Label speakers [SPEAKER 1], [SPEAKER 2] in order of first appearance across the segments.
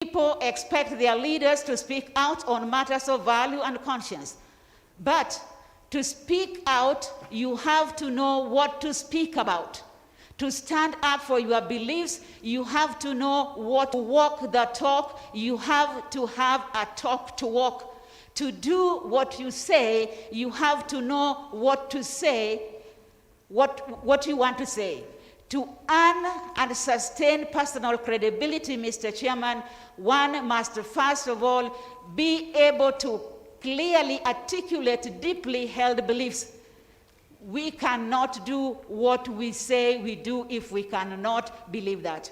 [SPEAKER 1] People expect their leaders to speak out on matters of value and conscience. But to speak out, you have to know what to speak about. To stand up for your beliefs, you have to know what to walk the talk. You have to have a talk to walk. To do what you say, you have to know what to say, what you want to say. To earn and sustain personal credibility, Mr. Chairman, one must first of all be able to clearly articulate deeply held beliefs. We cannot do what we say we do if we cannot believe that.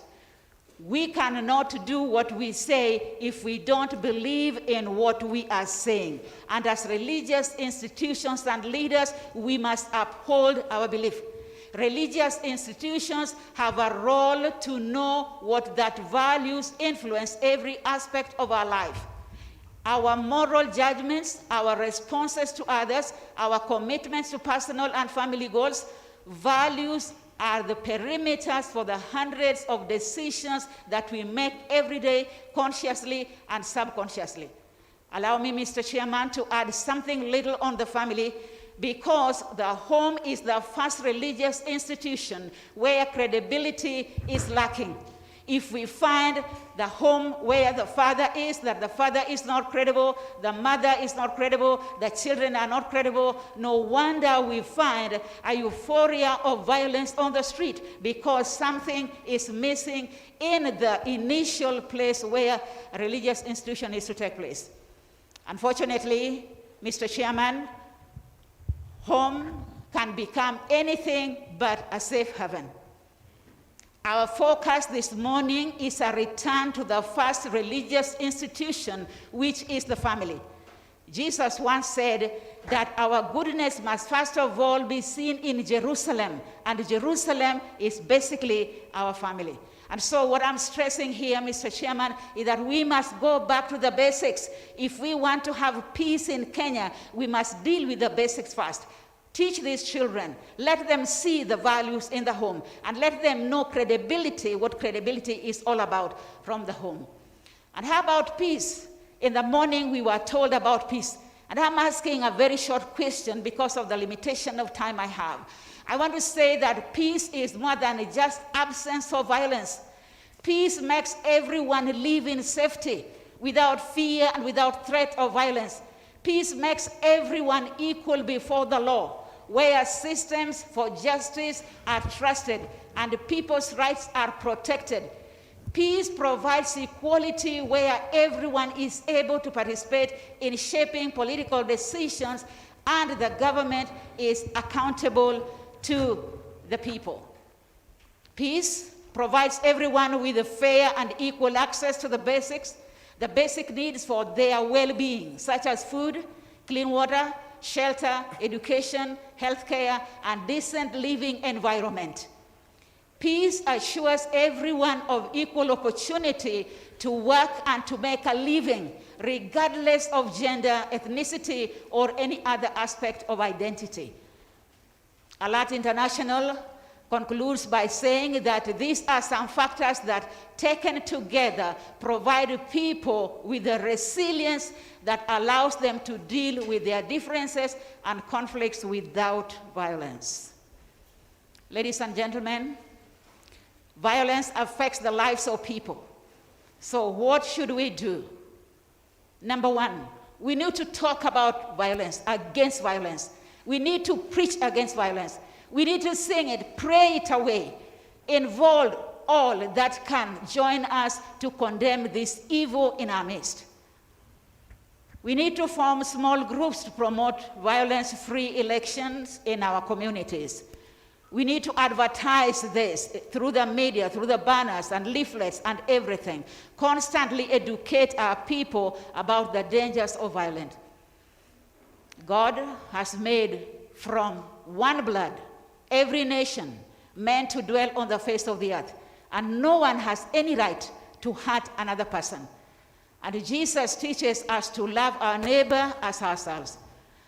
[SPEAKER 1] We cannot do what we say if we don't believe in what we are saying. And as religious institutions and leaders, we must uphold our belief. Religious institutions have a role to know what that values influence every aspect of our life. Our moral judgments, our responses to others, our commitments to personal and family goals, values are the perimeters for the hundreds of decisions that we make every day, consciously and subconsciously. Allow me, Mr. Chairman, to add something little on the family, because the home is the first religious institution where credibility is lacking. If we find the home where the father is, that the father is not credible, the mother is not credible, the children are not credible, no wonder we find a euphoria of violence on the street, because something is missing in the initial place where a religious institution is to take place. Unfortunately, Mr. Chairman, home can become anything but a safe haven. Our focus this morning is a return to the first religious institution, which is the family. Jesus once said that our goodness must first of all be seen in Jerusalem, and Jerusalem is basically our family. And so what I'm stressing here, Mr. Chairman, is that we must go back to the basics. If we want to have peace in Kenya, we must deal with the basics first. Teach these children, let them see the values in the home, and let them know credibility, what credibility is all about from the home. And how about peace? In the morning we were told about peace. And I'm asking a very short question because of the limitation of time I have. I want to say that peace is more than just absence of violence. Peace makes everyone live in safety without fear and without threat of violence. Peace makes everyone equal before the law, where systems for justice are trusted and people's rights are protected. Peace provides equality where everyone is able to participate in shaping political decisions and the government is accountable to the people. Peace provides everyone with a fair and equal access to the basic needs for their well-being, such as food, clean water, shelter, education, healthcare, and decent living environment. Peace assures everyone of equal opportunity to work and to make a living, regardless of gender, ethnicity, or any other aspect of identity. Alert International concludes by saying that these are some factors that, taken together, provide people with the resilience that allows them to deal with their differences and conflicts without violence. Ladies and gentlemen, violence affects the lives of people. So what should we do? Number one, we need to talk about violence, against violence. We need to preach against violence. We need to sing it, pray it away, involve all that can join us to condemn this evil in our midst. We need to form small groups to promote violence-free elections in our communities. We need to advertise this through the media, through the banners and leaflets and everything. Constantly educate our people about the dangers of violence. God has made from one blood every nation meant to dwell on the face of the earth, and no one has any right to hurt another person. And Jesus teaches us to love our neighbor as ourselves.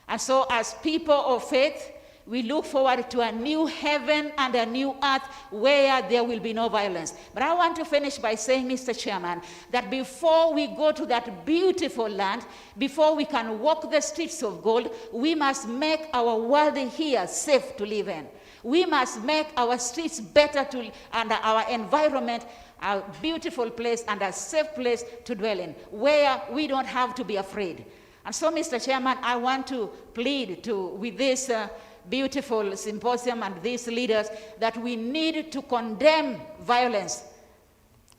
[SPEAKER 1] And so as people of faith, we look forward to a new heaven and a new earth where there will be no violence. But I want to finish by saying, Mr. Chairman, that before we go to that beautiful land, before we can walk the streets of gold, we must make our world here safe to live in. We must make our streets better and our environment a beautiful place and a safe place to dwell in, where we don't have to be afraid. And so, Mr. Chairman, I want to plead with this beautiful symposium and these leaders that we need to condemn violence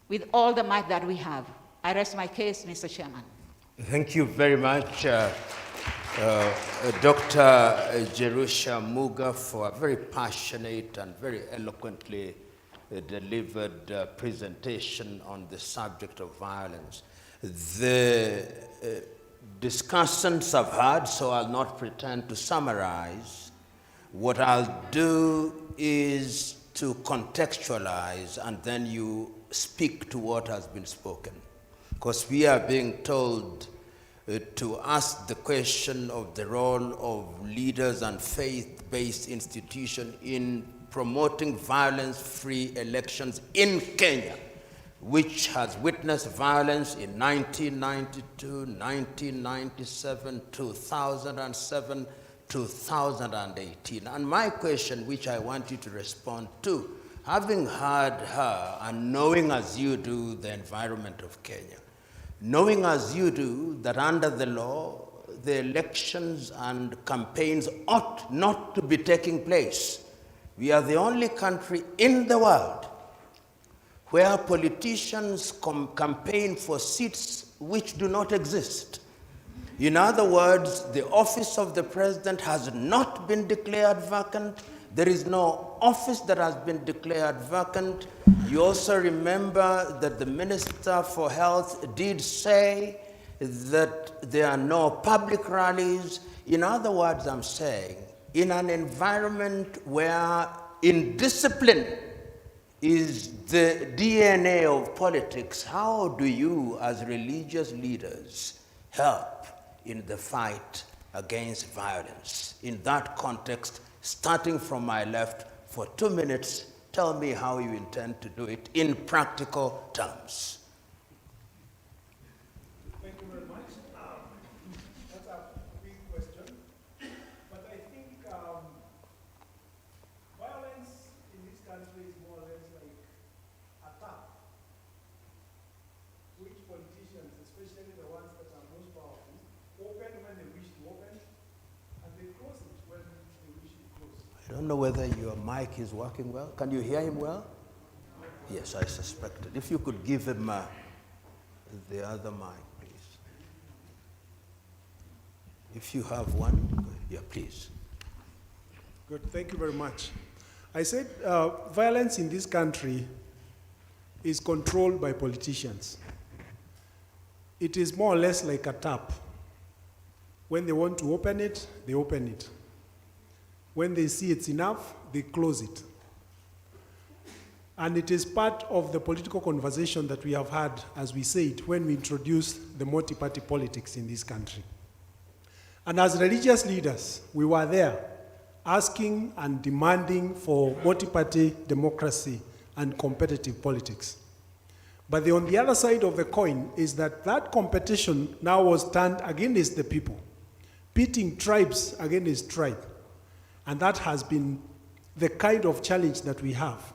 [SPEAKER 1] with all the might that we have. I rest my case, Mr. Chairman.
[SPEAKER 2] Thank you very much, Dr. Jerusha Muga, for a very passionate and very eloquently delivered presentation on the subject of violence. The discussants have had, so I'll not pretend to summarize. What I'll do is to contextualize, and then you speak to what has been spoken. Because we are being told to ask the question of the role of leaders and faith-based institutions in promoting violence-free elections in Kenya, which has witnessed violence in 1992, 1997, 2007, 2018. And my question, which I want you to respond to, having heard her and knowing as you do the environment of Kenya, knowing as you do that under the law, the elections and campaigns ought not to be taking place. We are the only country in the world where politicians campaign for seats which do not exist. In other words, the office of the president has not been declared vacant. There is no office that has been declared vacant. You also remember that the Minister for Health did say that there are no public rallies. In other words, I'm saying, in an environment where indiscipline is the DNA of politics, how do you, as religious leaders, help in the fight against violence? In that context, starting from my left, for 2 minutes, tell me how you intend to do it in practical terms.
[SPEAKER 3] Thank you very much. That's a big question. But I think violence in this country is more or less like a tap, which politicians, especially the ones that are most powerful, open when they wish to open, and they close it when they wish to close.
[SPEAKER 2] I don't know whether your mic is working well. Can you hear him well? Yes, I suspected. If you could give him the other mic, please. If you have one, yeah, please.
[SPEAKER 3] Good, thank you very much. I said violence in this country is controlled by politicians. It is more or less like a tap. When they want to open it, they open it. When they see it's enough, they close it. And it is part of the political conversation that we have had, as we said, when we introduced the multi-party politics in this country. And as religious leaders, we were there asking and demanding for multi-party democracy and competitive politics. But on the other side of the coin is that that competition now was turned against the people, pitting tribes against tribe. And that has been the kind of challenge that we have,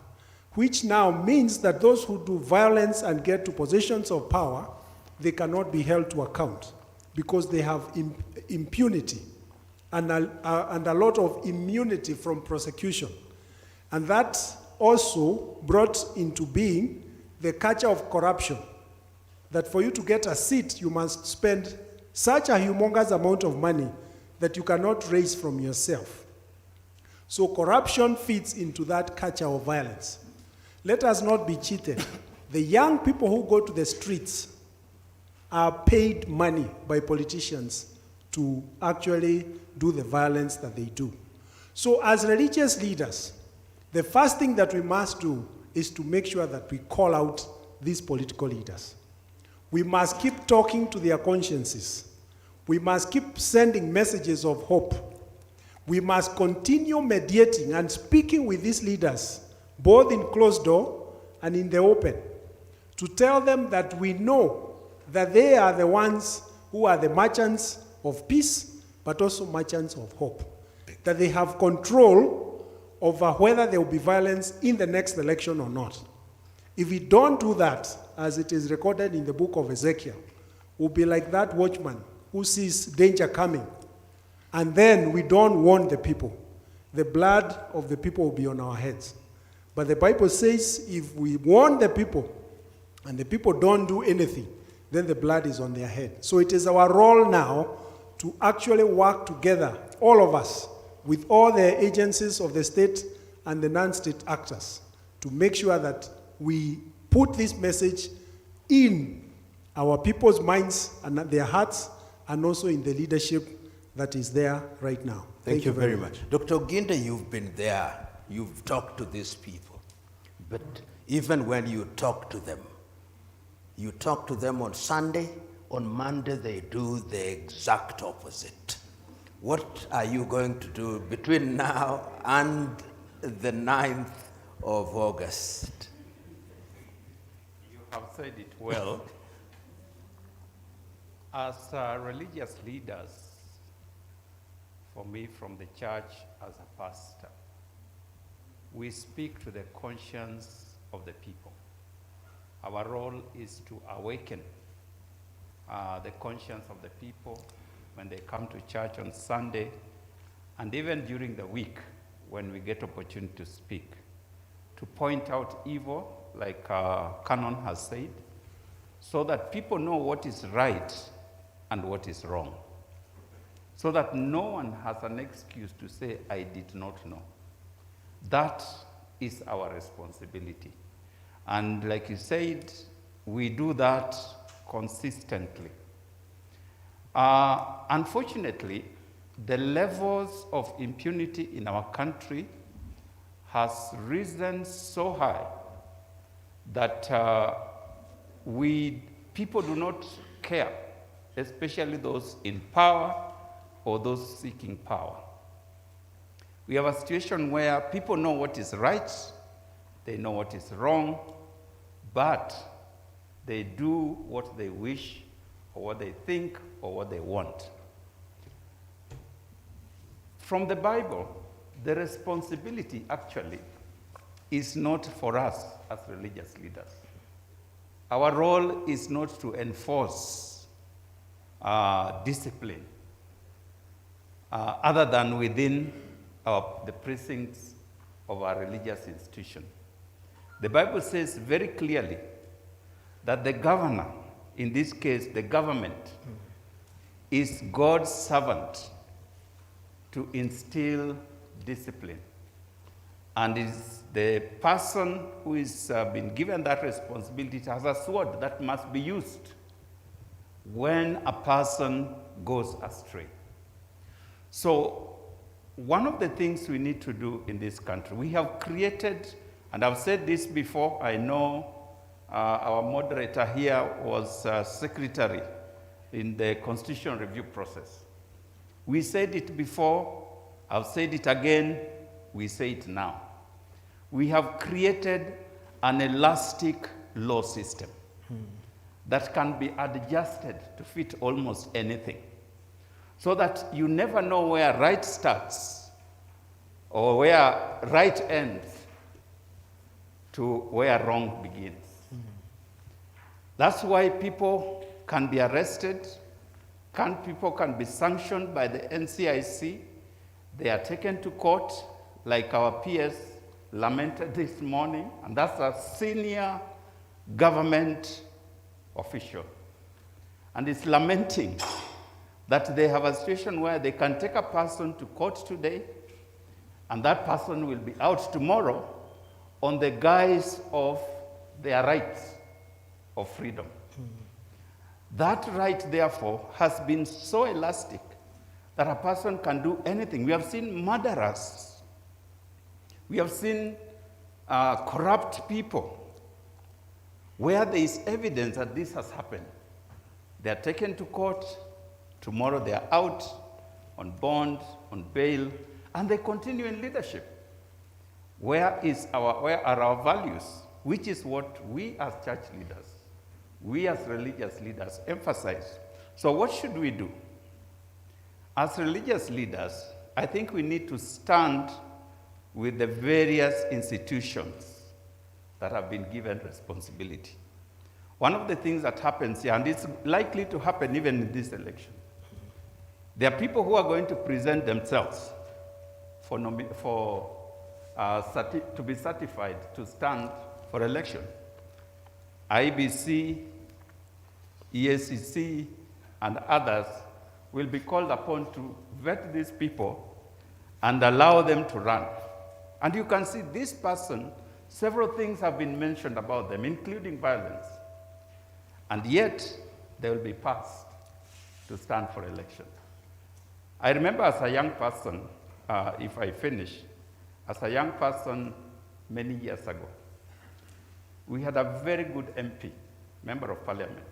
[SPEAKER 3] which now means that those who do violence and get to positions of power, they cannot be held to account because they have impunity and a lot of immunity from prosecution. And that also brought into being the culture of corruption, that for you to get a seat, you must spend such a humongous amount of money that you cannot raise from yourself. So corruption fits into that culture of violence. Let us not be cheated. The young people who go to the streets are paid money by politicians to actually do the violence that they do. So as religious leaders, the first thing that we must do is to make sure that we call out these political leaders. We must keep talking to their consciences. We must keep sending messages of hope. We must continue mediating and speaking with these leaders, both in closed door and in the open, to tell them that we know that they are the ones who are the merchants of peace, but also merchants of hope. That they have control over whether there will be violence in the next election or not. If we don't do that, as it is recorded in the book of Ezekiel, we'll be like that watchman who sees danger coming, and then we don't warn the people. The blood of the people will be on our heads. But the Bible says if we warn the people, and the people don't do anything, then the blood is on their head. So it is our role now to actually work together, all of us, with all the agencies of the state and the non-state actors, to make sure that we put this message in our people's minds and their hearts, and also in the leadership that is there right now.
[SPEAKER 2] Thank you very much. Dr. Ginde, you've been there. You've talked to these people. But even when you talk to them on Sunday, on Monday they do the exact opposite. What are you going to do between now and the 9th of August?
[SPEAKER 4] You have said it well. As religious leaders, for me from the church as a pastor, we speak to the conscience of the people. Our role is to awaken the conscience of the people when they come to church on Sunday, and even during the week when we get opportunity to speak, to point out evil, like Canon has said, so that people know what is right and what is wrong, so that no one has an excuse to say, I did not know. That is our responsibility. And like you said, we do that consistently. Unfortunately, the levels of impunity in our country has risen so high that people do not care, especially those in power or those seeking power. We have a situation where people know what is right, they know what is wrong, but they do what they wish or what they think or what they want. From the Bible, the responsibility actually is not for us as religious leaders. Our role is not to enforce discipline other than within the precincts of our religious institution. The Bible says very clearly that the governor, in this case the government, is God's servant to instill discipline. And is the person who is been given that responsibility has a sword that must be used when a person goes astray. So one of the things we need to do in this country, we have created, and I've said this before, I know our moderator here was secretary in the constitutional review process. We said it before, I've said it again, we say it now. We have created an elastic law system that can be adjusted to fit almost anything, so that you never know where right starts or where right ends to where wrong begins. That's why people can be arrested, people can be sanctioned by the NCIC. They are taken to court, like our peers lamented this morning, and that's a senior government official. And it's lamenting that they have a situation where they can take a person to court today, and that person will be out tomorrow on the guise of their rights of freedom. That right, therefore, has been so elastic that a person can do anything. We have seen murderers. We have seen corrupt people where there is evidence that this has happened. They are taken to court. Tomorrow they are out on bond, on bail, and they continue in leadership. Where are our values? Which is what we as church leaders, we as religious leaders emphasize. So what should we do? As religious leaders, I think we need to stand with the various institutions that have been given responsibility. One of the things that happens here, and it's likely to happen even in this election, there are people who are going to present themselves to be certified to stand for election. IBC, EACC, and others will be called upon to vet these people and allow them to run. And you can see this person, several things have been mentioned about them, including violence. And yet, they will be passed to stand for election. I remember as a young person, if I finish, as a young person many years ago, we had a very good MP, Member of Parliament.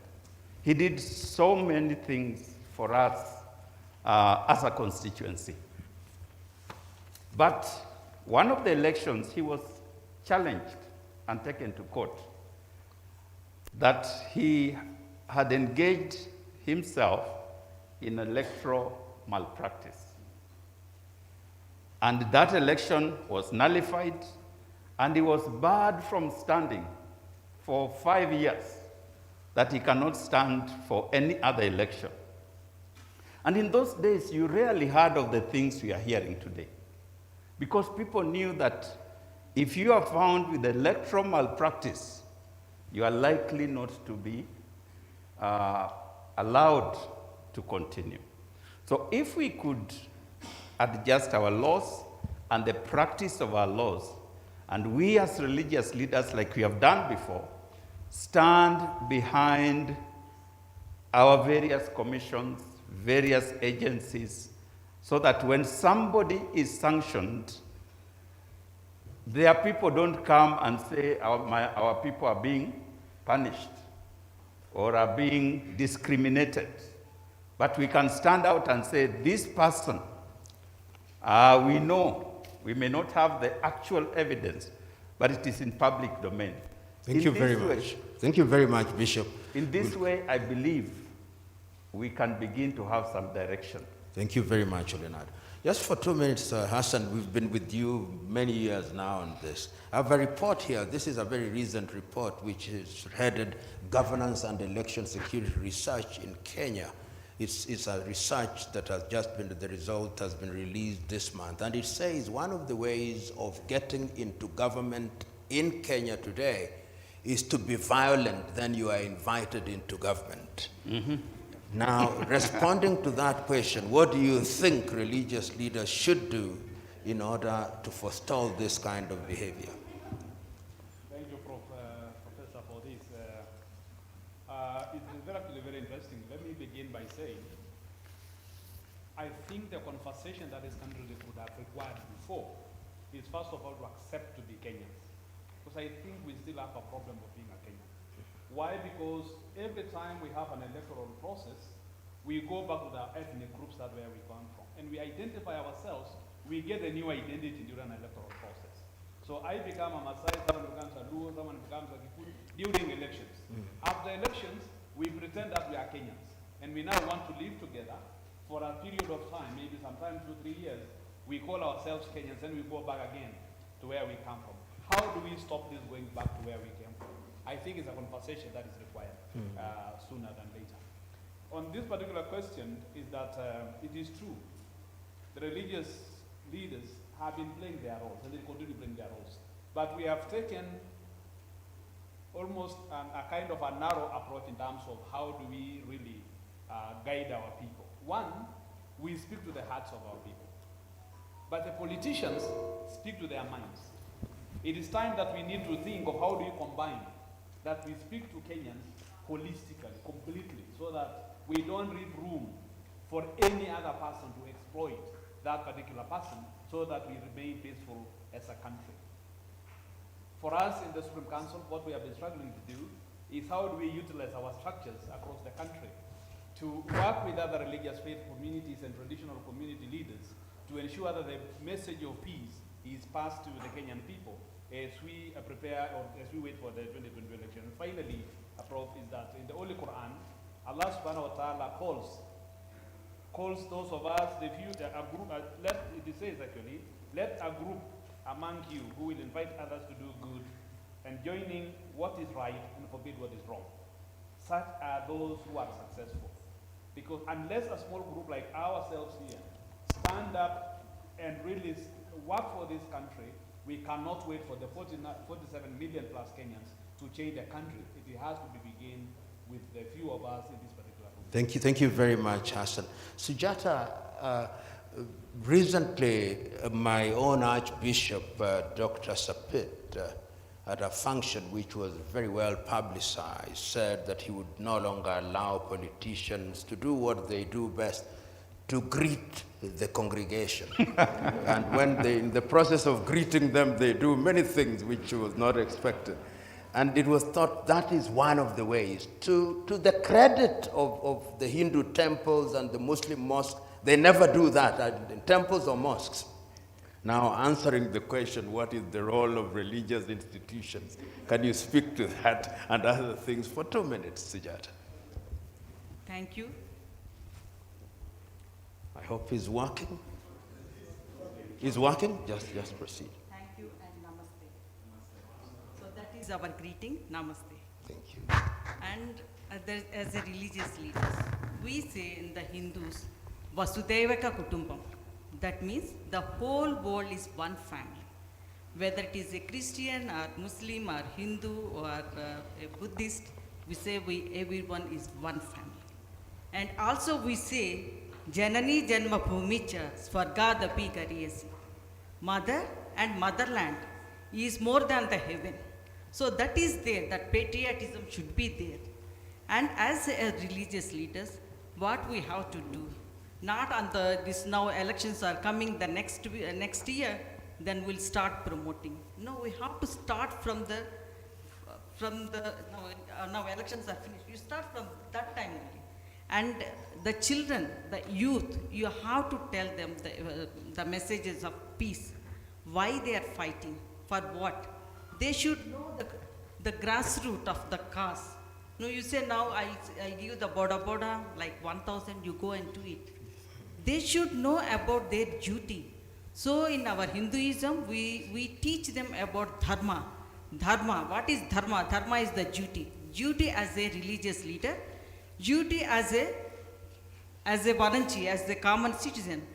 [SPEAKER 4] He did so many things for us as a constituency. But one of the elections, he was challenged and taken to court that he had engaged himself in electoral malpractice. And that election was nullified, and he was barred from standing for 5 years, that he cannot stand for any other election. And in those days, you rarely heard of the things we are hearing today, because people knew that if you are found with electoral malpractice, you are likely not to be allowed to continue. So if we could adjust our laws and the practice of our laws, and we as religious leaders, like we have done before, stand behind our various commissions, various agencies, so that when somebody is sanctioned, their people don't come and say our people are being punished or are being discriminated. But we can stand out and say, this person, we know, we may not have the actual evidence, but it is in public domain.
[SPEAKER 2] Thank you very much. Thank you very much, Bishop.
[SPEAKER 4] In this way, I believe we can begin to have some direction.
[SPEAKER 2] Thank you very much, Leonard. Just for 2 minutes, Hassan, we've been with you many years now on this. I have a report here. This is a very recent report, which is headed Governance and Election Security Research in Kenya. It's a research that has just been, the result has been released this month. And it says one of the ways of getting into government in Kenya today is to be violent, then you are invited into government. Mm-hmm. Now, responding to that question, what do you think religious leaders should do in order to forestall this kind of behavior?
[SPEAKER 5] Thank you, Professor, for this. It's actually very interesting. Let me begin by saying, I think the conversation that this country would have required before is first of all to accept to be Kenyans. Because I think we still have a problem of being a Kenyan. Why? Because every time we have an electoral process, we go back to the ethnic groups that where we come from. And we identify ourselves, we get a new identity during an electoral process. So I become a Maasai, someone becomes a Luo, someone becomes a Kikuyu during elections. After elections, we pretend that we are Kenyans. And we now want to live together for a period of time, maybe sometimes 2-3 years. We call ourselves Kenyans, and we go back again to where we come from. How do we stop this going back to where we came from? I think it's a conversation that is required sooner than later. On this particular question is that it is true. The religious leaders have been playing their roles, and they continue playing their roles. But we have taken almost a kind of a narrow approach in terms of how do we really guide our people. One, we speak to the hearts of our people. But the politicians speak to their minds. It is time that we need to think of how do you combine that we speak to Kenyans holistically, completely, so that we don't leave room for any other person to exploit that particular person, so that we remain peaceful as a country. For us in the Supreme Council, what we have been struggling to do is how do we utilize our structures across the country to work with other religious faith communities and traditional community leaders to to ensure that the message of peace is passed to the Kenyan people as we prepare or as we wait for the 2020 election. And finally, Prof, is that in the Holy Quran, Allah subhanahu wa ta'ala calls those of us, a group, it says actually, let a group among you who will invite others to do good and joining what is right and forbid what is wrong. Such are those who are successful. Because unless a small group like ourselves here stand up and really work for this country, we cannot wait for the 47 million plus Kenyans to change the country. It has to begin with the few of us in this particular room.
[SPEAKER 2] Thank you very much, Hassan. Sujata, recently my own Archbishop, Dr. Sapit, at a function which was very well publicized, said that he would no longer allow politicians to do what they do best, to greet the congregation. And when they, in the process of greeting them, they do many things which was not expected. And it was thought that is one of the ways. To the credit of the Hindu temples and the Muslim mosques, they never do that in temples or mosques. Now, answering the question, what is the role of religious institutions? Can you speak to that and other things for 2 minutes, Sujata?
[SPEAKER 6] Thank you.
[SPEAKER 2] I hope he's working. He's working? Just proceed.
[SPEAKER 6] Thank you and namaste. So that is our greeting, namaste.
[SPEAKER 2] Thank you.
[SPEAKER 6] And as a religious leaders, we say in the Hindus, Vasudevaka Kutumbam. That means the whole world is one family. Whether it is a Christian or Muslim or Hindu or a Buddhist, we say everyone is one family. And also we say, Janani Janma Bhumicha Swargadapi Kariyasi. Mother and motherland is more than the heaven. So that is there, that patriotism should be there. And as a religious leaders, what we have to do, not on this now elections are coming the next year, then we'll start promoting. No, we have to start from the now elections are finished. You start from that time only. And the children, the youth, you have to tell them the messages of peace. Why they are fighting, for what? They should know the grassroots of the cause. No, you say now I give the boda like 1,000, you go and do it. They should know about their duty. So in our Hinduism, we teach them about dharma. Dharma, what is dharma? Dharma is the duty. Duty as a religious leader, duty as a Varanchi, as a common citizen,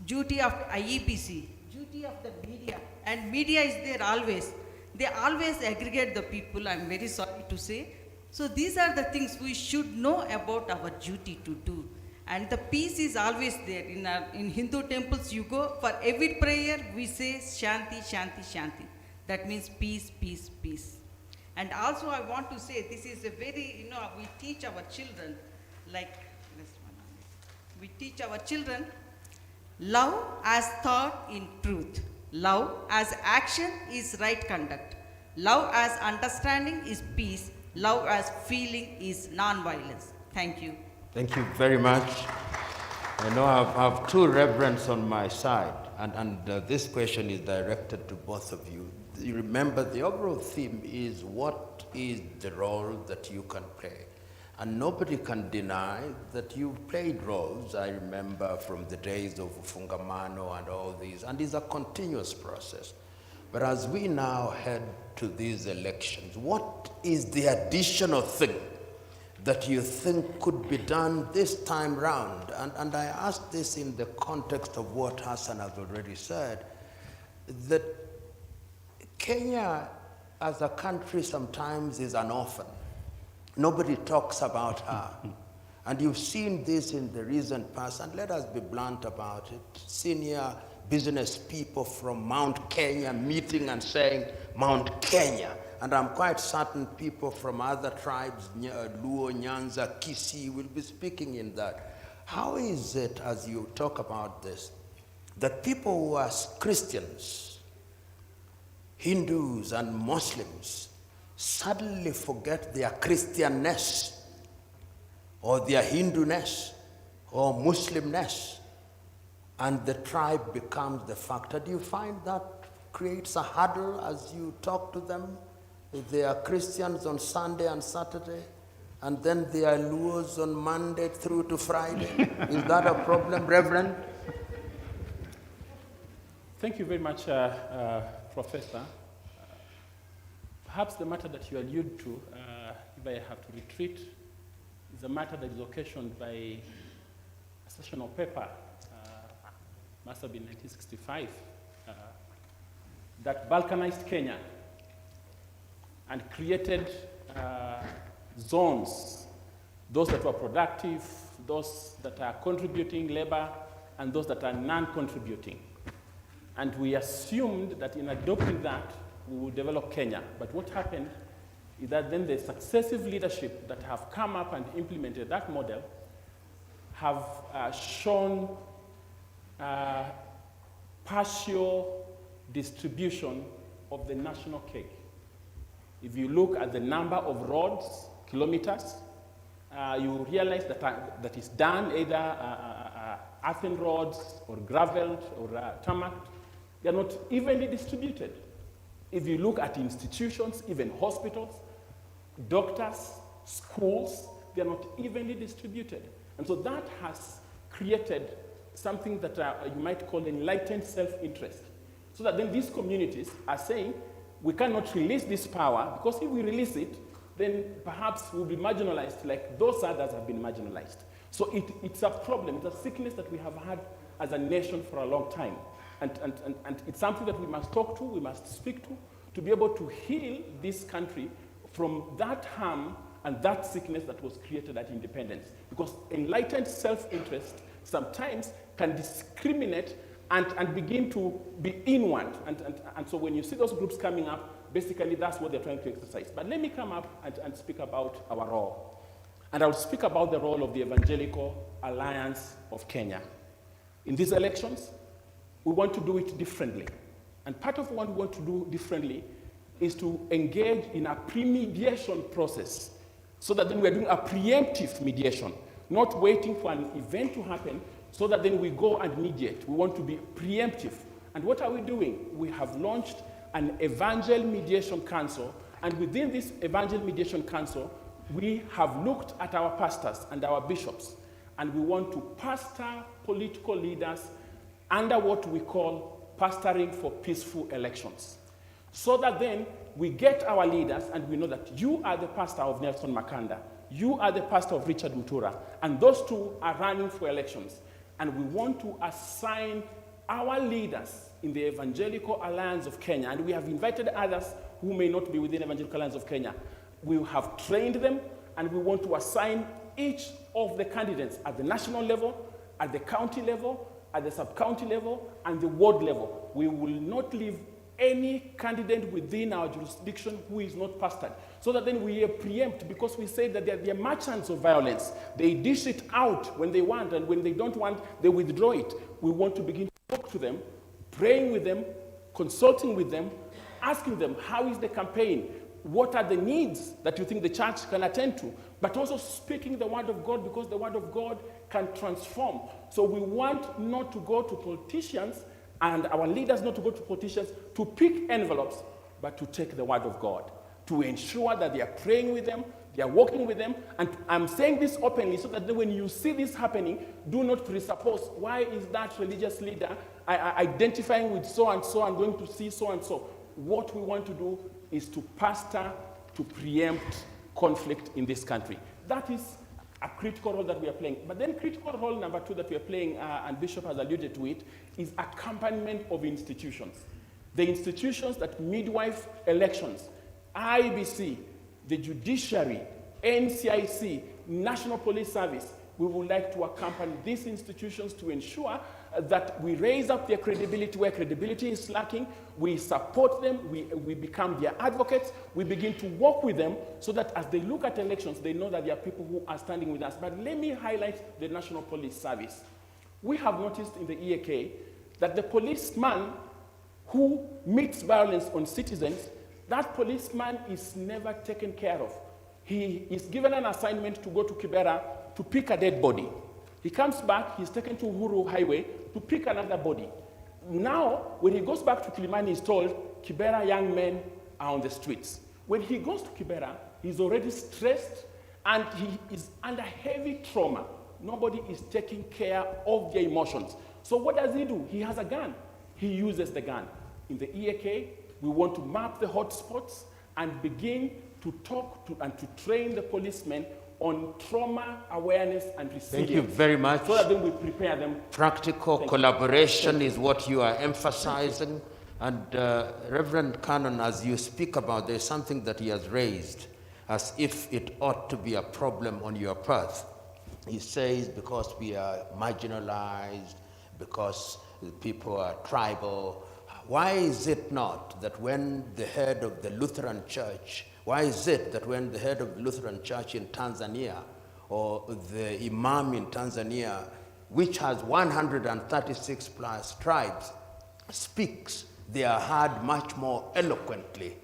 [SPEAKER 6] duty of IEPC, duty of the media, and media is there always. They always aggregate the people, I'm very sorry to say. So these are the things we should know about our duty to do. And the peace is always there. In Hindu temples, you go, for every prayer, we say Shanti, Shanti, Shanti. That means peace, peace, peace. And also I want to say, this is a very, we teach our children, we teach our children, love as thought in truth. Love as action is right conduct. Love as understanding is peace. Love as feeling is non-violence. Thank you.
[SPEAKER 2] Thank you very much. I know I have two reverends on my side, and this question is directed to both of you. You remember the overall theme is what is the role that you can play? And nobody can deny that you've played roles. I remember from the days of Fungamano and all these, and it's a continuous process. But as we now head to these elections, what is the additional thing that you think could be done this time round? And I ask this in the context of what Hassan has already said, that Kenya as a country sometimes is an orphan. Nobody talks about her. And you've seen this in the recent past, and let us be blunt about it. Senior business people from Mount Kenya meeting and saying Mount Kenya. And I'm quite certain people from other tribes, Luo, Nyanza, Kisii, will be speaking in that. How is it, as you talk about this, that people who are Christians, Hindus, and Muslims suddenly forget their Christianness, or their Hinduness, or Muslimness, and the tribe becomes the factor. Do you find that creates a hurdle as you talk to them? If they are Christians on Sunday and Saturday, and then they are Luos on Monday through to Friday. Is that a problem, Reverend?
[SPEAKER 5] Thank you very much, Professor. Perhaps the matter that you allude to, if I have to retreat, is a matter that is occasioned by a sessional paper, must have been 1965, that balkanized Kenya and created zones, those that were productive, those that are contributing labor, and those that are non-contributing. And we assumed that in adopting that, we would develop Kenya. But what happened is that then the successive leadership that have come up and implemented that model have shown partial distribution of the national cake. If you look at the number of roads, kilometers, you realize that is done either earthen roads or gravelled or tarmac. They are not evenly distributed. If you look at institutions, even hospitals, doctors, schools, they are not evenly distributed. And so that has created something that you might call enlightened self-interest. So that then these communities are saying, we cannot release this power, because if we release it, then perhaps we'll be marginalized like those others have been marginalized. So it's a problem, it's a sickness that we have had as a nation for a long time. And it's something that we must talk to, we must speak to be able to heal this country from that harm and that sickness that was created at independence. Because enlightened self-interest sometimes can discriminate and begin to be inward. And so when you see those groups coming up, basically that's what they're trying to exercise. But let me come up and speak about our role. And I'll speak about the role of the Evangelical Alliance of Kenya. In these elections, we want to do it differently. And part of what we want to do differently is to engage in a pre-mediation process, so that then we're doing a preemptive mediation, not waiting for an event to happen, so that then we go and mediate. We want to be preemptive. And what are we doing? We have launched an Evangel Mediation Council, and within this Evangel Mediation Council, we have looked at our pastors and our bishops, and we want to pastor political leaders under what we call pastoring for peaceful elections. So that then we get our leaders and we know that you are the pastor of Nelson Makanda, you are the pastor of Richard Mutura, and those two are running for elections. And we want to assign our leaders in the Evangelical Alliance of Kenya, and we have invited others who may not be within Evangelical Alliance of Kenya. We have trained them, and we want to assign each of the candidates at the national level, at the county level, at the sub-county level, and the ward level. We will not leave any candidate within our jurisdiction who is not pastored, so that then we preempt, because we say that they are merchants of violence. They dish it out when they want, and when they don't want, they withdraw it. We want to begin to talk to them, praying with them, consulting with them, asking them, how is the campaign? What are the needs that you think the church can attend to? But also speaking the word of God, because the word of God can transform. So we want not to go to politicians, and our leaders not to go to politicians to pick envelopes, but to take the word of God, to ensure that they are praying with them, they are walking with them. And I'm saying this openly so that when you see this happening, do not presuppose, why is that religious leader identifying with so and so and going to see so and so? What we want to do is to pastor, to preempt conflict in this country. That is a critical role that we are playing. But then critical role number two that we are playing, and Bishop has alluded to it, is accompaniment of institutions. The institutions that midwife elections, IBC, the judiciary, NCIC, National Police Service, we would like to accompany these institutions to ensure that we raise up their credibility where credibility is lacking, we support them, we become their advocates, we begin to work with them so that as they look at elections, they know that there are people who are standing with us. But let me highlight the National Police Service. We have noticed in the EAK that the policeman who meets violence on citizens, that policeman is never taken care of. He is given an assignment to go to Kibera to pick a dead body. He comes back, he's taken to Uhuru Highway
[SPEAKER 7] to pick another body. Now, when he goes back to Kilimani, he's told Kibera young men are on the streets. When he goes to Kibera, he's already stressed and he is under heavy trauma. Nobody is taking care of their emotions. So what does he do? He has a gun. He uses the gun. In the EAK, we want to map the hotspots and begin to talk to and to train the policemen on trauma awareness and resilience.
[SPEAKER 2] Thank you very much.
[SPEAKER 7] So that then we prepare them.
[SPEAKER 2] Practical collaboration is what you are emphasizing. And Reverend Cannon, as you speak about, there's something that he has raised as if it ought to be a problem on your path. He says because we are marginalized, because people are tribal. Why is it not that when the head of the Lutheran Church, why is it that when the head of the Lutheran Church in Tanzania or the Imam in Tanzania, which has 136 plus tribes, speaks, they are heard much more eloquently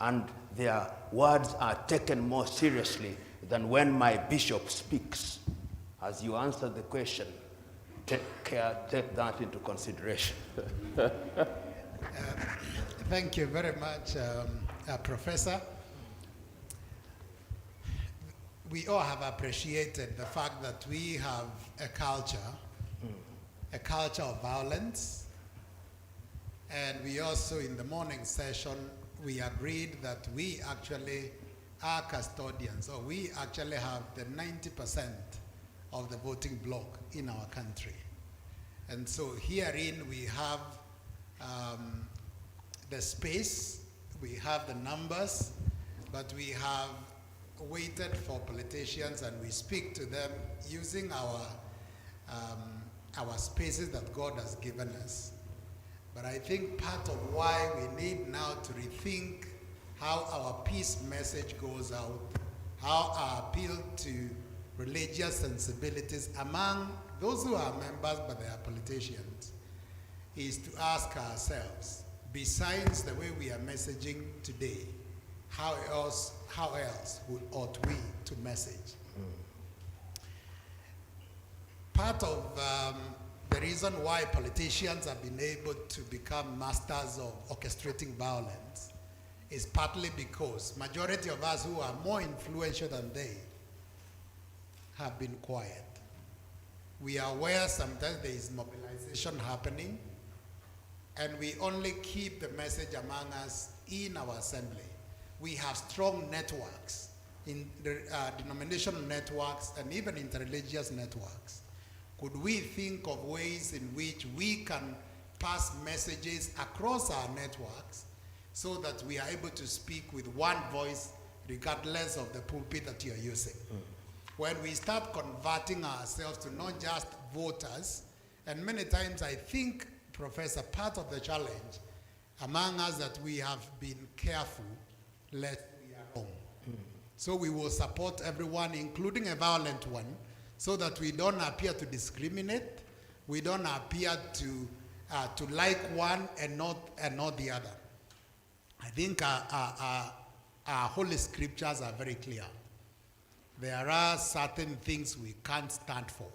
[SPEAKER 2] and their words are taken more seriously than when my bishop speaks? As you answer the question, take that into consideration.
[SPEAKER 8] Thank you very much, Professor. We all have appreciated the fact that we have a culture of violence, and we also, in the morning session, we agreed that we actually are custodians, or we actually have the 90% of the voting bloc in our country. And so herein we have the space, we have the numbers, but we have waited for politicians and we speak to them using our spaces that God has given us. But I think part of why we need now to rethink how our peace message goes out, how our appeal to religious sensibilities among those who are members but they are politicians, is to ask ourselves, besides the way we are messaging today, how else ought we to message? Part of the reason why politicians have been able to become masters of orchestrating violence is partly because majority of us who are more influential than they have been quiet. We are aware sometimes there is mobilization happening, and we only keep the message among us in our assembly. We have strong networks, in the denominational networks and even interreligious networks. Could we think of ways in which we can pass messages across our networks so that we are able to speak with one voice regardless of the pulpit that you're using? When we start converting ourselves to not just voters, and many times I think, Professor, part of the challenge among us that we have been careful lest we are wrong. So we will support everyone, including a violent one, so that we don't appear to discriminate, we don't appear to like one and not the other. I think our holy scriptures are very clear. There are certain things we can't stand for.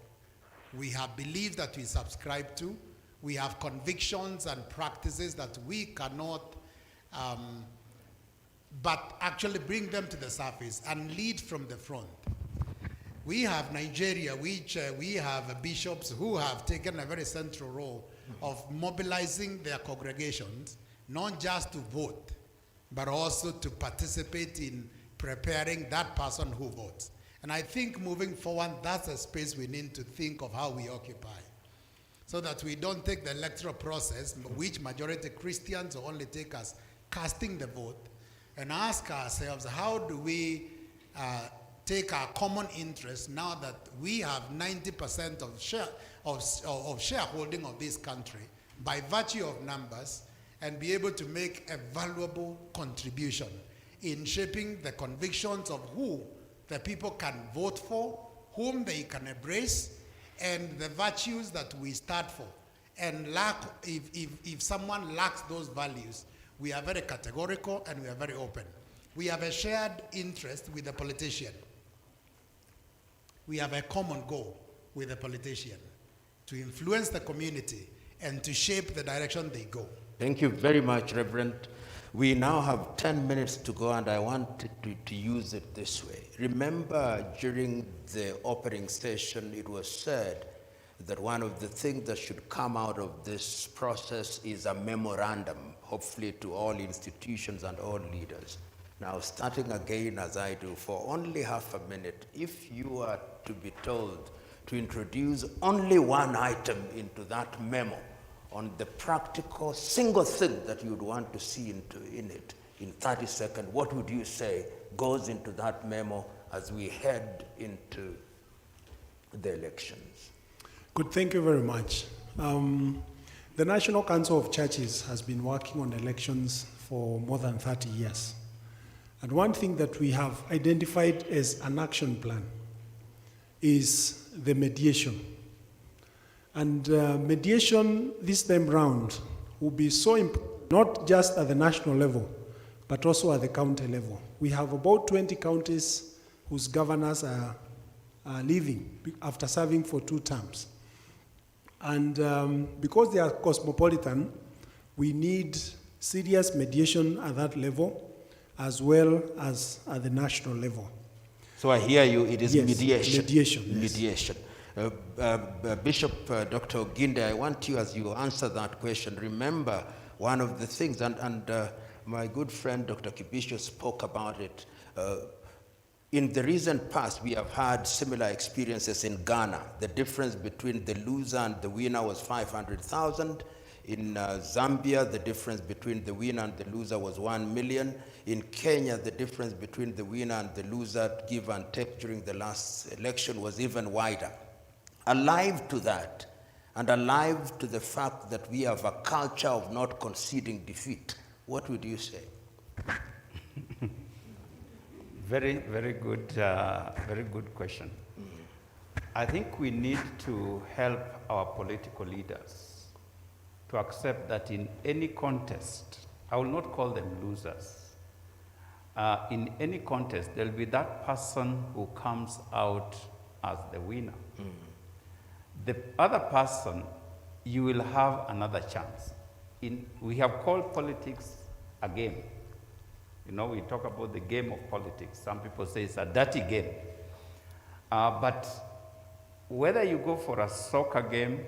[SPEAKER 8] We have beliefs that we subscribe to. We have convictions and practices that we cannot but actually bring them to the surface and lead from the front. We have Nigeria, which we have bishops who have taken a very central role of mobilizing their congregations, not just to vote, but also to participate in preparing that person who votes. And I think moving forward, that's a space we need to think of how we occupy, so that we don't take the electoral process, which majority Christians only take as casting the vote, and ask ourselves, how do we take our common interest now that we have 90% of shareholding of this country by virtue of numbers, and be able to make a valuable contribution in shaping the convictions of who the people can vote for, whom they can embrace, and the virtues that we start for. And if someone lacks those values, we are very categorical and we are very open. We have a shared interest with the politician. We have a common goal with the politician to influence the community, and to shape the direction they go.
[SPEAKER 2] Thank you very much, Reverend. We now have 10 minutes to go, and I want to use it this way. Remember, during the opening session, it was said that one of the things that should come out of this process is a memorandum, hopefully to all institutions and all leaders. Now, starting again as I do, for only half a minute, if you are to be told to introduce only one item into that memo on the practical single thing that you'd want to see in it in 30 seconds, what would you say goes into that memo as we head into the elections?
[SPEAKER 3] Good, thank you very much. The National Council of Churches has been working on elections for more than 30 years. And one thing that we have identified as an action plan is the mediation. And mediation this time round will be so important, not just at the national level, but also at the county level. We have about 20 counties whose governors are leaving after serving for 2 terms. And because they are cosmopolitan, we need serious mediation at that level as well as at the national level.
[SPEAKER 2] So I hear you, it is
[SPEAKER 3] Yes,
[SPEAKER 2] mediation.
[SPEAKER 3] mediation, yes.
[SPEAKER 2] Mediation. Bishop Dr. Ginde, I want you, as you answer that question, remember one of the things, and my good friend Dr. Kibisho spoke about it. In the recent past, we have had similar experiences in Ghana. The difference between the loser and the winner was 500,000. In Zambia, the difference between the winner and the loser was 1 million. In Kenya, the difference between the winner and the loser, give and take, during the last election was even wider. Alive to that, and alive to the fact that we have a culture of not conceding defeat, what would you say?
[SPEAKER 4] Very, very good question. I think we need to help our political leaders to accept that in any contest, I will not call them losers. In any contest, there'll be that person who comes out as the winner. The other person, you will have another chance. We have called politics a game. You know, we talk about the game of politics. Some people say it's a dirty game. But whether you go for a soccer game,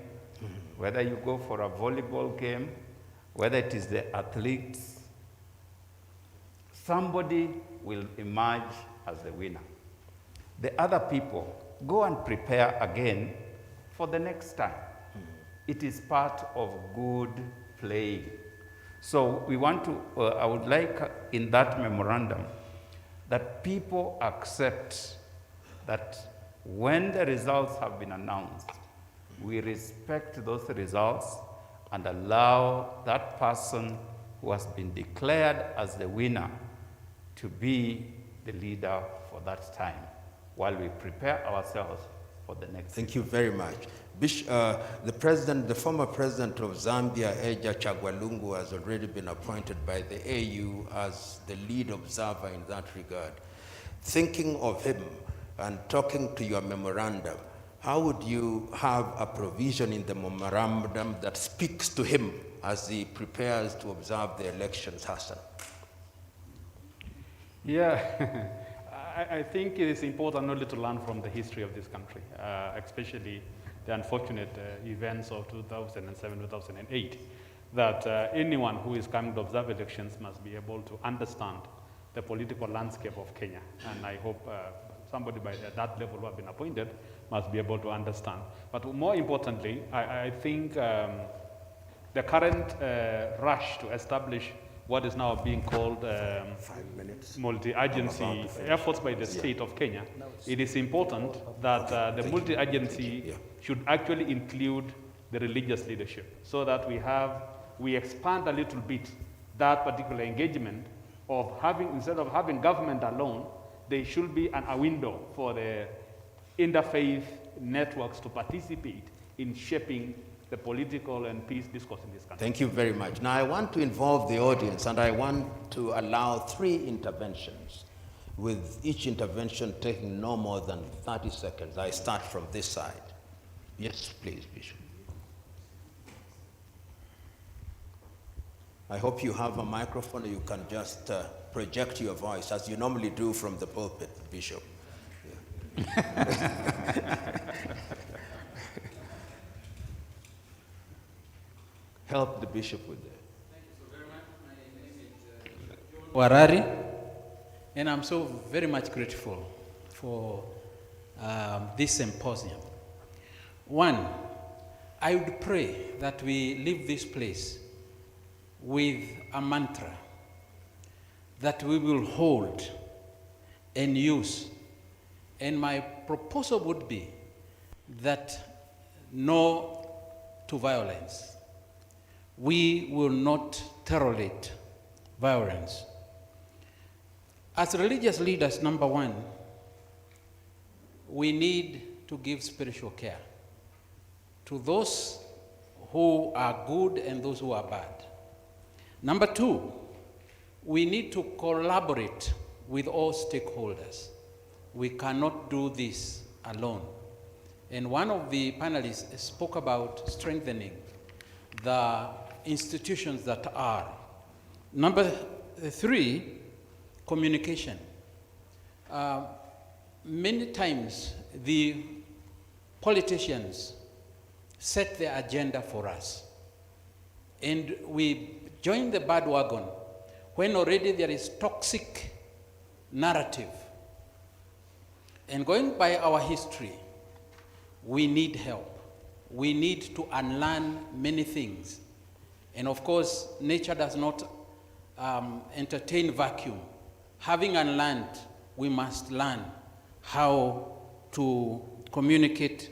[SPEAKER 4] whether you go for a volleyball game, whether it is the athletes, somebody will emerge as the winner. The other people, go and prepare again for the next time. It is part of good playing. So we want to, I would like in that memorandum that people accept that when the results have been announced, we respect those results and allow that person who has been declared as the winner to be the leader for that time while we prepare ourselves for the next.
[SPEAKER 2] Thank you very much. The former president of Zambia, Eja Chagwalungu, has already been appointed by the AU as the lead observer in that regard. Thinking of him and talking to your memorandum, how would you have a provision in the memorandum that speaks to him as he prepares to observe the elections, Hassan?
[SPEAKER 5] Yeah, I think it is important not only to learn from the history of this country, especially the unfortunate events of 2007, 2008, that anyone who is coming to observe elections must be able to understand the political landscape of Kenya. And I hope somebody by that level who have been appointed must be able to understand. But more importantly, I think the current rush to establish what is now being called multi-agency efforts by the state of Kenya, it is important that the multi-agency should actually include the religious leadership so that we expand a little bit that particular engagement of having, instead of having government alone, there should be a window for the interfaith networks to participate in shaping the political and peace discourse in this country.
[SPEAKER 2] Thank you very much. Now I want to involve the audience, and I want to allow 3 interventions, with each intervention taking no more than 30 seconds. I start from this side. Yes, please, Bishop. I hope you have a microphone, you can just project your voice as you normally do from the pulpit, Bishop. Help the bishop with that.
[SPEAKER 9] Thank you so very much. My name is Warari, and I'm so very much grateful for this symposium. One, I would pray that we leave this place with a mantra that we will hold and use. And my proposal would be that no to violence. We will not tolerate violence. As religious leaders, number one, we need to give spiritual care to those who are good and those who are bad. Number two, we need to collaborate with all stakeholders. We cannot do this alone. And one of the panelists spoke about strengthening the institutions that are. Number three, communication. Many times the politicians set the agenda for us, and we join the bandwagon when already there is toxic narrative. And going by our history, we need help. We need to unlearn many things. And of course, nature does not entertain vacuum. Having unlearned, we must learn how to communicate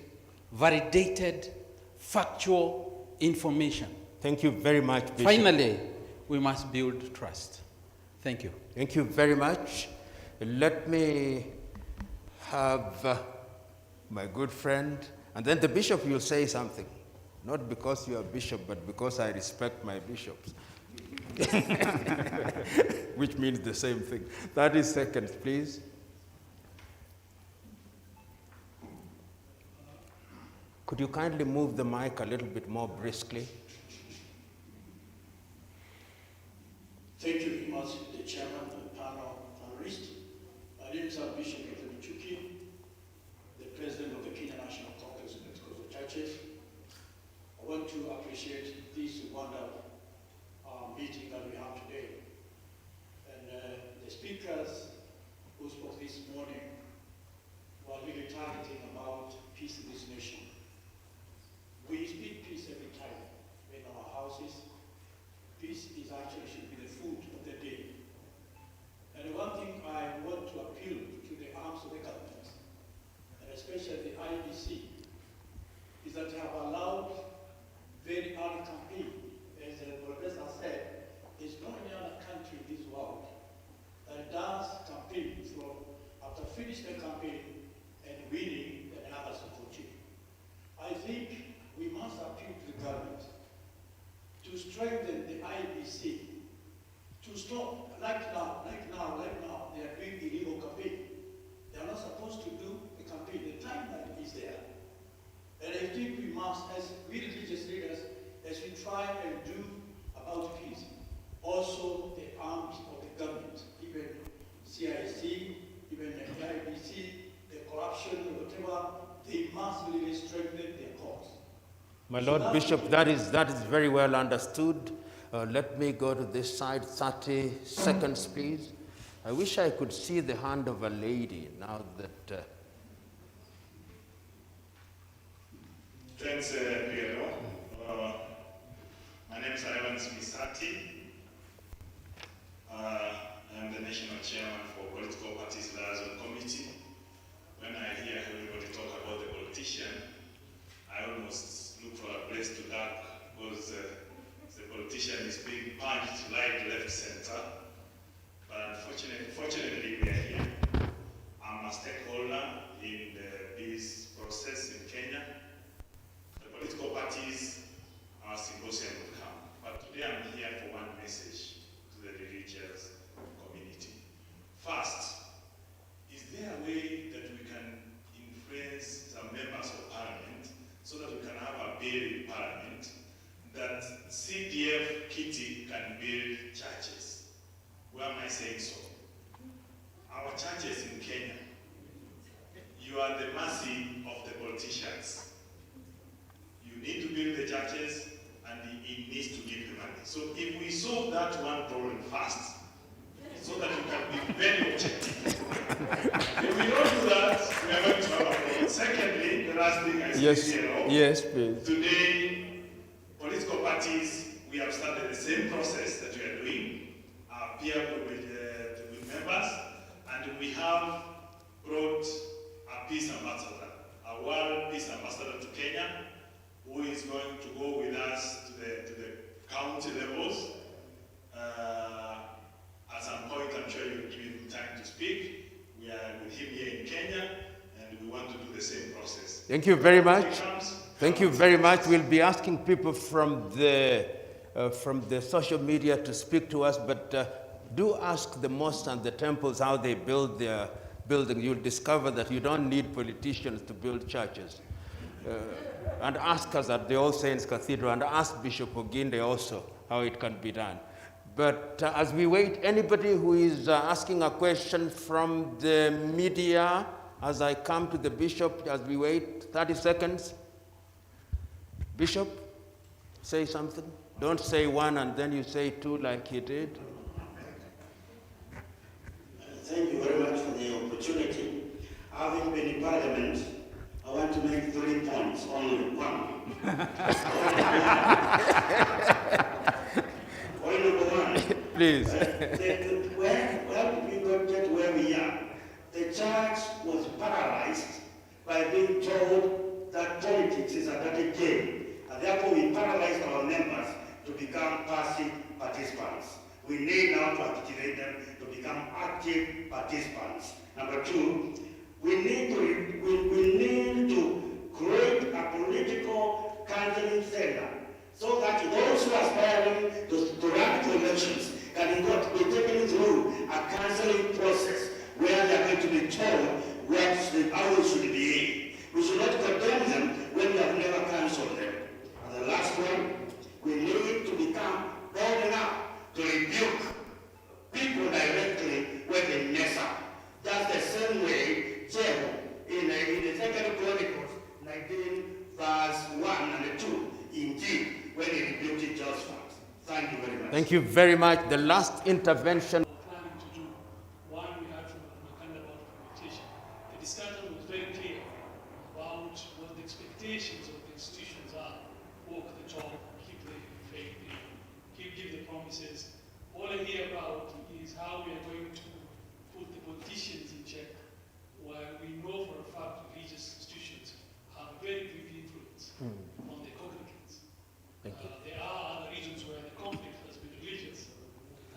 [SPEAKER 9] validated, factual information.
[SPEAKER 2] Thank you very much, Bishop.
[SPEAKER 9] Finally, we must build trust. Thank you.
[SPEAKER 2] Thank you very much. Let me have my good friend, and then the bishop will say something. Not because you are bishop, but because I respect my bishops. Which means the same thing. 30 seconds, please. Could you kindly move the mic a little bit more briskly?
[SPEAKER 10] Thank you very much, the chairman and panel panelists. My name is Bishop Michuki, the president of the Kenya National Congress of Episcopal Churches. I want to appreciate this wonderful meeting that we have today. And the speakers who spoke this morning were really targeting about peace in this nation. We speak peace every time in our houses. Peace is actually should be the food of the day. And one thing I want to appeal to the arms of the government, and especially the IBC, is that they have allowed very early campaign. As the professor said, there's no any other country in this world that does campaign from after finishing the campaign and winning, and others will continue. I think we must appeal to the government to strengthen the IBC, to stop, like now, they are doing illegal campaign. They are not supposed to do a campaign. The timeline is there. And I think we must, as we religious leaders, as we try and do about peace, also the arms of the government, even CIC, even the IBC, the corruption, whatever, they must really strengthen their cause.
[SPEAKER 2] My Lord Bishop, that is very well understood. Let me go to this side, 30 seconds, please. I wish I could see the hand of a lady now that...
[SPEAKER 11] Thanks, Piero. My name is Ivan Misati. I'm the National Chairman for Political Parties Liaison Committee. When I hear everybody talk about the politician, I almost look for a place to duck because the politician is being punched right, left, center. But fortunately, we are here. I'm a stakeholder in the peace process in Kenya. The political parties, our symposium will come. But today I'm here for one message to the religious community. First, is there a way that we can influence some members of parliament so that we can have a bill in parliament that CDF kitty can build churches. Why am I saying so? Our churches in Kenya, you are the mercy of the politicians. You need to build the churches, and it needs to give the money. So if we solve that one problem first, so that you can be very objective. If we don't do that, we are going to have a problem. Secondly, the last thing I say here,
[SPEAKER 2] yes, please.
[SPEAKER 11] today, political parties, we have started the same process that we are doing, our peer with members, and we have brought a peace ambassador, a world peace ambassador to Kenya, who is going to go with us to the county levels. At some point, I'm sure you'll give him time to speak. We are with him here in Kenya, and we want to do the same process.
[SPEAKER 2] Thank you very much. Thank you very much. We'll be asking people from the social media to speak to us, but do ask the mosques and the temples how they build their building. You'll discover that you don't need politicians to build churches. And ask us at the All Saints Cathedral, and ask Bishop Oginde also how it can be done. But as we wait, anybody who is asking a question from the media, as I come to the bishop, as we wait 30 seconds. Bishop, say something. Don't say one and then you say two like he did.
[SPEAKER 10] Thank you very much for the opportunity. Having been in Parliament, I want to make 3 points, only one. Point number one.
[SPEAKER 2] Please.
[SPEAKER 10] When we got to where we are, the church was paralyzed by being told that politics is a dirty game. And therefore we paralyzed our members to become passive participants. We need now to activate them to become active participants. Number two, we need to create a political counseling center so that those who are aspiring to run for elections can be taken through a counseling process where they are going to be told how they should behave. We should not condemn them when we have never counseled them. And the last one, we need to become bold enough to rebuke people directly when they mess up. That's the same way Jehu in the Second Chronicles 19 verse 1 and 2 indeed when he rebuked Jehoshaphat. Thank you very much.
[SPEAKER 2] Thank you very much. The last intervention.
[SPEAKER 12] Planning to do. One we had from Makanda about communication. The discussion was very clear about what the expectations of the institutions are. Walk the talk, keep the faith, give the promises. All I hear about is how we are going to put the politicians in check, while we know for a fact religious institutions have a very big influence on the congregants. There are other regions where the conflict has been religious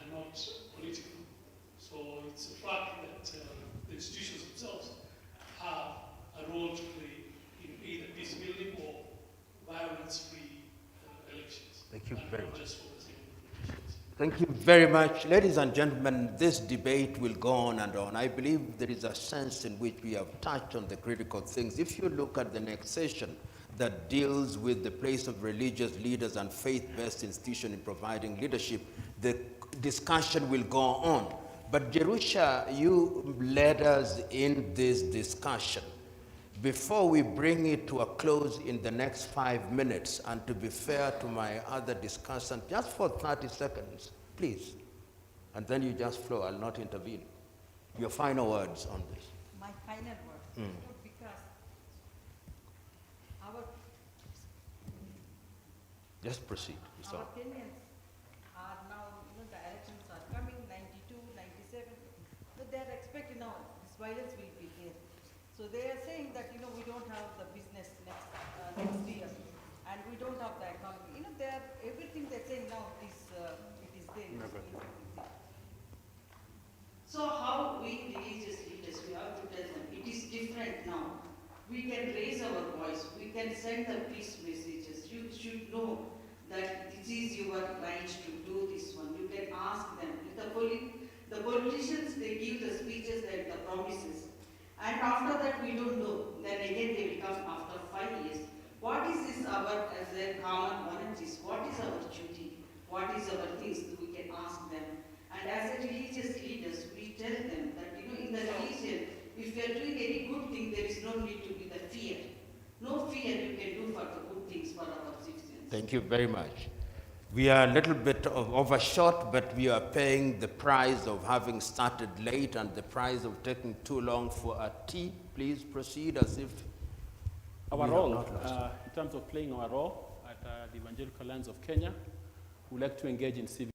[SPEAKER 12] and not political. So it's a fact that the institutions themselves have a role to play in either peace building or violence-free elections.
[SPEAKER 2] Thank you very much.
[SPEAKER 12] Just focusing on politicians.
[SPEAKER 2] Thank you very much. Ladies and gentlemen, this debate will go on and on. I believe there is a sense in which we have touched on the critical things. If you look at the next session that deals with the place of religious leaders and faith-based institutions in providing leadership, the discussion will go on. But Jerusha, you led us in this discussion. Before we bring it to a close in the next 5 minutes, and to be fair to my other discussant, just for 30 seconds, please. And then you just flow, I'll not intervene. Your final words on this.
[SPEAKER 6] My final word, because our
[SPEAKER 2] Just proceed.
[SPEAKER 6] our Kenyans are now, the elections are coming, 92, 97, but they are expecting now this violence will be there. So they are saying that, we don't have the business next year, and we don't have the economy. They are, everything they're saying now it is there. So how we religious leaders, we have to tell them, it is different now. We can raise our voice, we can send the peace messages. You should know that this is your right to do this one. You can ask them. The politicians, they give the speeches and the promises. And after that we don't know. Then again they will come after 5 years. What is this our as their common volunteers, what is our duty? What is our things that we can ask them? And as a religious leaders, we tell them that, in the religion, if you are doing any good thing, there is no need to be the fear. No fear you can do for the good things for our citizens.
[SPEAKER 2] Thank you very much. We are a little bit overshot, but we are paying the price of having started late and the price of taking too long for a tea. Please proceed as if
[SPEAKER 7] our role, in terms of playing our role at the Evangelical Alliance of Kenya, we like to engage in civic.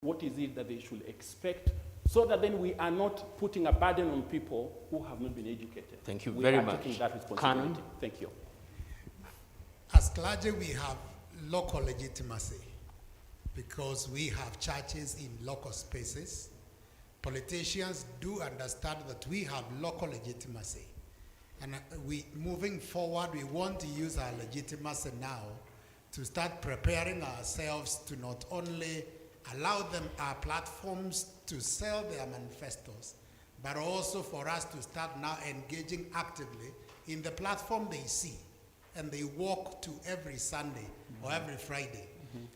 [SPEAKER 7] What is it that they should expect, so that then we are not putting a burden on people who have not been educated.
[SPEAKER 2] Thank you very much.
[SPEAKER 7] We are taking that responsibility.
[SPEAKER 2] Canon.
[SPEAKER 7] Thank you.
[SPEAKER 8] As clergy, we have local legitimacy because we have churches in local spaces. Politicians do understand that we have local legitimacy. And moving forward, we want to use our legitimacy now to start preparing ourselves to not only allow them our platforms to sell their manifestos, but also for us to start now engaging actively in the platform they see and they walk to every Sunday or every Friday,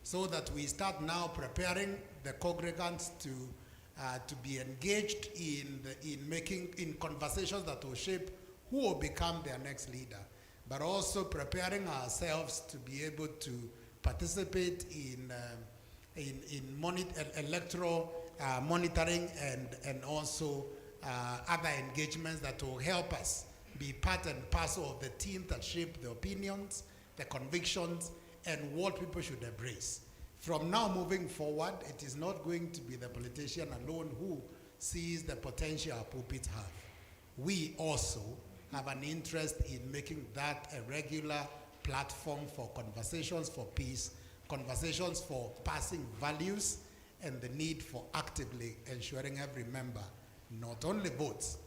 [SPEAKER 8] so that we start now preparing the congregants to be engaged in conversations that will shape who will become their next leader, but also preparing ourselves to be able to participate in electoral monitoring and also other engagements that will help us be part and parcel of the team that shape the opinions, the convictions, and what people should embrace. From now moving forward, it is not going to be the politician alone who sees the potential our pulpits have. We also have an interest in making that a regular platform for conversations for peace, conversations for passing values, and the need for actively ensuring every member not only votes,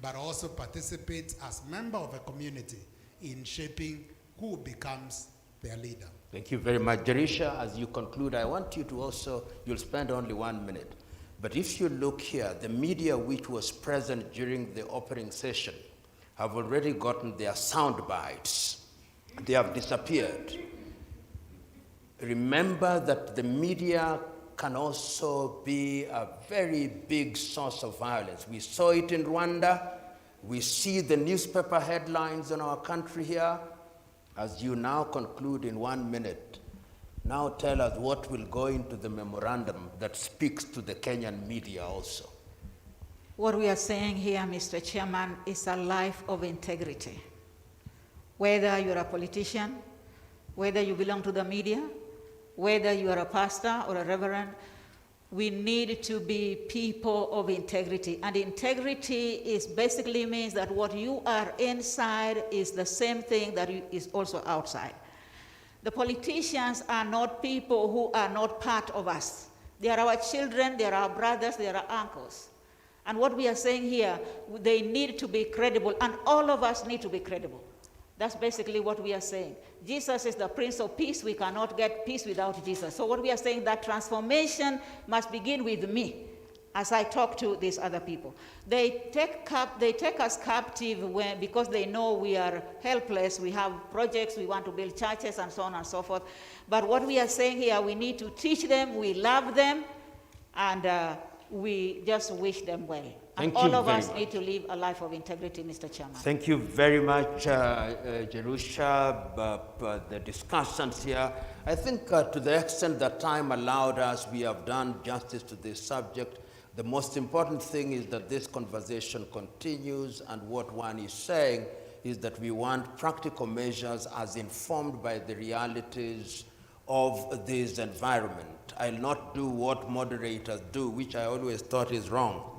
[SPEAKER 8] but also participates as member of a community in shaping who becomes their leader.
[SPEAKER 2] Thank you very much. Jerisha, as you conclude, I want you to also, you'll spend only 1 minute. But if you look here, the media which was present during the opening session have already gotten their sound bites. They have disappeared. Remember that the media can also be a very big source of violence. We saw it in Rwanda. We see the newspaper headlines in our country here. As you now conclude in 1 minute, now tell us what will go into the memorandum that speaks to the Kenyan media also.
[SPEAKER 1] What we are saying here, Mr. Chairman, is a life of integrity. Whether you're a politician, whether you belong to the media, whether you are a pastor or a reverend, we need to be people of integrity. And integrity is basically means that what you are inside is the same thing that is also outside. The politicians are not people who are not part of us. They are our children, they are our brothers, they are our uncles. And what we are saying here, they need to be credible, and all of us need to be credible. That's basically what we are saying. Jesus is the Prince of Peace. We cannot get peace without Jesus. So what we are saying, that transformation must begin with me as I talk to these other people. They take us captive because they know we are helpless. We have projects, we want to build churches and so on and so forth. But what we are saying here, we need to teach them, we love them, and we just wish them well. And all of us need to live a life of integrity, Mr. Chairman.
[SPEAKER 2] Thank you very much, Jerusha, the discussions here. I think to the extent that time allowed us, we have done justice to this subject. The most important thing is that this conversation continues, and what one is saying is that we want practical measures as informed by the realities of this environment. I'll not do what moderators do, which I always thought is wrong.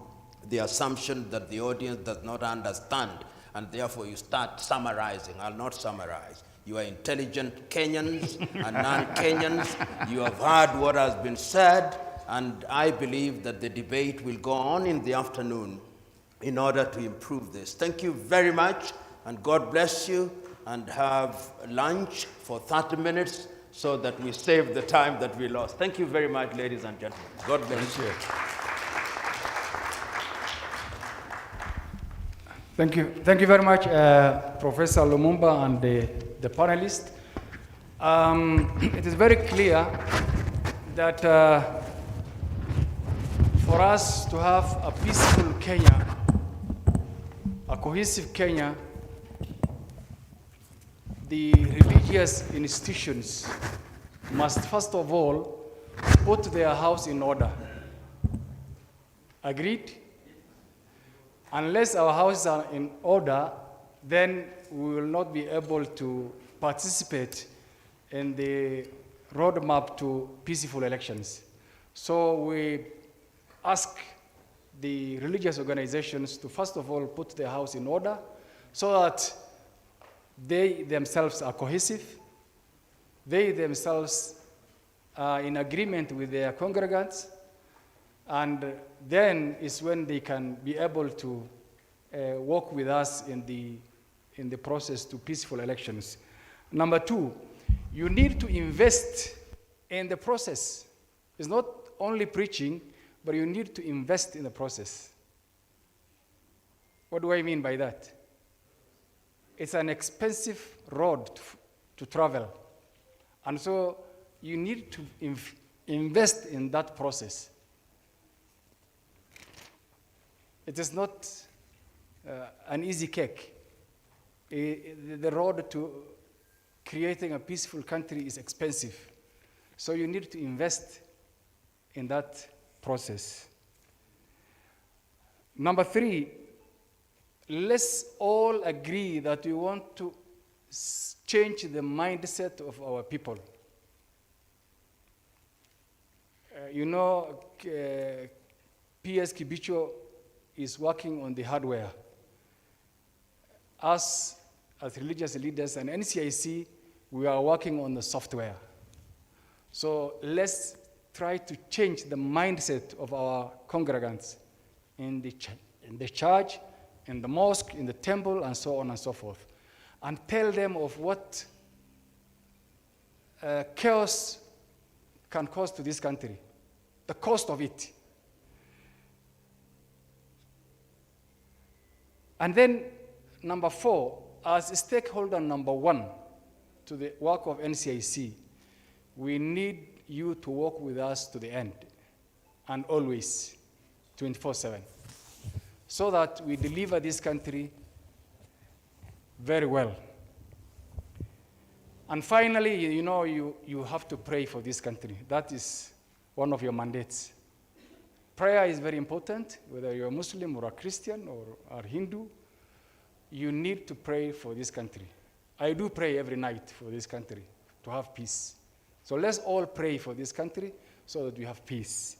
[SPEAKER 2] the assumption that the audience does not understand, and therefore you start summarizing. I'll not summarize. You are intelligent Kenyans and non-Kenyans. You have heard what has been said, and I believe that the debate will go on in the afternoon in order to improve this. Thank you very much, and God bless you, and have lunch for 30 minutes so that we save the time that we lost. Thank you very much, ladies and gentlemen. God bless you.
[SPEAKER 13] Thank you. Thank you very much, Professor Lumumba and the panelists. It is very clear that for us to have a peaceful Kenya, a cohesive Kenya, the religious institutions must first of all put their house in order. Agreed? Unless our houses are in order, then we will not be able to participate in the roadmap to peaceful elections. So we ask the religious organizations to first of all put their house in order so that they themselves are cohesive, they themselves are in agreement with their congregants, and then is when they can be able to work with us in the process to peaceful elections. Number two, you need to invest in the process. It's not only preaching, but you need to invest in the process. What do I mean by that? It's an expensive road to travel. And so you need to invest in that process. It is not an easy cake. The road to creating a peaceful country is expensive. So you need to invest in that process. Number three, let's all agree that we want to change the mindset of our people. P.S. Kibicho is working on the hardware. Us, as religious leaders and NCIC, we are working on the software. So let's try to change the mindset of our congregants in the church, in the mosque, in the temple, and so on and so forth, and tell them of what chaos can cause to this country, the cost of it. And then, number four, as stakeholder number one to the work of NCIC, we need you to work with us to the end, and always, 24/7, so that we deliver this country very well. And finally, you have to pray for this country. That is one of your mandates. Prayer is very important, whether you're a Muslim or a Christian or a Hindu. You need to pray for this country. I do pray every night for this country to have peace. So let's all pray for this country so that we have peace.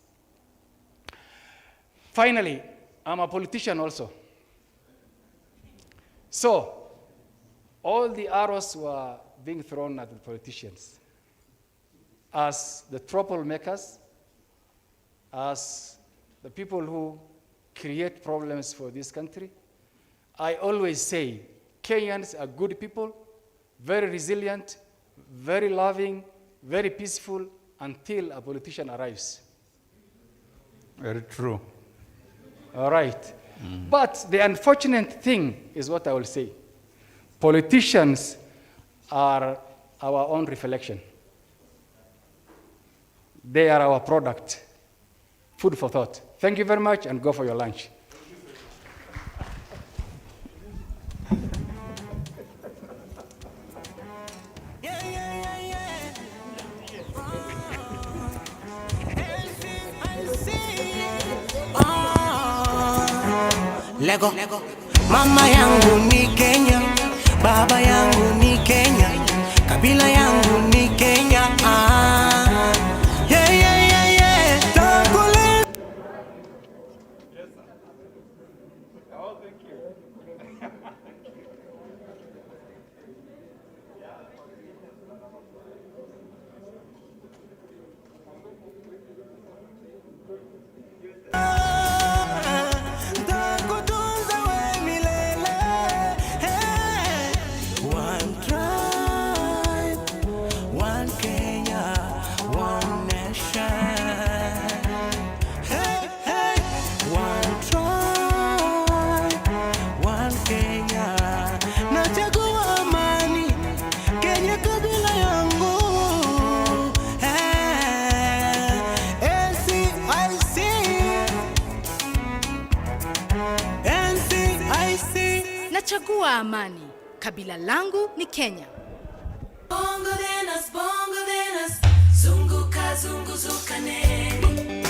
[SPEAKER 13] Finally, I'm a politician also. So, all the arrows were being thrown at the politicians as the troublemakers, as the people who create problems for this country. I always say, Kenyans are good people, very resilient, very loving, very peaceful, until a politician arrives.
[SPEAKER 4] Very true.
[SPEAKER 13] All right. But the unfortunate thing is what I will say. Politicians are our own reflection. They are our product. Food for thought. Thank you very much, and go for your lunch.
[SPEAKER 14] Lego. Mama yangu ni Kenya, baba yangu ni Kenya, kabila yangu ni Kenya. Yeah, yeah, yeah, yeah.
[SPEAKER 4] thank you.
[SPEAKER 14] One tribe, one Kenya, one nation. Hey, hey. One tribe, one Kenya. Nachagua amani, Kenya kabila yangu. NCIC.
[SPEAKER 15] Nachagua amani. Kabila langu ni Kenya.
[SPEAKER 14] Bongo Venas, zunguka zunguzuka neni.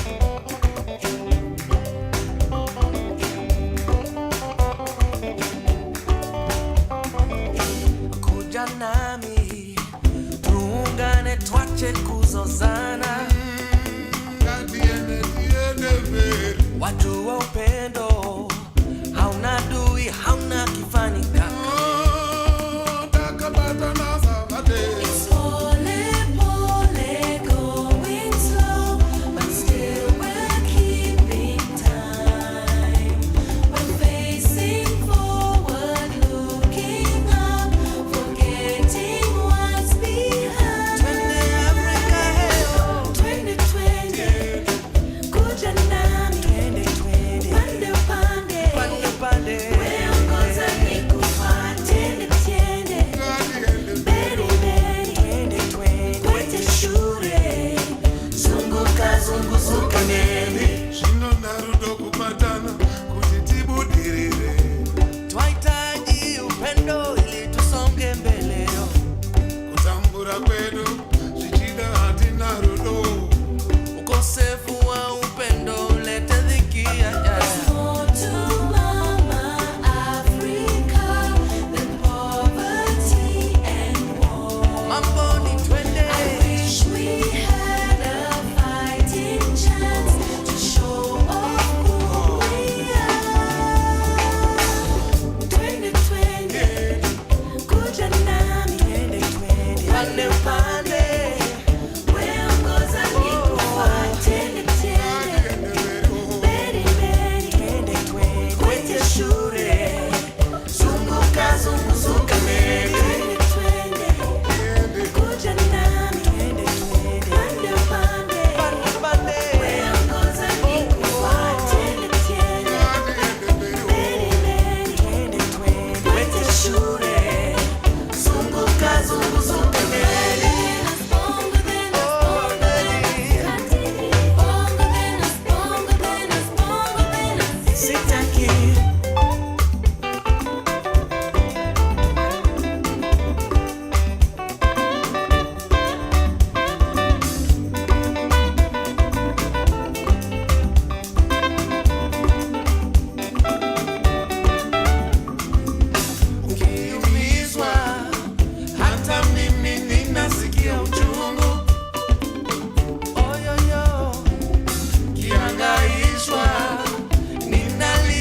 [SPEAKER 14] Kuja nami, tuungane twache kuzozana. Watu wa upendo, hauna dui, hauna kifani kaka. It's pole pole going slow, but still we're keeping time. We're facing forward, looking up, forgetting what's behind. 20 Africa, hey, 2020, kuja nami, 2020, pande pande, pande pande, weongoza nikufuate nitiende. Beri beri, kwete shure, zunguka zunguzuka neni.
[SPEAKER 16] Shino narudo kupatana, kujitibu dirire.
[SPEAKER 14] Twahitaji upendo ili tusonge mbele.
[SPEAKER 16] Kutambura kwenu, shida hati narudo.
[SPEAKER 14] Ukosefu wa upendo ulete dhiki ya jaya. More to mama Africa than poverty and war. Mambo ni twende. I wish we had a fighting chance to show off who we are. 2020, kuja nami. 2020, pande pande, weongoza nikufuate nitiende. Beri beri, kwete shure, zunguka zunguzuka neni. 2020, kuja nami. 2020, pande pande, weongoza nikufuate nitiende. Beri beri, kwete shure, zunguka zunguzuka neni. Sitaki. Ukiumizwa, hata mimi ninasikia uchungu. Oyoyo, kihangaishwa, ninalia.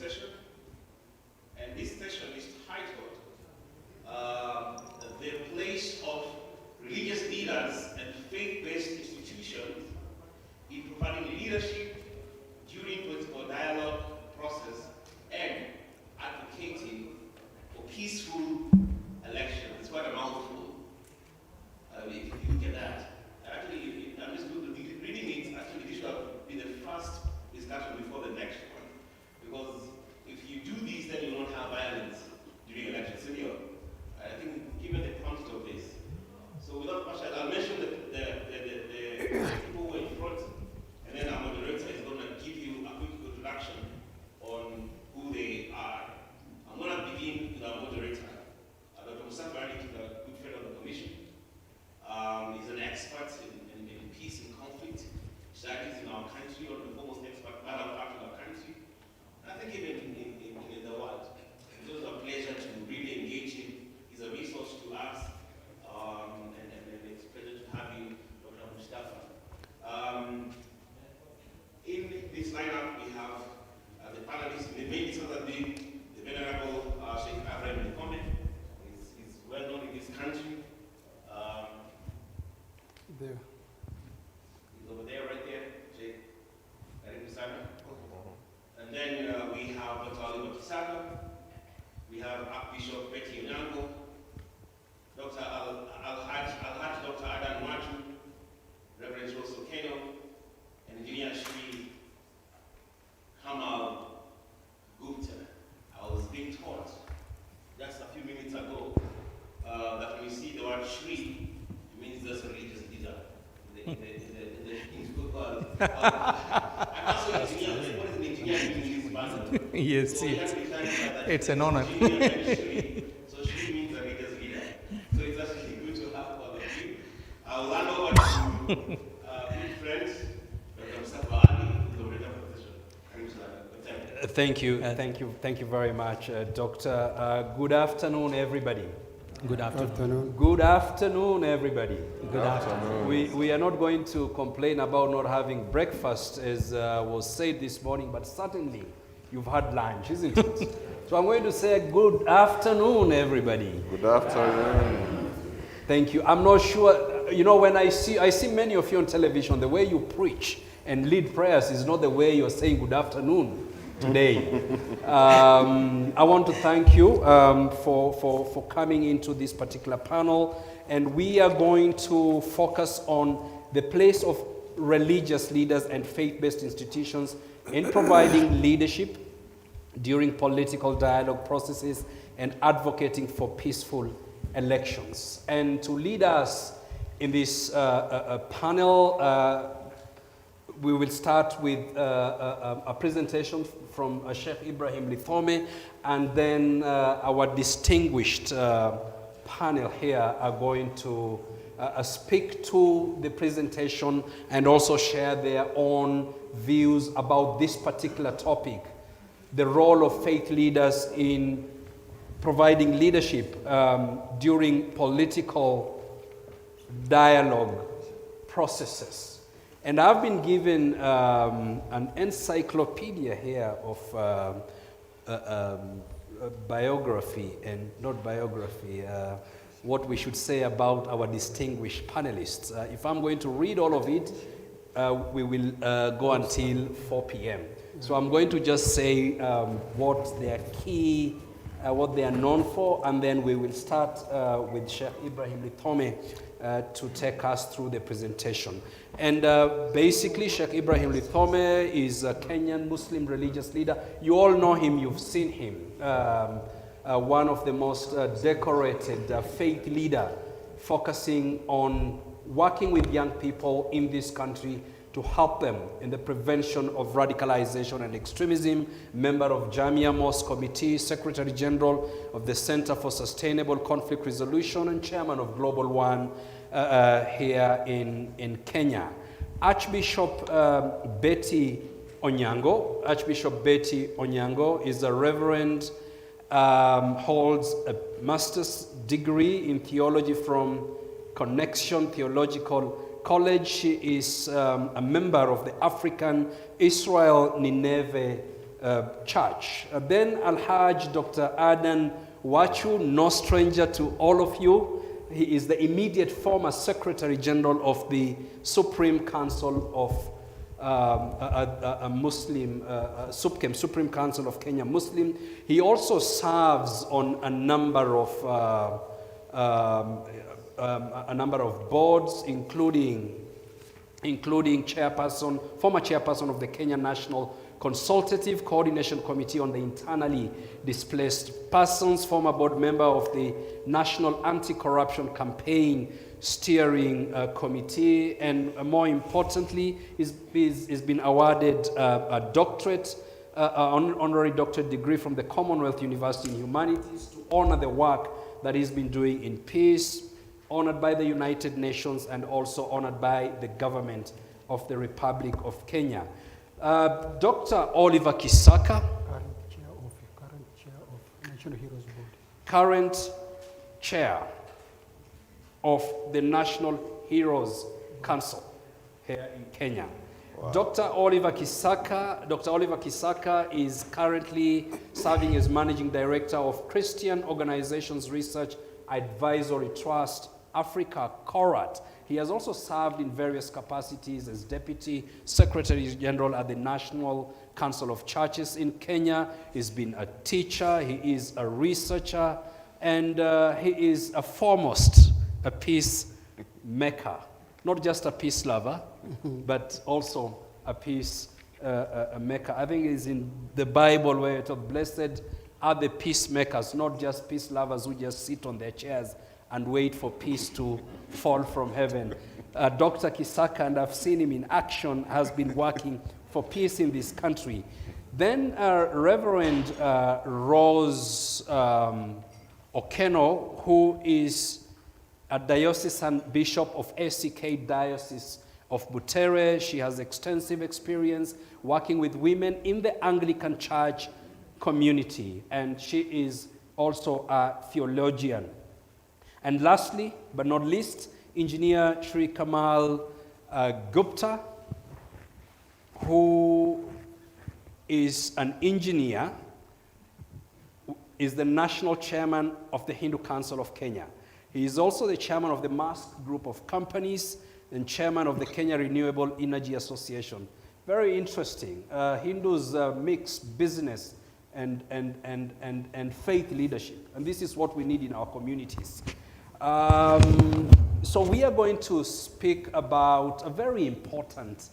[SPEAKER 17] session. And this session is titled The Place of Religious Leaders and Faith-Based Institutions in Providing Leadership during Political Dialogue Process and Advocating for Peaceful Elections. It's quite a mouthful. If you look at that. Actually, I'm just reading it. Actually, this should be the first discussion before the next one. Because if you do this, then you won't have violence during elections. So, I think, given the context of this. So, without much, I'll mention the people who are in front, and then our moderator is going to give you a quick introduction on who they are. I'm going to begin with our moderator, Dr. Mustafa Ali, the good friend of the commission. He's an expert in peace and conflict studies in our country, one of the foremost experts in our country. And I think even in the world. It was a pleasure to really engage him. He's a resource to us, and it's a pleasure to have you, Dr. Mustafa. In this lineup, we have the panelists, the main discussant being the Venerable Sheikh Imani Kwa Amani. He's well known in this country.
[SPEAKER 3] There.
[SPEAKER 17] He's over there, right there, Sheikh Imani. And then we have Dr. Oliver Kisaka. We have Archbishop Betty Onyango, Dr. Al-Hajj Dr. Adan Maju, Reverend Rosso Keno, and Engineer Shri Kamal Gupta. I was being taught just a few minutes ago that when you see the word Shri, it means there's a religious leader. In the Hindu world. I'm also an engineer. What is an engineer mean in this matter?
[SPEAKER 18] Yes,
[SPEAKER 17] So
[SPEAKER 18] yes. It's an honor.
[SPEAKER 17] So Shri means a religious leader. So it's actually good to have all of you. I'll hand over to good friends, Dr. Mustafa Ali, who's the original professor.
[SPEAKER 18] Thank you very much, Doctor. Good afternoon, everybody.
[SPEAKER 19] Good afternoon.
[SPEAKER 18] Good afternoon, everybody.
[SPEAKER 19] Good afternoon.
[SPEAKER 18] We are not going to complain about not having breakfast, as was said this morning, but certainly you've had lunch, isn't it? So I'm going to say good afternoon, everybody.
[SPEAKER 20] Good afternoon.
[SPEAKER 18] Thank you. I'm not sure, when I see many of you on television, the way you preach and lead prayers is not the way you're saying good afternoon today. I want to thank you for coming into this particular panel, and we are going to focus on the place of religious leaders and faith-based institutions in providing leadership during political dialogue processes and advocating for peaceful elections. And to lead us in this panel, we will start with a presentation from Sheikh Ibrahim Lithome, and then our distinguished panel here are going to speak to the presentation and also share their own views about this particular topic, the role of faith leaders in providing leadership during political dialogue processes. And I've been given an encyclopedia here of biography, and not biography, what we should say about our distinguished panelists. If I'm going to read all of it, we will go until 4 p.m. So I'm going to just say what they are key, what they are known for, and then we will start with Sheikh Ibrahim Lithome to take us through the presentation. And basically, Sheikh Ibrahim Lithome is a Kenyan Muslim religious leader. You all know him, you've seen him. One of the most decorated faith leader, focusing on working with young people in this country to help them in the prevention of radicalization and extremism, member of Jamia Mosque Committee, Secretary General of the Center for Sustainable Conflict Resolution, and Chairman of Global One here in Kenya. Archbishop Betty Onyango. Archbishop Betty Onyango is a reverend, holds a master's degree in theology from Connection Theological College. She is a member of the African Israel Nineveh church. Then Al-Hajj Dr. Adan Wachu, no stranger to all of you. He is the immediate former Secretary General of the Supreme Council of SUPKEM, Supreme Council of Kenya Muslim. He also serves on a number of boards, including former chairperson of the Kenya National Consultative Coordination Committee on the Internally Displaced Persons, former board member of the National Anti-Corruption Campaign Steering Committee, and more importantly, he's been awarded a doctorate, honorary doctorate degree from the Commonwealth University in Humanities to honor the work that he's been doing in peace, honored by the United Nations and also honored by the government of the Republic of Kenya. Dr. Oliver Kisaka, current chair of the National Heroes Council here in Kenya. Wow. Dr. Oliver Kisaka is currently serving as Managing Director of Christian Organizations Research Advisory Trust, Africa, CORAT. He has also served in various capacities as Deputy Secretary General at the National Council of Churches in Kenya. He's been a teacher, he is a researcher, and he is a foremost a peace maker. Not just a peace lover, but also a peace maker. I think it's in the Bible where it says, blessed are the peacemakers, not just peace lovers who just sit on their chairs and wait for peace to fall from heaven. Dr. Kisaka, and I've seen him in action, has been working for peace in this country. Then Reverend Rose Okeno, who is a diocesan bishop of ACK Diocese of Butere. She has extensive experience working with women in the Anglican Church community, and she is also a theologian. And lastly, but not least, Engineer Shri Kamal Gupta, who is an engineer, is the national chairman of the Hindu Council of Kenya. He is also the chairman of the Mask Group of Companies and chairman of the Kenya Renewable Energy Association. Very interesting. Hindus mix business and faith leadership, and this is what we need in our communities. So we are going to speak about a very important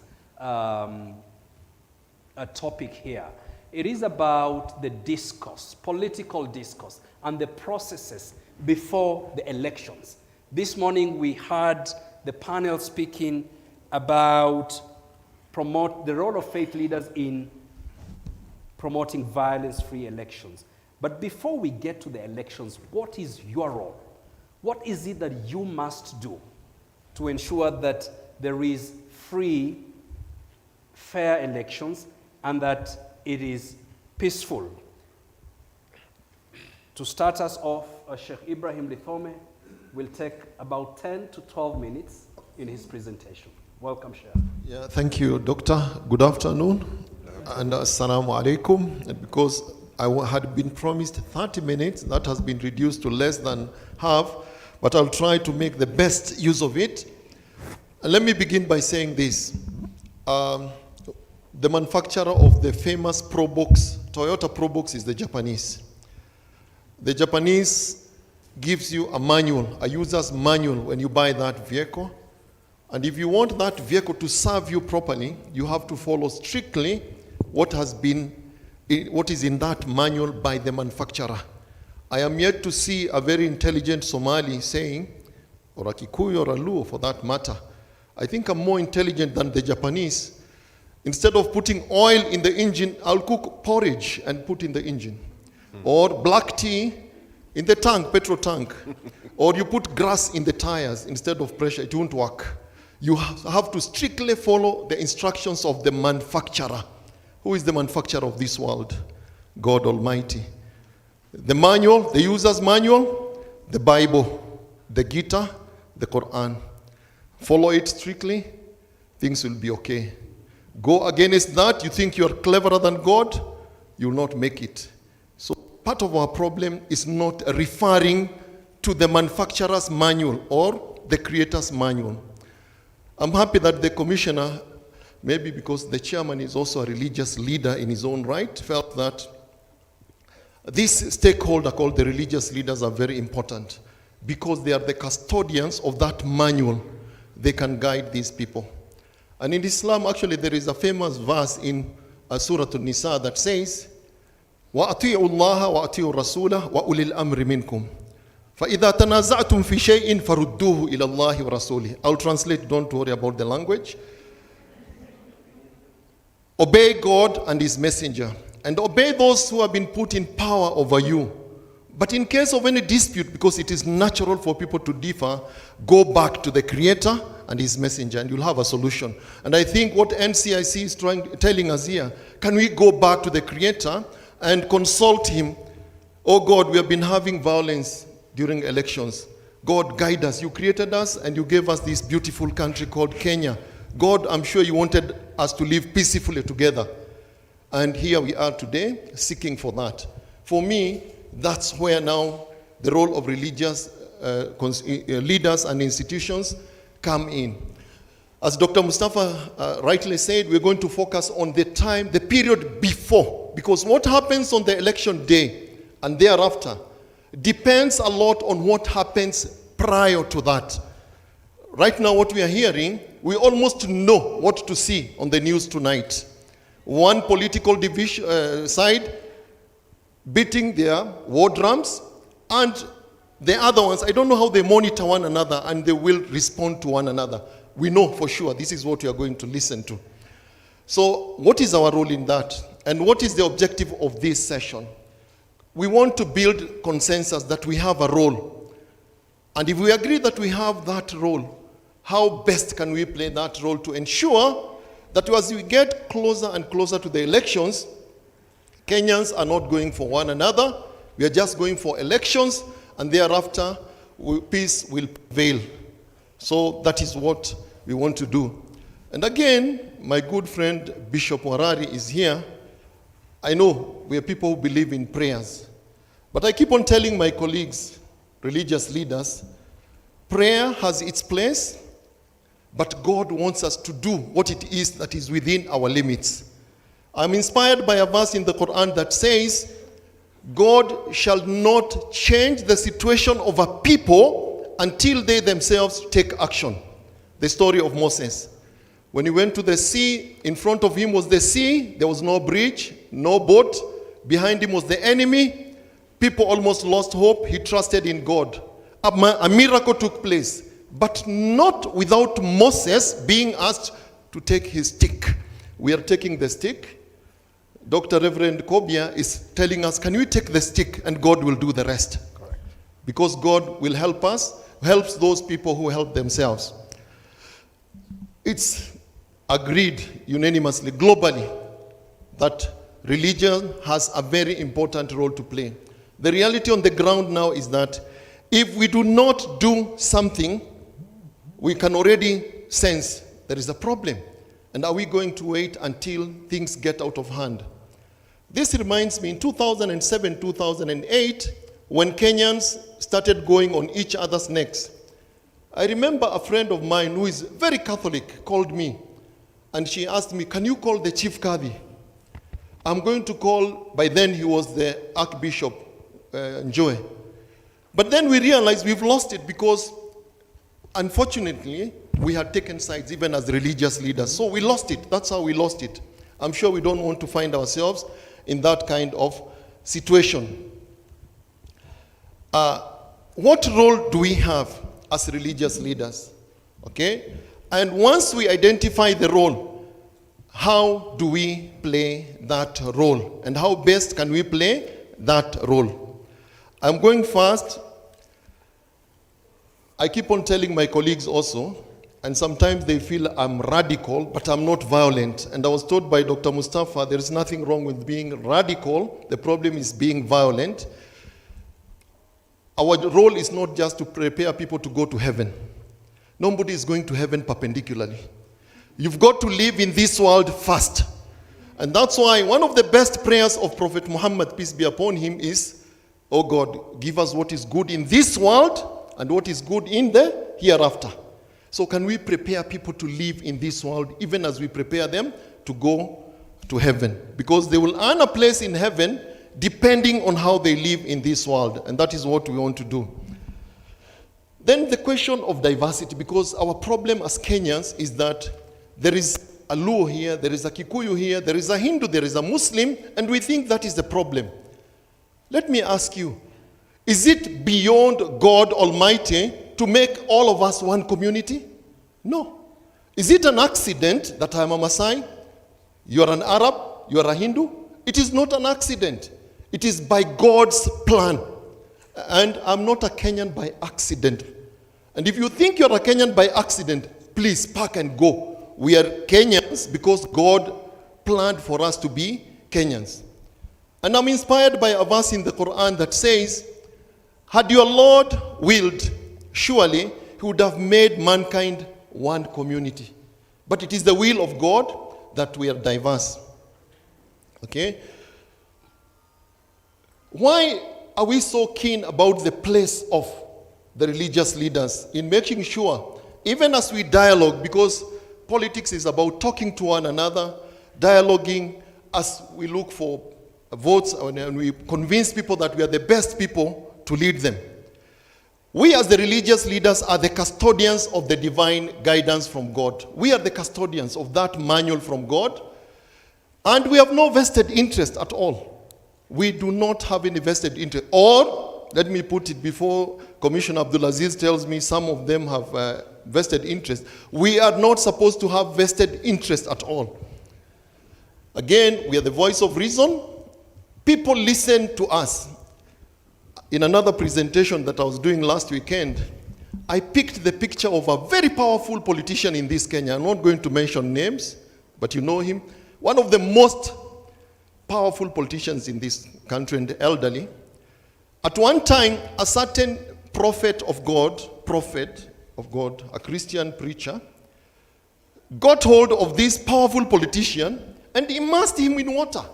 [SPEAKER 18] topic here. It is about the discourse, political discourse, and the processes before the elections. This morning we heard the panel speaking about the role of faith leaders in promoting violence-free elections. But before we get to the elections, what is your role? What is it that you must do to ensure that there is free, fair elections and that it is peaceful? To start us off, Sheikh Ibrahim Lithome will take about 10 to 12 minutes in his presentation. Welcome, Sheikh.
[SPEAKER 20] Yeah, thank you, Doctor. Good afternoon, and assalamu alaikum. And because I had been promised 30 minutes, that has been reduced to less than half, but I'll try to make the best use of it. And let me begin by saying this. The manufacturer of the famous Probox, Toyota Probox, is the Japanese. The Japanese gives you a manual, a user's manual when you buy that vehicle. And if you want that vehicle to serve you properly, you have to follow strictly what is in that manual by the manufacturer. I am yet to see a very intelligent Somali saying, or a Kikuyu or a Luo for that matter, I think I'm more intelligent than the Japanese. Instead of putting oil in the engine, I'll cook porridge and put in the engine. Or black tea in the tank, petrol tank. Or you put grass in the tires instead of pressure, it won't work. You have to strictly follow the instructions of the manufacturer. Who is the manufacturer of this world? God Almighty. The manual, the user's manual, the Bible, the Gita, the Quran. Follow it strictly, things will be okay. Go against that, you think you're cleverer than God, you will not make it. So part of our problem is not referring to the manufacturer's manual or the creator's manual. I'm happy that the commissioner, maybe because the chairman is also a religious leader in his own right, felt that this stakeholder called the religious leaders are very important because they are the custodians of that manual. They can guide these people. And in Islam, actually, there is a famous verse in Surah An-Nisa that says, وَأَطِيعُوا اللَّهَ وَأَطِيعُوا الرَّسُولَ وَأُولِي الْأَمْرِ مِنْكُمْ فَإِذَا تَنَازَعْتُمْ فِي شَيْءٍ فَرُدُّوهُ إِلَى اللَّهِ وَرَسُولِهِ. I'll translate, don't worry about the language. Obey God and His messenger, and obey those who have been put in power over you. But in case of any dispute, because it is natural for people to differ, go back to the Creator and His messenger, and you'll have a solution. And I think what NCIC is telling us here, can we go back to the Creator and consult Him? Oh God, we have been having violence during elections. God, guide us. You created us and you gave us this beautiful country called Kenya. God, I'm sure you wanted us to live peacefully together. And here we are today, seeking for that. For me, that's where now the role of religious leaders and institutions come in. As Dr. Mustafa rightly said, we're going to focus on the period before, because what happens on the election day and thereafter depends a lot on what happens prior to that. Right now, what we are hearing, we almost know what to see on the news tonight. One political division side beating their war drums, and the other ones, I don't know how they monitor one another and they will respond to one another. We know for sure this is what we are going to listen to. So what is our role in that? And what is the objective of this session? We want to build consensus that we have a role. And if we agree that we have that role, how best can we play that role to ensure that as we get closer and closer to the elections, Kenyans are not going for one another. We are just going for elections, and thereafter, peace will prevail. So that is what we want to do. And again, my good friend Bishop Warari is here. I know we are people who believe in prayers. But I keep on telling my colleagues, religious leaders, prayer has its place, but God wants us to do what it is that is within our limits. I'm inspired by a verse in the Quran that says, God shall not change the situation of a people until they themselves take action. The story of Moses. When he went to the sea, in front of him was the sea, there was no bridge, no boat, behind him was the enemy. People almost lost hope. He trusted in God. A miracle took place, but not without Moses being asked to take his stick. We are taking the stick. Dr. Reverend Kobia is telling us, can we take the stick and God will do the rest? Correct. Because God will help us, helps those people who help themselves. It's agreed unanimously, globally, that religion has a very important role to play. The reality on the ground now is that if we do not do something, we can already sense there is a problem. And are we going to wait until things get out of hand? This reminds me in 2007, 2008, when Kenyans started going on each other's necks. I remember a friend of mine who is very Catholic called me, and she asked me, can you call the Chief Kadi? I'm going to call, by then he was the Archbishop Njoe. But then we realized we've lost it because, unfortunately, we had taken sides even as religious leaders. So we lost it. That's how we lost it. I'm sure we don't want to find ourselves in that kind of situation. What role do we have as religious leaders? Okay? And once we identify the role, how do we play that role? And how best can we play that role? I'm going fast. I keep on telling my colleagues also, and sometimes they feel I'm radical, but I'm not violent. And I was told by Dr. Mustafa, there is nothing wrong with being radical. The problem is being violent. Our role is not just to prepare people to go to heaven. Nobody is going to heaven perpendicularly. You've got to live in this world first. And that's why one of the best prayers of Prophet Muhammad, peace be upon him, is, "Oh God, give us what is good in this world and what is good in the hereafter." So can we prepare people to live in this world even as we prepare them to go to heaven? Because they will earn a place in heaven depending on how they live in this world. And that is what we want to do. Then the question of diversity, because our problem as Kenyans is that there is a Luo here, there is a Kikuyu here, there is a Hindu, there is a Muslim, and we think that is the problem. Let me ask you, is it beyond God Almighty to make all of us one community? No. Is it an accident that I am a Maasai, you are an Arab, you are a Hindu? It is not an accident. It is by God's plan. And I'm not a Kenyan by accident. And if you think you're a Kenyan by accident, please pack and go. We are Kenyans because God planned for us to be Kenyans. And I'm inspired by a verse in the Quran that says, "Had your Lord willed, surely he would have made mankind one community. But it is the will of God that we are diverse." Okay? Why are we so keen about the place of the religious leaders in making sure, even as we dialogue, because politics is about talking to one another, dialoguing as we look for votes and we convince people that we are the best people to lead them. We as the religious leaders are the custodians of the divine guidance from God. We are the custodians of that manual from God, and we have no vested interest at all. We do not have any vested interest. Or, let me put it before Commissioner Abdulaziz tells me some of them have vested interest. We are not supposed to have vested interest at all. Again, we are the voice of reason. People listen to us. In another presentation that I was doing last weekend, I picked the picture of a very powerful politician in this Kenya. I'm not going to mention names, but you know him. One of the most powerful politicians in this country and elderly. At one time, a certain prophet of God, a Christian preacher, got hold of this powerful politician and immersed him in water.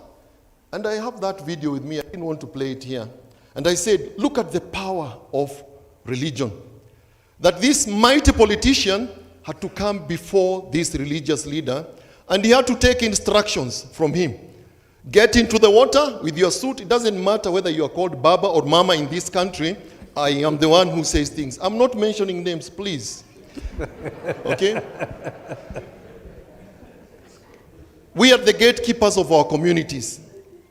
[SPEAKER 20] And I have that video with me. I didn't want to play it here. And I said, look at the power of religion. That this mighty politician had to come before this religious leader, and he had to take instructions from him. Get into the water with your suit. It doesn't matter whether you are called Baba or Mama in this country. I am the one who says things. I'm not mentioning names, please. Okay? We are the gatekeepers of our communities.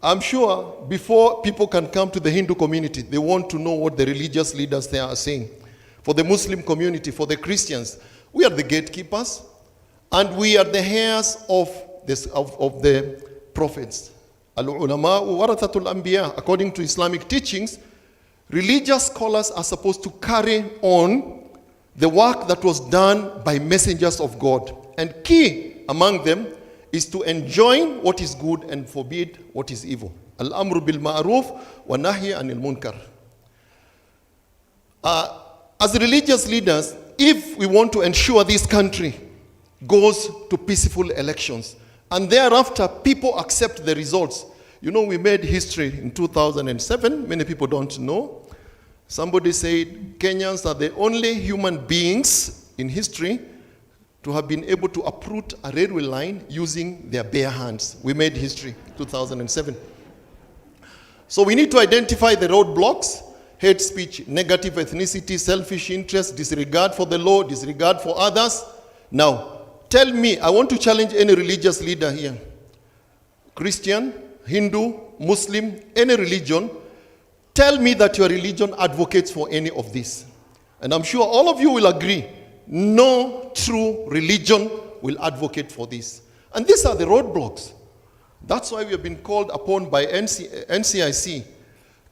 [SPEAKER 20] I'm sure before people can come to the Hindu community, they want to know what the religious leaders there are saying. For the Muslim community, for the Christians, we are the gatekeepers, and we are the heirs of the prophets. Al-ulama'u warathatul anbiya. According to Islamic teachings, religious scholars are supposed to carry on the work that was done by messengers of God. And key among them is to enjoin what is good and forbid what is evil. Al-amru bil ma'ruf wa nahy anil munkar. As religious leaders, if we want to ensure this country goes to peaceful elections, and thereafter people accept the results. You know, we made history in 2007. Many people don't know. Somebody said Kenyans are the only human beings in history to have been able to uproot a railway line using their bare hands. We made history, 2007. So we need to identify the roadblocks: hate speech, negative ethnicity, selfish interest, disregard for the law, disregard for others. Now, tell me, I want to challenge any religious leader here. Christian, Hindu, Muslim, any religion. Tell me that your religion advocates for any of this. And I'm sure all of you will agree, no true religion will advocate for this. And these are the roadblocks. That's why we have been called upon by NCIC.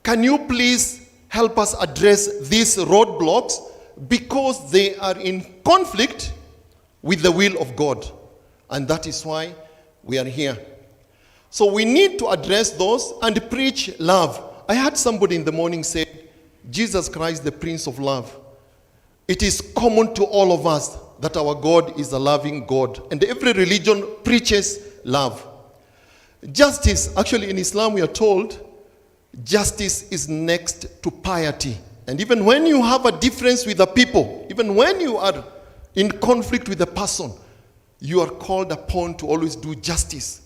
[SPEAKER 20] Can you please help us address these roadblocks, because they are in conflict with the will of God. And that is why we are here. So we need to address those and preach love. I heard somebody in the morning say, Jesus Christ, the Prince of Love. It is common to all of us that our God is a loving God. And every religion preaches love. Justice, actually in Islam we are told, justice is next to piety. And even when you have a difference with the people, even when you are in conflict with a person, you are called upon to always do justice.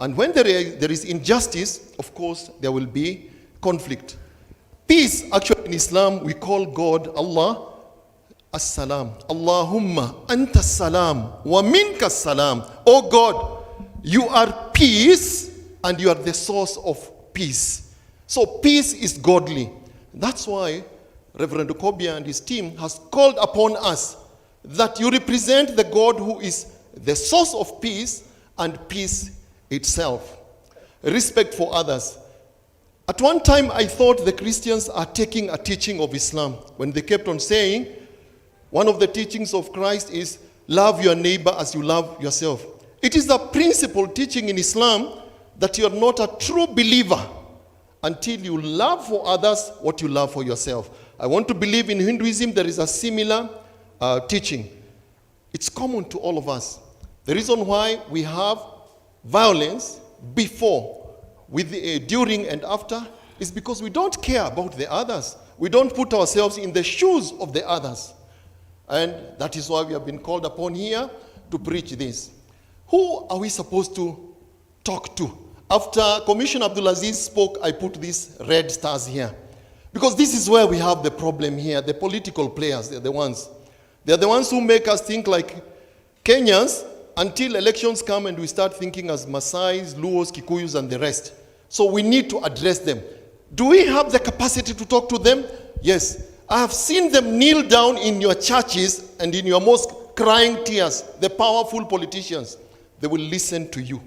[SPEAKER 20] And when there is injustice, of course, there will be conflict. Peace, actually in Islam, we call God Allah as-salam. Allahumma anta salam wa minka salam. Oh God, you are peace and you are the source of peace. So peace is godly. That's why Reverend Okobia and his team has called upon us that you represent the God who is the source of peace and peace itself. Respect for others. At one time, I thought the Christians are taking a teaching of Islam when they kept on saying, one of the teachings of Christ is, love your neighbor as you love yourself. It is the principal teaching in Islam that you are not a true believer until you love for others what you love for yourself. I want to believe in Hinduism there is a similar teaching. It's common to all of us. The reason why we have violence before, during and after is because we don't care about the others. We don't put ourselves in the shoes of the others. And that is why we have been called upon here to preach this. Who are we supposed to talk to? After Commissioner Abdulaziz spoke, I put these red stars here. Because this is where we have the problem here. The political players, they're the ones. They're the ones who make us think like Kenyans until elections come and we start thinking as Maasais, Luos, Kikuyus, and the rest. So we need to address them. Do we have the capacity to talk to them? Yes. I have seen them kneel down in your churches and in your mosque crying tears. The powerful politicians, they will listen to you.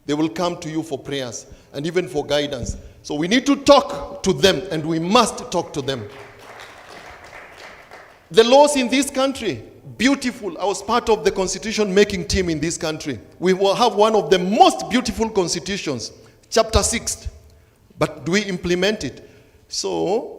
[SPEAKER 20] They will come to you for prayers and even for guidance. So we need to talk to them and we must talk to them. The laws in this country, beautiful. I was part of the constitution making team in this country. We will have one of the most beautiful constitutions, chapter 6. But do we implement it? So,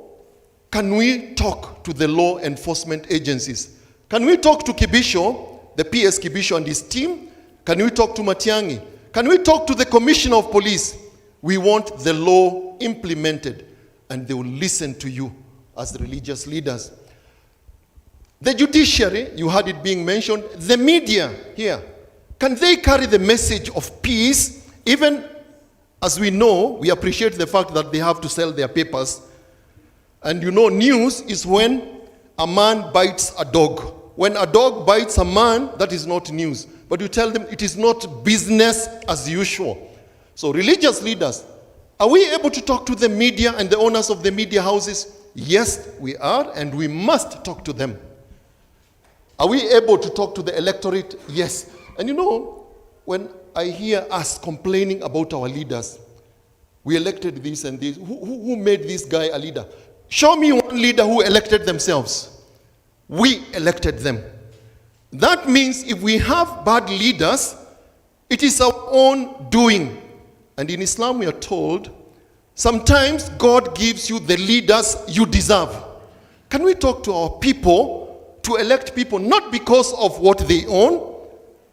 [SPEAKER 20] can we talk to the law enforcement agencies? Can we talk to Kibisho, the PS Kibisho and his team? Can we talk to Matiang'i? Can we talk to the Commissioner of Police? We want the law implemented and they will listen to you as the religious leaders. The judiciary, you had it being mentioned, the media here, can they carry the message of peace? Even as we know, we appreciate the fact that they have to sell their papers. And you know, news is when a man bites a dog. When a dog bites a man, that is not news. But you tell them it is not business as usual. So religious leaders, are we able to talk to the media and the owners of the media houses? Yes, we are, and we must talk to them. Are we able to talk to the electorate? Yes. And you know, when I hear us complaining about our leaders, we elected this and this, who made this guy a leader? Show me one leader who elected themselves. We elected them. That means if we have bad leaders, it is our own doing. And in Islam we are told, sometimes God gives you the leaders you deserve. Can we talk to our people to elect people not because of what they own,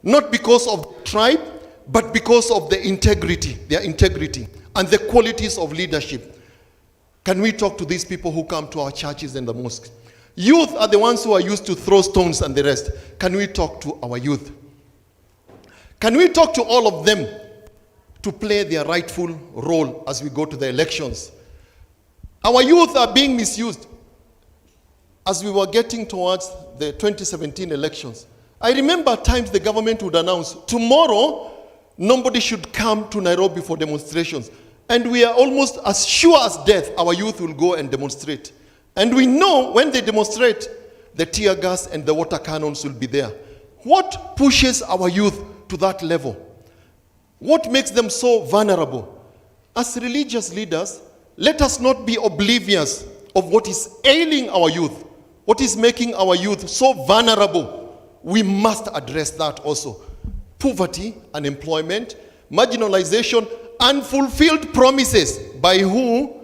[SPEAKER 20] not because of the tribe, but because of the integrity, their integrity, and the qualities of leadership? Can we talk to these people who come to our churches and the mosques? Youth are the ones who are used to throw stones and the rest. Can we talk to our youth? Can we talk to all of them to play their rightful role as we go to the elections? Our youth are being misused. As we were getting towards the 2017 elections, I remember at times the government would announce, tomorrow, nobody should come to Nairobi for demonstrations. And we are almost as sure as death, our youth will go and demonstrate. And we know when they demonstrate, the tear gas and the water cannons will be there. What pushes our youth to that level? What makes them so vulnerable? As religious leaders, let us not be oblivious of what is ailing our youth, what is making our youth so vulnerable. We must address that also. Poverty, unemployment, marginalization, unfulfilled promises. By who?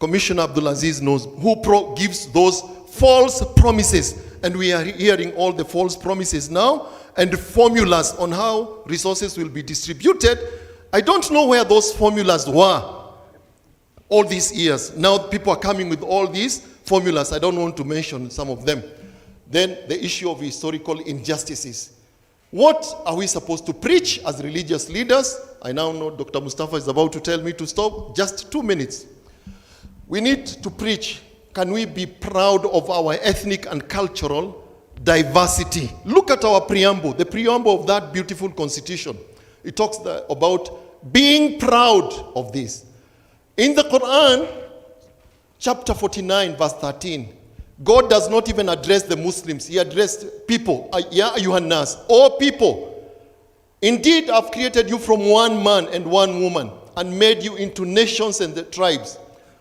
[SPEAKER 20] Commissioner Abdulaziz knows who gives those false promises. And we are hearing all the false promises now and formulas on how resources will be distributed. I don't know where those formulas were all these years. Now people are coming with all these formulas. I don't want to mention some of them. Then the issue of historical injustices. What are we supposed to preach as religious leaders? I now know Dr. Mustafa is about to tell me to stop. Just 2 minutes. We need to preach. Can we be proud of our ethnic and cultural diversity? Look at our preamble, the preamble of that beautiful constitution. It talks about being proud of this. In the Quran, chapter 49, verse 13, God does not even address the Muslims. He addressed people. Ya ayyuhan nas, all people. Indeed, I've created you from one man and one woman and made you into nations and the tribes.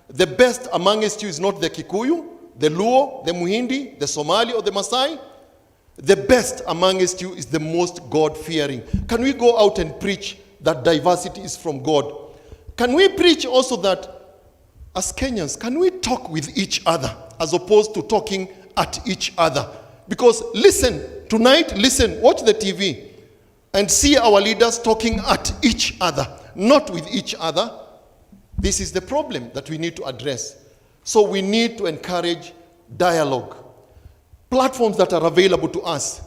[SPEAKER 20] The best amongst you is not the Kikuyu, the Luo, the Muhindi, the Somali, or the Maasai. The best amongst you is the most God-fearing. Can we go out and preach that diversity is from God? Can we preach also that as Kenyans, can we talk with each other as opposed to talking at each other? Because listen, tonight, listen, watch the TV and see our leaders talking at each other, not with each other. This is the problem that we need to address. So we need to encourage dialogue. Platforms that are available to us.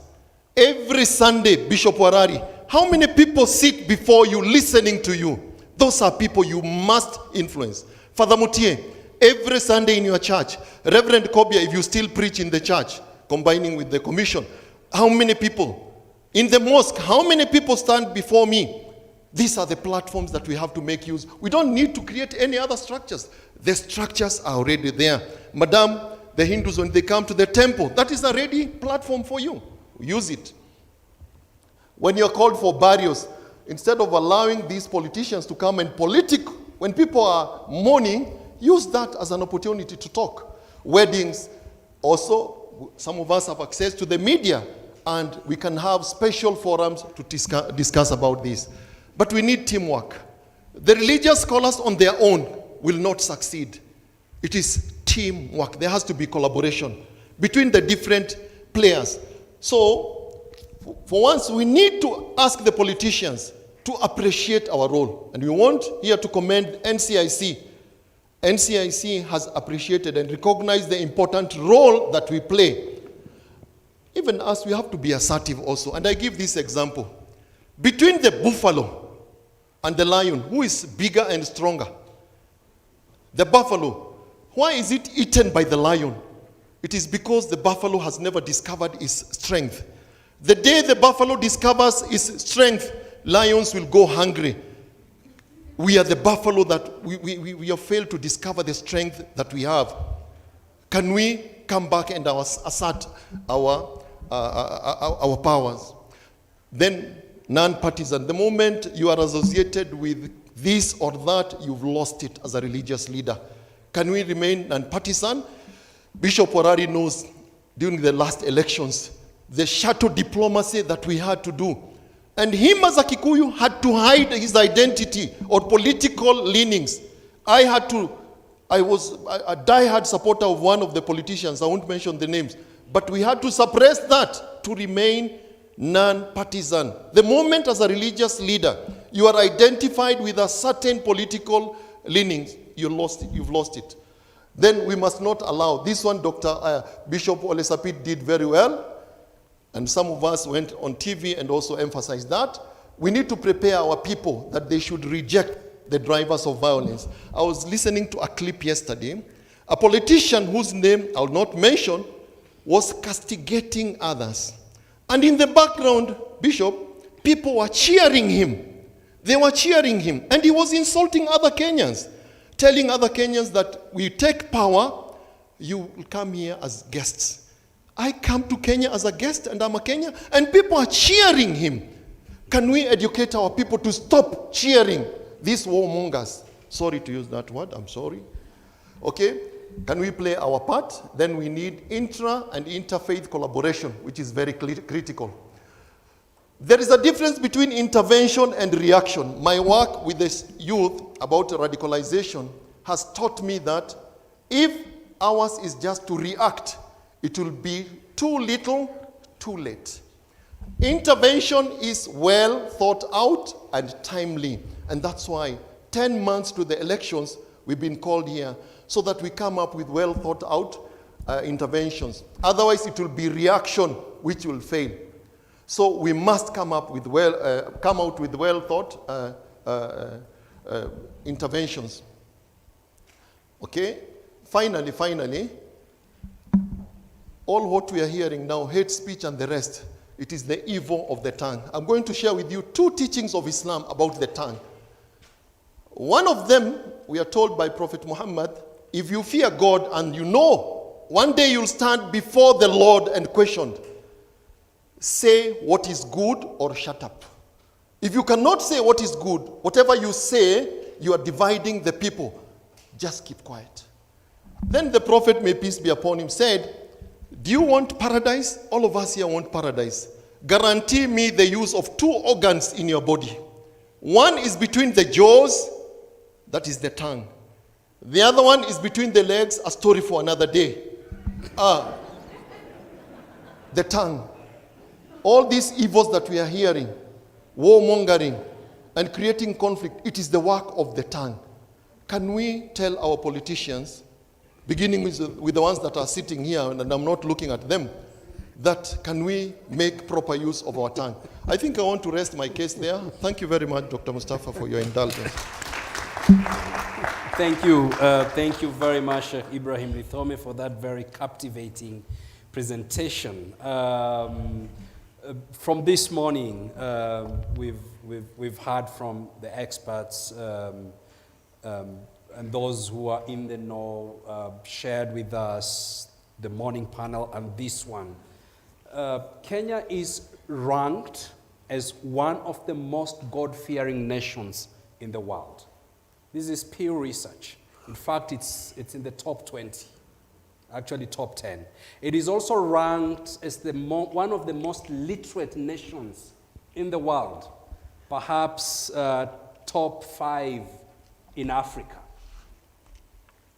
[SPEAKER 20] Every Sunday, Bishop Warari, how many people sit before you listening to you? Those are people you must influence. Father Mutie, every Sunday in your church, Reverend Kobia, if you still preach in the church, combining with the commission, how many people? In the mosque, how many people stand before me? These are the platforms that we have to make use. We don't need to create any other structures. The structures are already there. Madam, the Hindus, when they come to the temple, that is a ready platform for you. Use it. When you're called for burials, instead of allowing these politicians to come and when people are mourning, use that as an opportunity to talk. Weddings, also, some of us have access to the media, and we can have special forums to discuss about this. But we need teamwork. The religious scholars on their own will not succeed. It is teamwork. There has to be collaboration between the different players. So, for once, we need to ask the politicians to appreciate our role. And we want here to commend NCIC. NCIC has appreciated and recognized the important role that we play. Even us, we have to be assertive also. And I give this example. Between the buffalo and the lion, who is bigger and stronger? The buffalo. Why is it eaten by the lion? It is because the buffalo has never discovered its strength. The day the buffalo discovers its strength, lions will go hungry. We are the buffalo that we have failed to discover the strength that we have. Can we come back and assert our powers? Then non-partisan. The moment you are associated with this or that, you've lost it as a religious leader. Can we remain non-partisan? Bishop Warari knows during the last elections, the shadow diplomacy that we had to do. And him as a Kikuyu had to hide his identity or political leanings. I was a diehard supporter of one of the politicians, I won't mention the names, but we had to suppress that to remain non-partisan. The moment as a religious leader, you are identified with a certain political leanings, you've lost it. Then we must not allow, this one Dr. Bishop Olesapit did very well, and some of us went on TV and also emphasized that. We need to prepare our people that they should reject the drivers of violence. I was listening to a clip yesterday. A politician whose name I'll not mention was castigating others. And in the background, Bishop, people were cheering him. They were cheering him. And he was insulting other Kenyans, telling other Kenyans that we take power, you will come here as guests. I come to Kenya as a guest and I'm a Kenyan, and people are cheering him. Can we educate our people to stop cheering these warmongers? Sorry to use that word, I'm sorry. Okay, can we play our part? Then we need intra and interfaith collaboration, which is very critical. There is a difference between intervention and reaction. My work with this youth about radicalization has taught me that if ours is just to react, it will be too little, too late. Intervention is well thought out and timely. And that's why 10 months to the elections, we've been called here so that we come up with well thought out interventions. Otherwise, it will be reaction which will fail. So we must come out with well thought interventions. Okay? Finally, all what we are hearing now, hate speech and the rest, it is the evil of the tongue. I'm going to share with you 2 teachings of Islam about the tongue. One of them, we are told by Prophet Muhammad, if you fear God and you know one day you'll stand before the Lord and questioned, say what is good or shut up. If you cannot say what is good, whatever you say, you are dividing the people. Just keep quiet. Then the Prophet, may peace be upon him, said, do you want paradise? All of us here want paradise. Guarantee me the use of 2 organs in your body. One is between the jaws, that is the tongue. The other one is between the legs, a story for another day. The tongue. All these evils that we are hearing, warmongering and creating conflict, it is the work of the tongue. Can we tell our politicians, beginning with the ones that are sitting here, and I'm not looking at them, that can we make proper use of our tongue? I think I want to rest my case there. Thank you very much, Dr. Mustafa, for your indulgence.
[SPEAKER 18] Thank you very much, Ibrahim Lithome, for that very captivating presentation. From this morning, we've heard from the experts and those who are in the know, shared with us the morning panel and this one. Kenya is ranked as one of the most God-fearing nations in the world. This is Pew Research. In fact, it's in the top 20, actually top 10. It is also ranked as one of the most literate nations in the world, perhaps top 5 in Africa.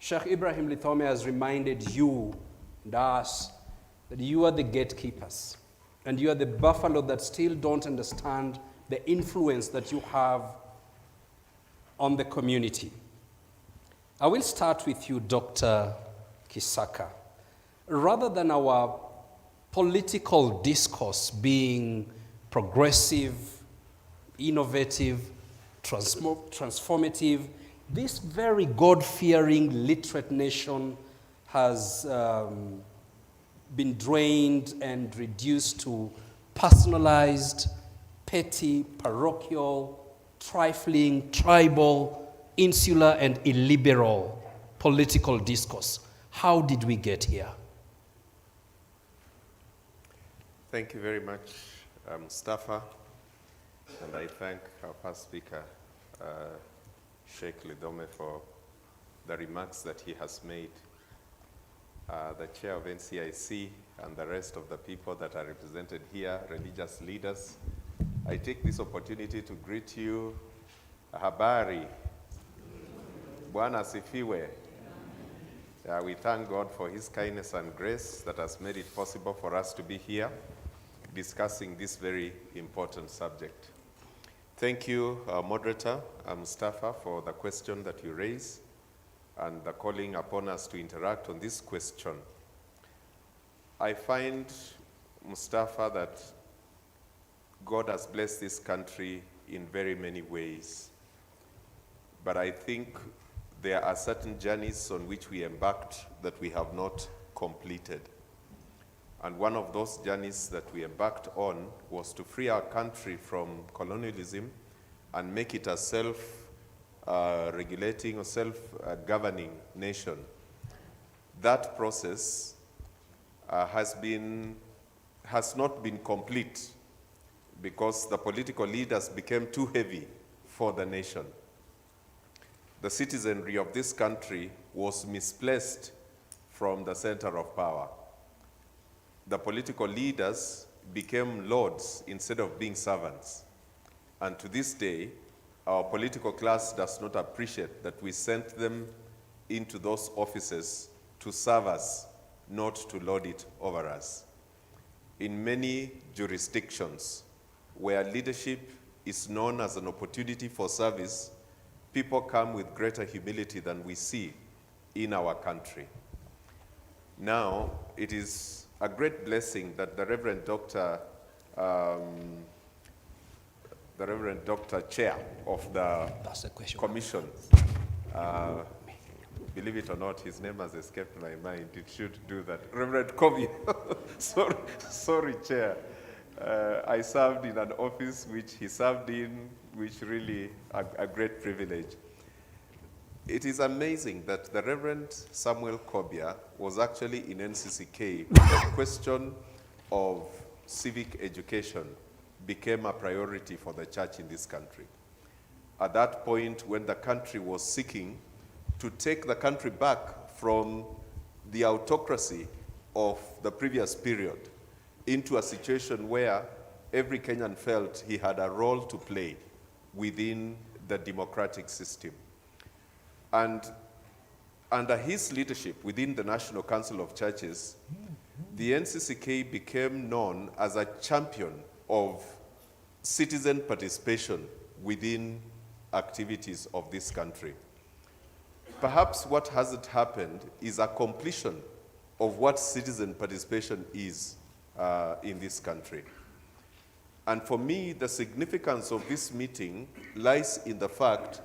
[SPEAKER 18] Sheikh Ibrahim Lithome has reminded you and us that you are the gatekeepers and you are the buffalo that still don't understand the influence that you have on the community. I will start with you, Dr. Kisaka. Rather than our political discourse being progressive, innovative, transformative, this very God-fearing, literate nation has been drained and reduced to personalized, petty, parochial, trifling, tribal, insular, and illiberal political discourse. How did we get here?
[SPEAKER 21] Thank you very much, Mustafa, and I thank our first speaker, Sheikh Lidome, for the remarks that he has made. The chair of NCIC and the rest of the people that are represented here, religious leaders, I take this opportunity to greet you. Habari. Bwana asifiwe. We thank God for his kindness and grace that has made it possible for us to be here discussing this very important subject. Thank you, moderator, Mustafa, for the question that you raised and the calling upon us to interact on this question. I find, Mustafa, that God has blessed this country in very many ways. But I think there are certain journeys on which we embarked that we have not completed. And one of those journeys that we embarked on was to free our country from colonialism and make it a self-regulating or self-governing nation. That process has not been complete because the political leaders became too heavy for the nation. The citizenry of this country was misplaced from the center of power. The political leaders became lords instead of being servants. And to this day, our political class does not appreciate that we sent them into those offices to serve us, not to lord it over us. In many jurisdictions where leadership is known as an opportunity for service, people come with greater humility than we see in our country. Now, it is a great blessing that the Reverend Dr. Chair of the Commission, believe it or not, his name has escaped my mind. It should do that. Reverend Kobe, sorry, Chair. I served in an office which he served in, which really a great privilege. It is amazing that the Reverend Samuel Kobia was actually in NCCK when the question of civic education became a priority for the church in this country. At that point, when the country was seeking to take the country back from the autocracy of the previous period into a situation where every Kenyan felt he had a role to play within the democratic system. And under his leadership within the National Council of Churches, the NCCK became known as a champion of citizen participation within activities of this country. Perhaps what hasn't happened is a completion of what citizen participation is in this country. And for me, the significance of this meeting lies in the fact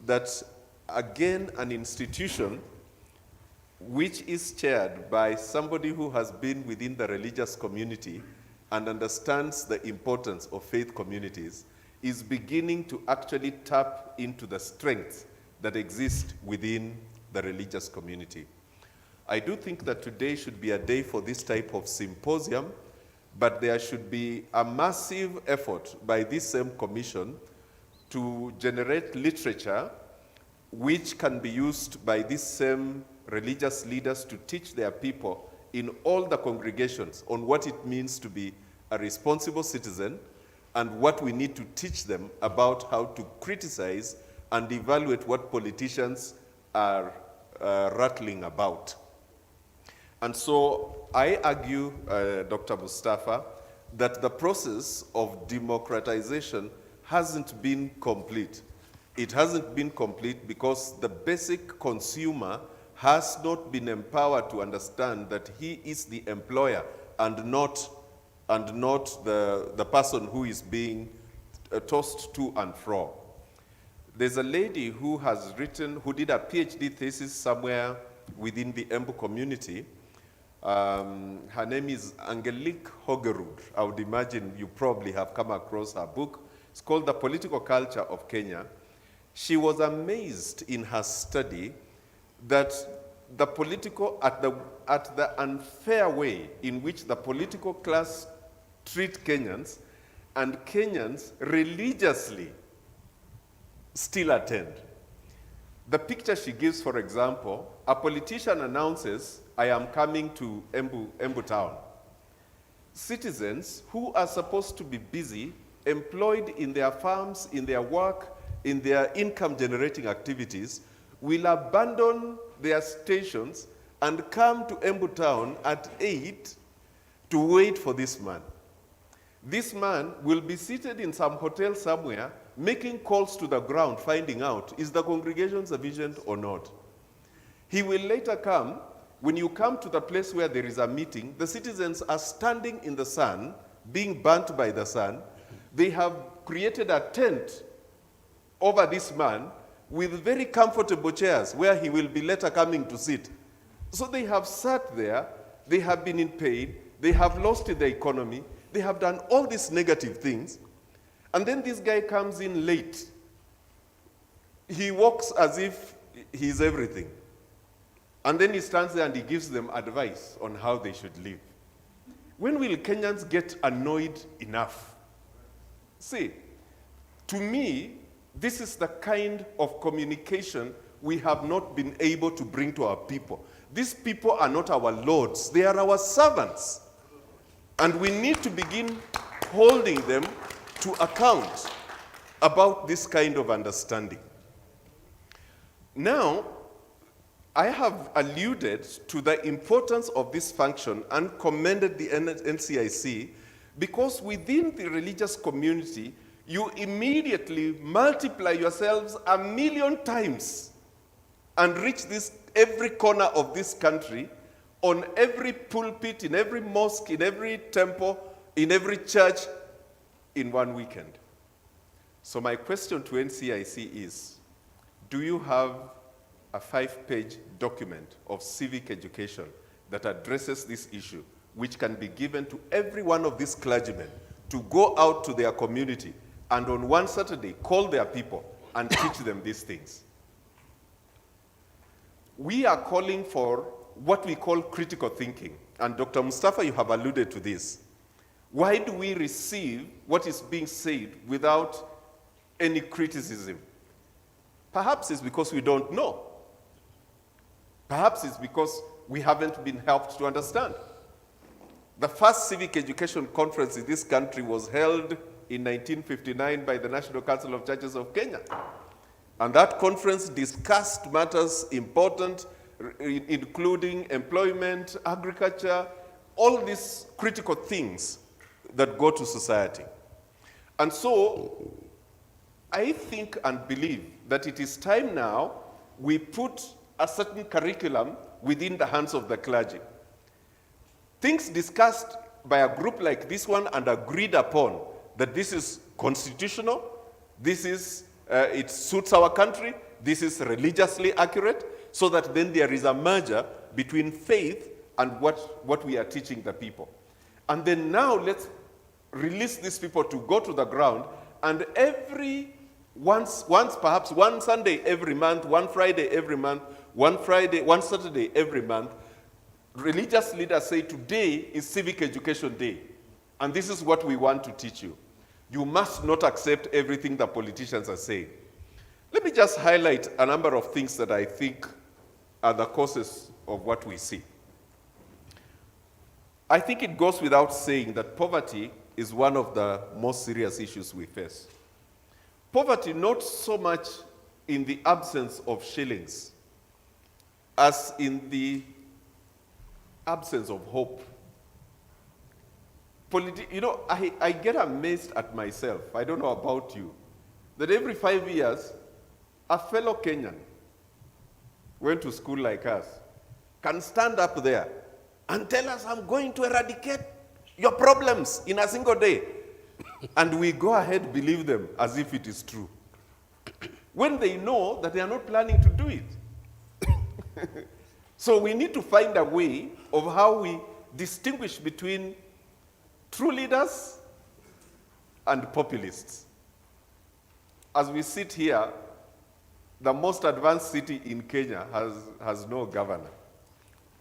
[SPEAKER 21] that, again, an institution which is chaired by somebody who has been within the religious community and understands the importance of faith communities is beginning to actually tap into the strengths that exist within the religious community. I do think that today should be a day for this type of symposium, but there should be a massive effort by this same commission to generate literature which can be used by these same religious leaders to teach their people in all the congregations on what it means to be a responsible citizen and what we need to teach them about how to criticize and evaluate what politicians are rattling about. And so I argue, Dr. Mustafa, that the process of democratization hasn't been complete. It hasn't been complete because the basic consumer has not been empowered to understand that he is the employer and not the person who is being tossed to and fro. There's a lady who who did a PhD thesis somewhere within the Embu community. Her name is Angelique Hogerud. I would imagine you probably have come across her book. It's called The Political Culture of Kenya. She was amazed in her study that the political, at the unfair way in which the political class treat Kenyans, and Kenyans religiously still attend. The picture she gives, for example, a politician announces, I am coming to Embu town. Citizens who are supposed to be busy, employed in their farms, in their work, in their income-generating activities, will abandon their stations and come to Embu town at 8 to wait for this man. This man will be seated in some hotel somewhere, making calls to the ground, finding out, is the congregation sufficient or not? He will later come. When you come to the place where there is a meeting, the citizens are standing in the sun, being burnt by the sun. They have created a tent over this man with very comfortable chairs where he will be later coming to sit. So they have sat there, they have been in pain, they have lost the economy, they have done all these negative things, and then this guy comes in late. He walks as if he's everything. And then he stands there and he gives them advice on how they should live. When will Kenyans get annoyed enough? See, to me, this is the kind of communication we have not been able to bring to our people. These people are not our lords, they are our servants. And we need to begin holding them to account about this kind of understanding. Now, I have alluded to the importance of this function and commended the NCIC because within the religious community, you immediately multiply yourselves 1,000,000 times and reach every corner of this country, on every pulpit, in every mosque, in every temple, in every church, in one weekend. So my question to NCIC is, do you have a 5-page document of civic education that addresses this issue, which can be given to every one of these clergymen to go out to their community and on one Saturday call their people and teach them these things? We are calling for what we call critical thinking. And Dr. Mustafa, you have alluded to this. Why do we receive what is being said without any criticism? Perhaps it's because we don't know. Perhaps it's because we haven't been helped to understand. The first civic education conference in this country was held in 1959 by the National Council of Churches of Kenya. And that conference discussed matters important, including employment, agriculture, all these critical things that go to society. And so, I think and believe that it is time now we put a certain curriculum within the hands of the clergy. Things discussed by a group like this one and agreed upon that this is constitutional, this is, it suits our country, this is religiously accurate, so that then there is a merger between faith and what we are teaching the people. And then now let's release these people to go to the ground, and once perhaps one Sunday every month, one Friday every month, one Saturday every month, religious leaders say today is Civic Education Day, and this is what we want to teach you. You must not accept everything the politicians are saying. Let me just highlight a number of things that I think are the causes of what we see. I think it goes without saying that poverty is one of the most serious issues we face. Poverty not so much in the absence of shillings as in the absence of hope. I get amazed at myself, I don't know about you, that every 5 years, a fellow Kenyan went to school like us can stand up there and tell us, I'm going to eradicate your problems in a single day. And we go ahead believe them as if it is true, when they know that they are not planning to do it. So we need to find a way of how we distinguish between true leaders and populists. As we sit here, the most advanced city in Kenya has no governor.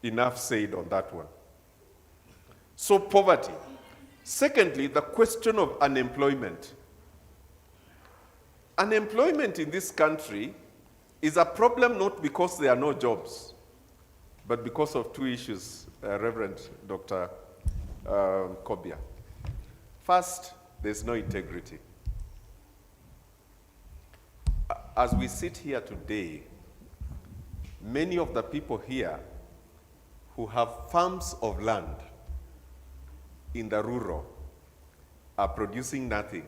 [SPEAKER 21] Enough said on that one. So poverty. Secondly, the question of unemployment. Unemployment in this country is a problem not because there are no jobs, but because of two issues, Reverend Dr. Kobia. First, there's no integrity. As we sit here today, many of the people here who have farms of land in the rural are producing nothing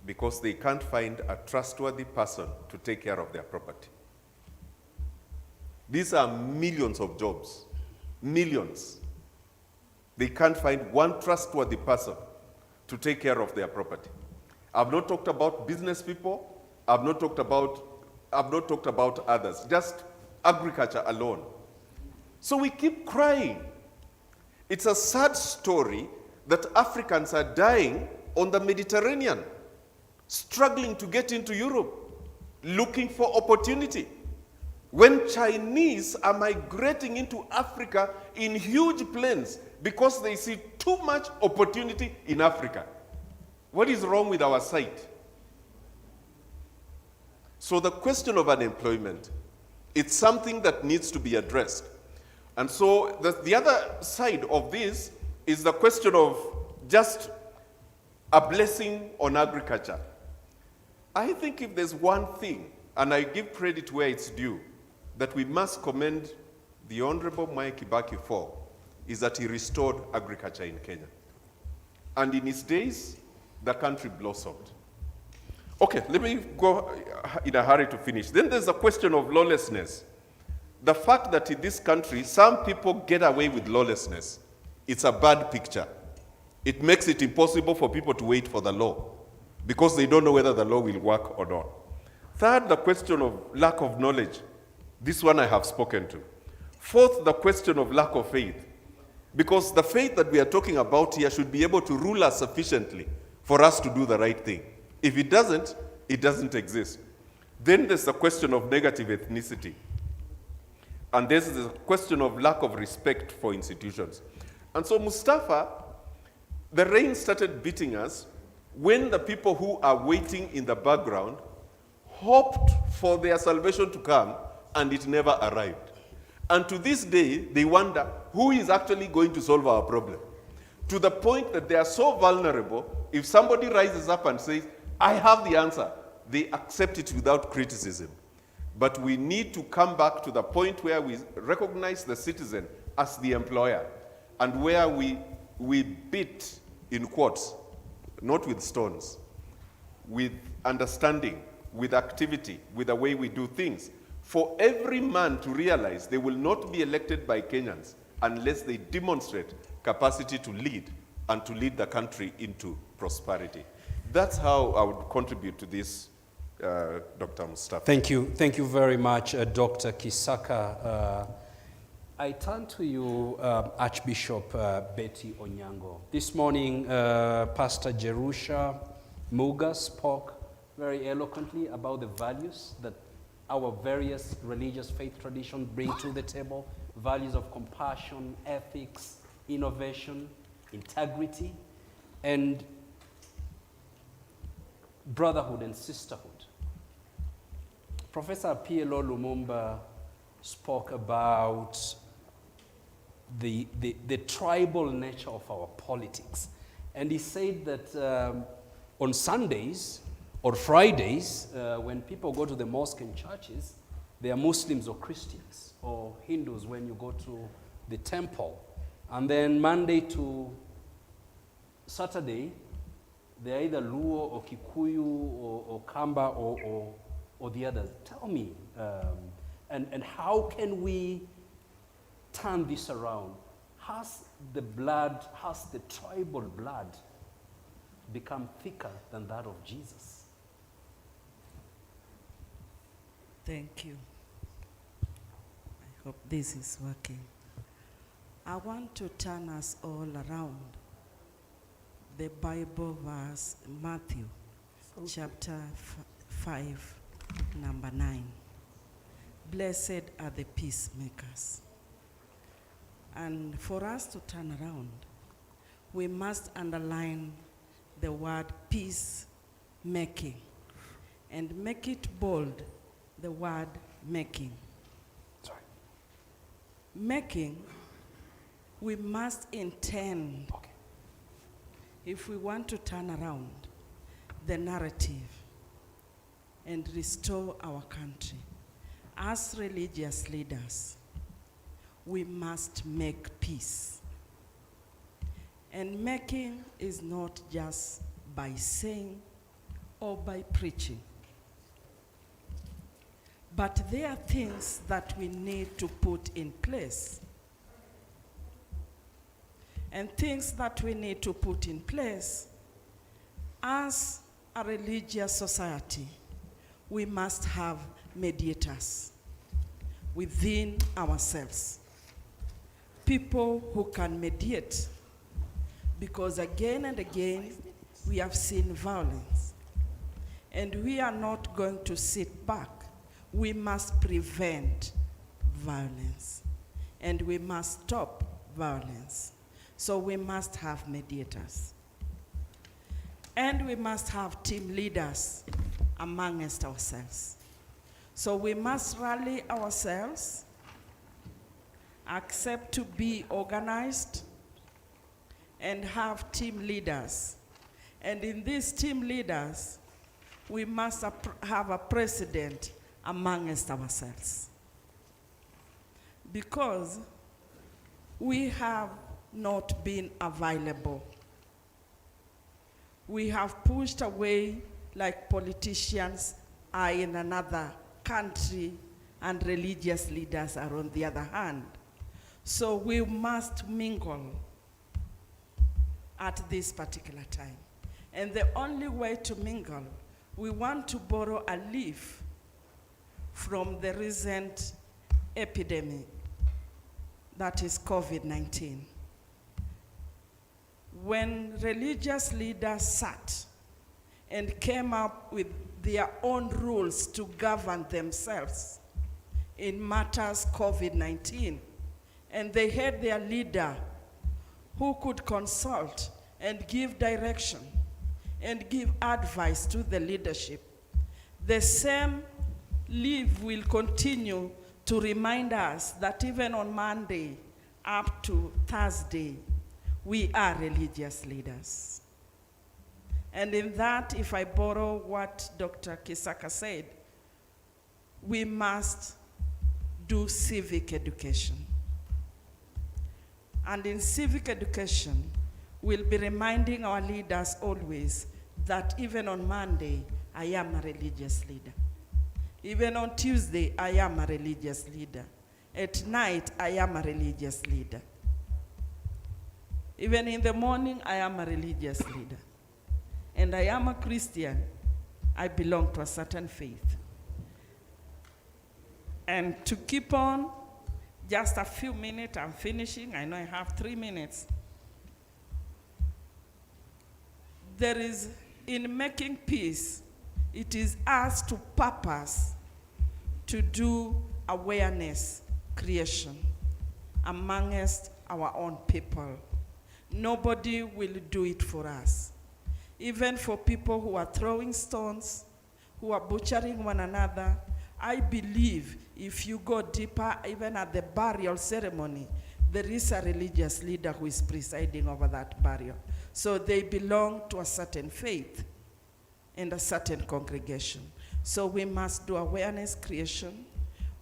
[SPEAKER 21] because they can't find a trustworthy person to take care of their property. These are millions of jobs, millions. They can't find one trustworthy person to take care of their property. I've not talked about business people, I've not talked about others, just agriculture alone. So we keep crying. It's a sad story that Africans are dying on the Mediterranean, struggling to get into Europe, looking for opportunity. When Chinese are migrating into Africa in huge planes because they see too much opportunity in Africa. What is wrong with our sight? So the question of unemployment, it's something that needs to be addressed. And so the other side of this is the question of just a blessing on agriculture. I think if there's one thing, and I give credit where it's due, that we must commend the Honorable Mwai Kibaki for, is that he restored agriculture in Kenya. And in his days, the country blossomed. Okay, let me go in a hurry to finish. Then there's a question of lawlessness. The fact that in this country, some people get away with lawlessness, it's a bad picture. It makes it impossible for people to wait for the law because they don't know whether the law will work or not. Third, the question of lack of knowledge. This one I have spoken to. Fourth, the question of lack of faith. Because the faith that we are talking about here should be able to rule us sufficiently for us to do the right thing. If it doesn't exist. Then there's the question of negative ethnicity. And there's the question of lack of respect for institutions. And so Mustafa, the rain started beating us when the people who are waiting in the background hoped for their salvation to come and it never arrived. And to this day, they wonder who is actually going to solve our problem. To the point that they are so vulnerable, if somebody rises up and says, I have the answer, they accept it without criticism. But we need to come back to the point where we recognize the citizen as the employer and where we beat, in quotes, not with stones, with understanding, with activity, with the way we do things. For every man to realize they will not be elected by Kenyans unless they demonstrate capacity to lead and to lead the country into prosperity. That's how I would contribute to this, Dr. Mustafa.
[SPEAKER 18] Thank you very much, Dr. Kisaka. I turn to you, Archbishop Betty Onyango. This morning, Pastor Jerusha Muga spoke very eloquently about the values that our various religious faith traditions bring to the table, values of compassion, ethics, innovation, integrity, and brotherhood and sisterhood. Professor PLO Lumumba spoke about the tribal nature of our politics. And he said that on Sundays or Fridays, when people go to the mosque and churches, they are Muslims or Christians or Hindus when you go to the temple. And then Monday to Saturday, they're either Luo or Kikuyu or Kamba or the others. Tell me, and how can we turn this around? Has the tribal blood become thicker than that of Jesus?
[SPEAKER 6] Thank you. I hope this is working. I want to turn us all around the Bible verse, Matthew chapter 5, number 9. Blessed are the peacemakers. And for us to turn around, we must underline the word peace-making and make it bold, the word making.
[SPEAKER 18] Sorry.
[SPEAKER 6] Making, we must intend, if we want to turn around the narrative and restore our country. As religious leaders, we must make peace. And making is not just by saying or by preaching. But there are things that we need to put in place. And things that we need to put in place as a religious society, we must have mediators within ourselves. People who can mediate. Because again and again, we have seen violence. And we are not going to sit back. We must prevent violence. And we must stop violence. So we must have mediators. And we must have team leaders amongst ourselves. So we must rally ourselves, accept to be organized, and have team leaders. And in these team leaders, we must have a president amongst ourselves. Because we have not been available. We have pushed away
[SPEAKER 5] like politicians are in another country and religious leaders are on the other hand. So we must mingle at this particular time. And the only way to mingle, we want to borrow a leaf from the recent epidemic, that is COVID-19. When religious leaders sat and came up with their own rules to govern themselves in matters COVID-19, and they had their leader who could consult and give direction and give advice to the leadership, the same leave will continue to remind us that even on Monday up to Thursday, we are religious leaders. And in that, if I borrow what Dr. Kisaka said, we must do civic education. And in civic education, we'll be reminding our leaders always that even on Monday, I am a religious leader. Even on Tuesday, I am a religious leader. At night, I am a religious leader. Even in the morning, I am a religious leader. And I am a Christian. I belong to a certain faith. And to keep on, just a few minutes, I'm finishing. I know I have 3 minutes. There is, in making peace, it is us to purpose to do awareness creation amongst our own people. Nobody will do it for us. Even for people who are throwing stones, who are butchering one another, I believe if you go deeper, even at the burial ceremony, there is a religious leader who is presiding over that burial. So they belong to a certain faith and a certain congregation. So we must do awareness creation.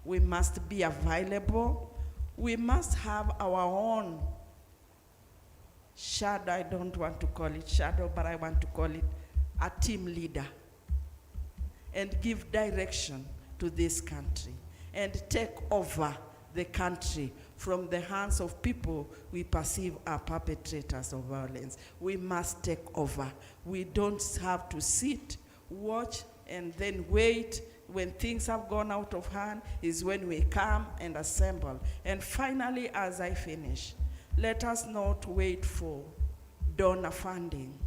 [SPEAKER 5] We must be available. We must have our own shadow. I don't want to call it shadow, but I want to call it a team leader, and give direction to this country and take over the country from the hands of people we perceive are perpetrators of violence. We must take over. We don't have to sit, watch, and then wait. When things have gone out of hand is when we come and assemble. And finally, as I finish, let us not wait for donor funding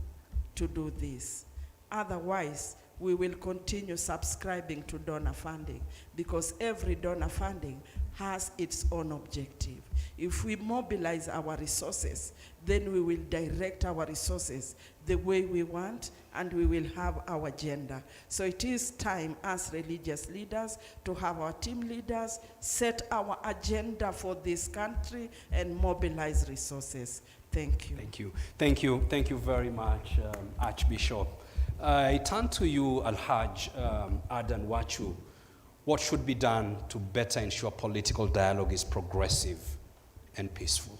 [SPEAKER 5] to do this. Otherwise, we will continue subscribing to donor funding, because every donor funding has its own objective. If we mobilize our resources, then we will direct our resources the way we want, and we will have our agenda. So it is time as religious leaders to have our team leaders set our agenda for this country and mobilize resources. Thank you.
[SPEAKER 18] Thank you. Thank you. Thank you very much, Archbishop. I turn to you, Alhaj Adan Wachu. What should be done to better ensure political dialogue is progressive and peaceful?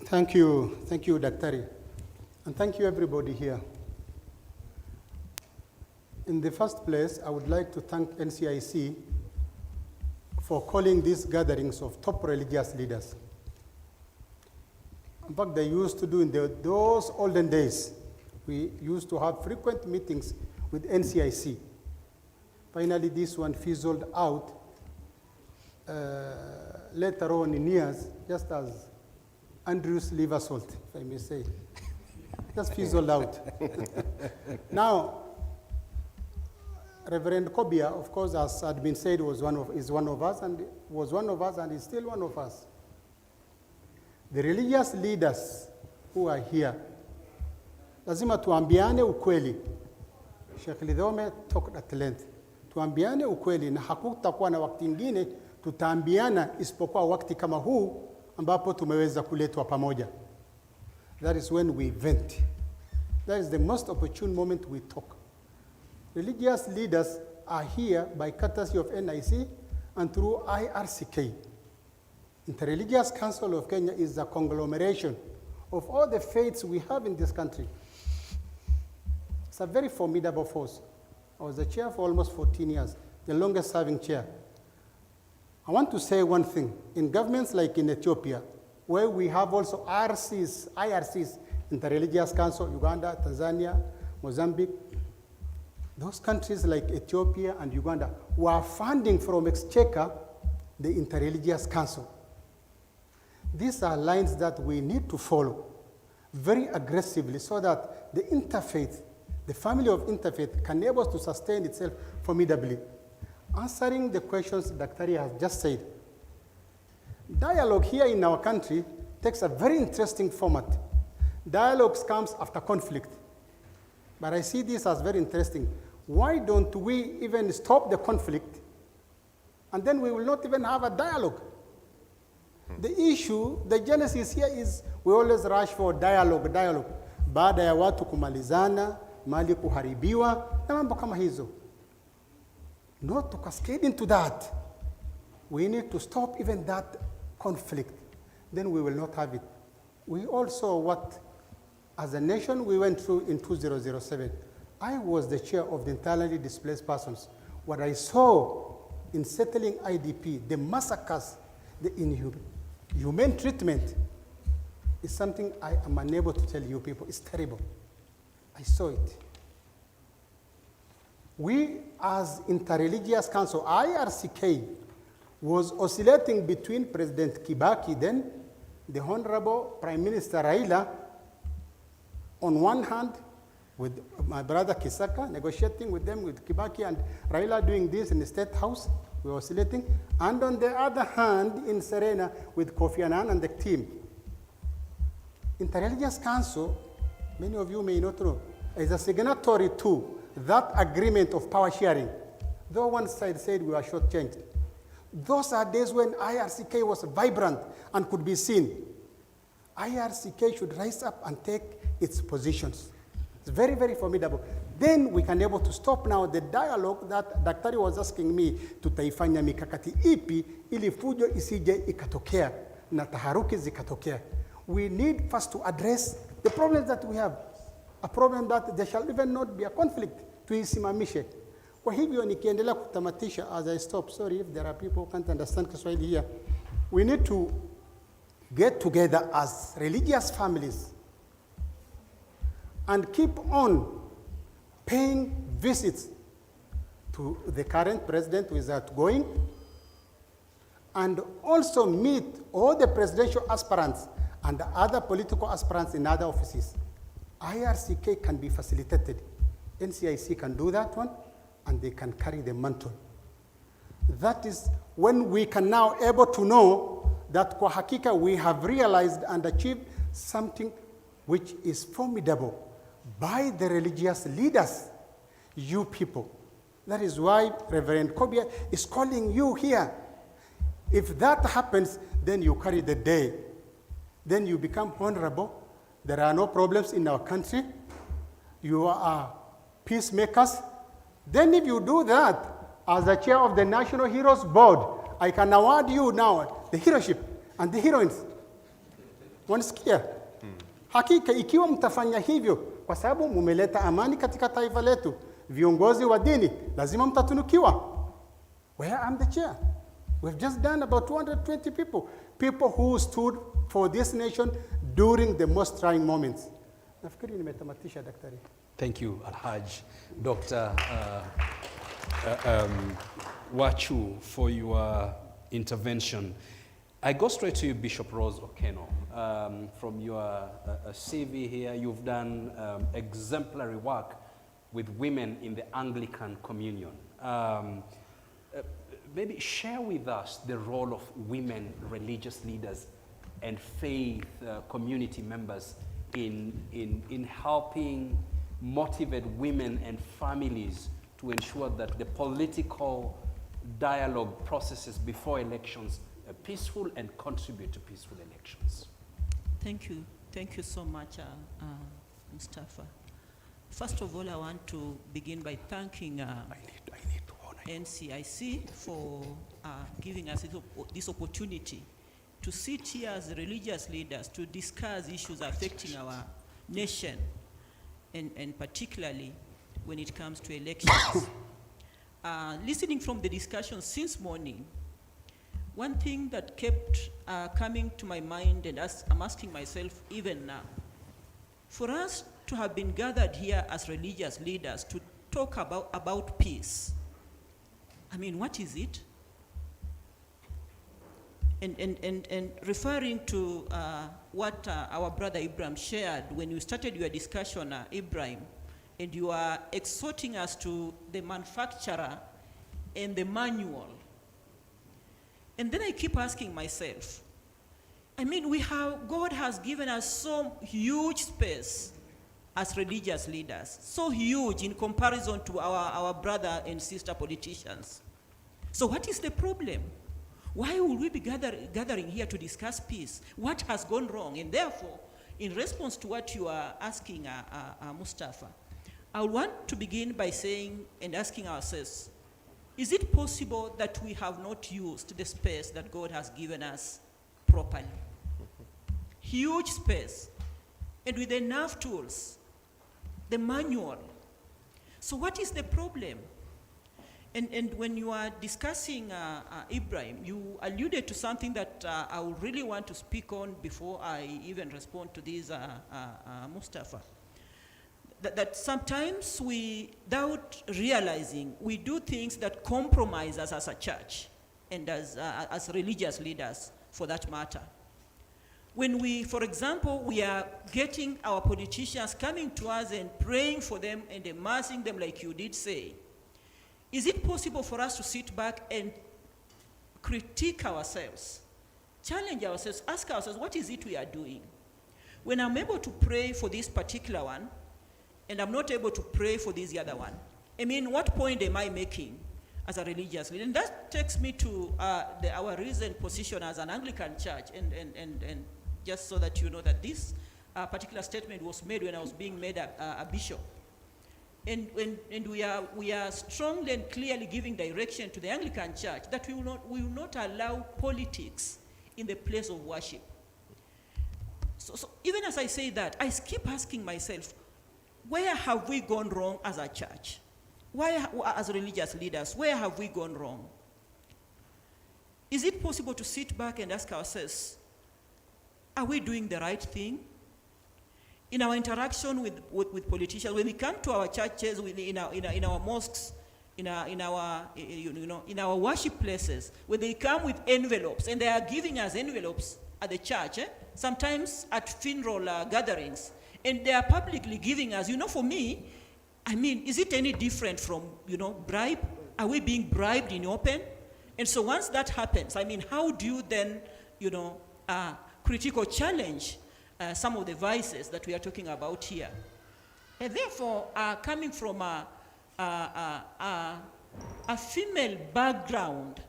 [SPEAKER 22] Thank you, Daktari. And thank you, everybody here. In the first place, I would like to thank NCIC for calling these gatherings of top religious leaders. In fact, they used to do in those olden days, we used to have frequent meetings with NCIC. Finally, this one fizzled out later on in years, just as Andrew's liver salt, if I may say. Just fizzled out. Now, Reverend Kobia, of course, as had been said, is one of us, and is still one of us. The religious leaders who are here, lazima tuambiane ukweli. Sheikh Lidhome talked at length. Tuambiane ukweli, na hakutakuwa na wakati ingine tutaambiana isipokuwa wakati kama huu ambapo tumeweza kuletwa pamoja. That is when we vent. That is the most opportune moment we talk. Religious leaders are here by courtesy of NIC and through IRCK. Interreligious Council of Kenya is a conglomeration of all the faiths we have in this country. It's a very formidable force. I was the chair for almost 14 years, the longest serving chair. I want to say one thing. In governments like in Ethiopia, where we have also IRCs, Interreligious Council, Uganda, Tanzania, Mozambique, those countries like Ethiopia and Uganda were funding from Exchequer the Interreligious Council. These are lines that we need to follow very aggressively so that the interfaith, the family of interfaith, can be able to sustain itself formidably. Answering the questions Dr. has just said, dialogue here in our country takes a very interesting format. Dialogue comes after conflict. But I see this as very interesting. Why don't we even stop the conflict and then we will not even have a dialogue? The issue, the genesis here is we always rush for dialogue. Baada ya watu kumalizana, mali kuharibiwa, na mambo kama hizo. Not to cascade into that. We need to stop even that conflict. Then we will not have it. We also, what, as a nation, we went through in 2007. I was the chair of the internally displaced persons. What I saw in settling IDP, the massacres, the inhumane treatment, is something I am unable to tell you people. It's terrible. I saw it. We, as Interreligious Council, IRCK, was oscillating between President Kibaki, then the Honorable Prime Minister Raila, on one hand, with my brother Kisaka, negotiating with them, with Kibaki and Raila doing this in the State House, we were oscillating, and on the other hand, in Serena, with Kofi Annan and the team. Interreligious Council, many of you may not know, is a signatory to that agreement of power sharing. Though one side said we were shortchanged. Those are days when IRCK was vibrant and could be seen. IRCK should rise up and take its positions. It's very, very formidable. Then we can be able to stop now the dialogue that Daktari was asking me, tutaifanya mikakati ipi ili fujo isije ikatokea na taharuki zikatokea. We need first to address the problems that we have. A problem that there shall even not be a conflict, tuisimamishe. Kwa hivyo nikiendelea kutamatisha, as I stop, sorry if there are people who can't understand Kiswahili here, we need to get together as religious families and keep on paying visits to the current president who is outgoing, and also meet all the presidential aspirants and the other political aspirants in other offices. IRCK can be facilitated. NCIC can do that one, and they can carry the mantle. That is when we can now able to know that kwa hakika we have realized and achieved something which is formidable by the religious leaders, you people. That is why Reverend Kobia is calling you here. If that happens, then you carry the day. Then you become honorable. There are no problems in our country. You are peacemakers. Then if you do that, as the chair of the National Heroes Board, I can award you now the heroship and the heroines. Wanasikia? Hakika ikiwa mtafanya hivyo, kwa sababu mumeleta amani katika taifa letu, viongozi wa dini, lazima mtatunukiwa. Where I'm the chair. We've just done about 220 people who stood for this nation during the most trying moments. Nafikiri nimetamatisha, Daktari.
[SPEAKER 18] Thank you, Alhaj. Dr. Wachu, for your intervention. I go straight to you, Bishop Rose Okeno. From your CV here, you've done exemplary work with women in the Anglican Communion. Maybe share with us the role of women religious leaders and faith community members in helping motivate women and families to ensure that the political dialogue processes before elections are peaceful and contribute to peaceful elections.
[SPEAKER 9] Thank you. Thank you so much, Mustafa. First of all, I want to begin by thanking NCIC for giving us this opportunity to sit here as religious leaders to discuss issues affecting our nation, and particularly when it comes to elections. Listening from the discussion since morning, one thing that kept coming to my mind, and I'm asking myself even now, for us to have been gathered here as religious leaders to talk about peace, I mean, what is it? And referring to what our brother Ibrahim shared when you started your discussion, Ibrahim, and you are exhorting us to the manufacturer and the manual. And then I keep asking myself, I mean, God has given us so huge space as religious leaders, so huge in comparison to our brother and sister politicians. So what is the problem? Why will we be gathering here to discuss peace? What has gone wrong? And therefore, in response to what you are asking, Mustafa, I want to begin by saying and asking ourselves, is it possible that we have not used the space that God has given us properly? Huge space, and with enough tools, the manual. So what is the problem? And when you are discussing Ibrahim, you alluded to something that I would really want to speak on before I even respond to this, Mustafa. That sometimes we, without realizing, we do things that compromise us as a church and as religious leaders, for that matter. When we, for example, we are getting our politicians coming to us and praying for them and immersing them like you did say, is it possible for us to sit back and critique ourselves, challenge ourselves, ask ourselves, what is it we are doing? When I'm able to pray for this particular one, and I'm not able to pray for this other one, I mean, what point am I making as a religious leader? And that takes me to our recent position as an Anglican church, and just so that you know that this particular statement was made when I was being made a bishop. And we are strongly and clearly giving direction to the Anglican church that we will not allow politics in the place of worship. So even as I say that, I keep asking myself, where have we gone wrong as a church? Why, as religious leaders, where have we gone wrong? Is it possible to sit back and ask ourselves, are we doing the right thing? In our interaction with politicians, when we come to our churches, in our mosques, in our worship places, when they come with envelopes, and they are giving us envelopes at the church, sometimes at funeral gatherings, and they are publicly giving us, for me, I mean, is it any different from, bribe? Are we being bribed in open? And so once that happens, I mean, how do you then, critique or challenge some of the vices that we are talking about here? And therefore, coming from a female background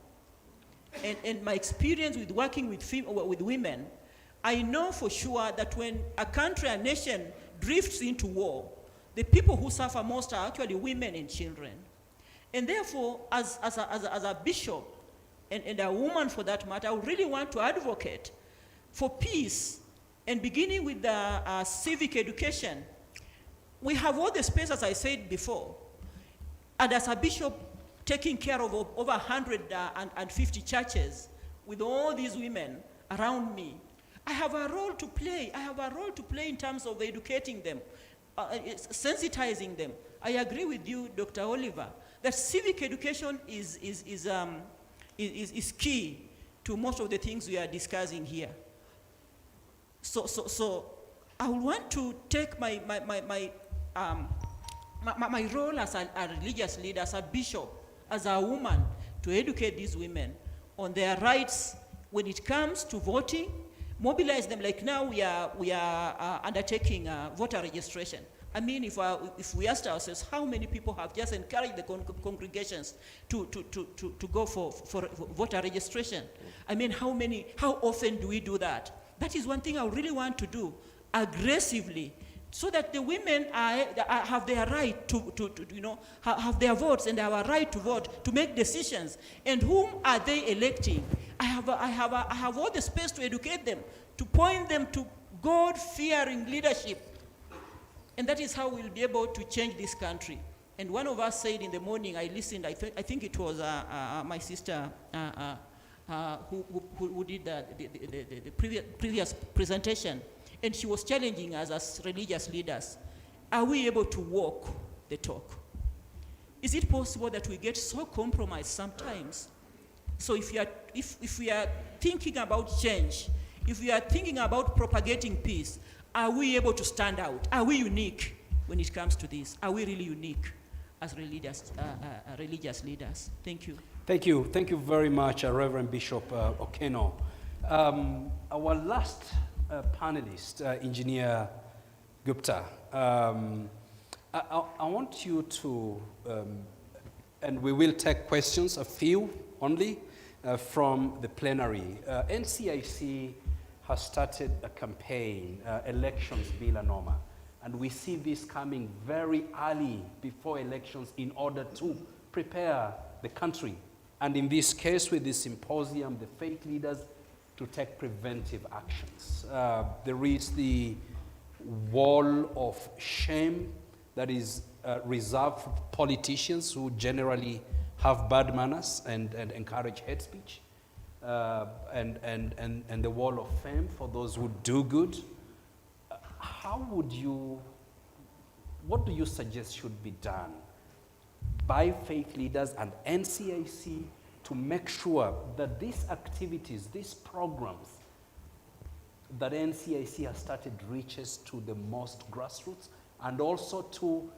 [SPEAKER 9] and my experience with working with women, I know for sure that when a country, a nation drifts into war, the people who suffer most are actually women and children. And therefore, as a bishop and a woman for that matter, I really want to advocate for peace, and beginning with the civic education. We have all the space, as I said before, and as a bishop taking care of over 150 churches with all these women around me, I have a role to play. I have a role to play in terms of educating them, sensitizing them. I agree with you, Dr. Oliver, that civic education is key to most of the things we are discussing here. So I want to take my role as a religious leader, as a bishop, as a woman, to educate these women on their rights when it comes to voting, mobilize them. Like now we are undertaking voter registration. I mean, if we asked ourselves how many people have just encouraged the congregations to go for voter registration, I mean, how often do we do that? That is one thing I really want to do aggressively, so that the women have their right to have their votes and have a right to vote, to make decisions. And whom are they electing? I have all the space to educate them, to point them to God-fearing leadership. And that is how we'll be able to change this country. And one of us said in the morning, I listened, I think it was my sister who did the previous presentation, and she was challenging us as religious leaders. Are we able to walk the talk? Is it possible that we get so compromised sometimes? So if we are thinking about change, if we are thinking about propagating peace, are we able to stand out? Are we unique when it comes to this? Are we really unique as religious leaders? Thank you.
[SPEAKER 18] Thank you. Thank you very much, Reverend Bishop Okeno. Our last panelist, Engineer Gupta, I want you to, and we will take questions, a few only, from the plenary. NCIC has started a campaign, Elections Bila Noma, and we see this coming very early before elections in order to prepare the country. And in this case, with the symposium, the faith leaders to take preventive actions. There is the wall of shame that is reserved for politicians who generally have bad manners and encourage hate speech, and the wall of fame for those who do good. What do you suggest should be done by faith leaders and NCIC to make sure that these activities, these programs that NCIC has started reaches to the most grassroots and also to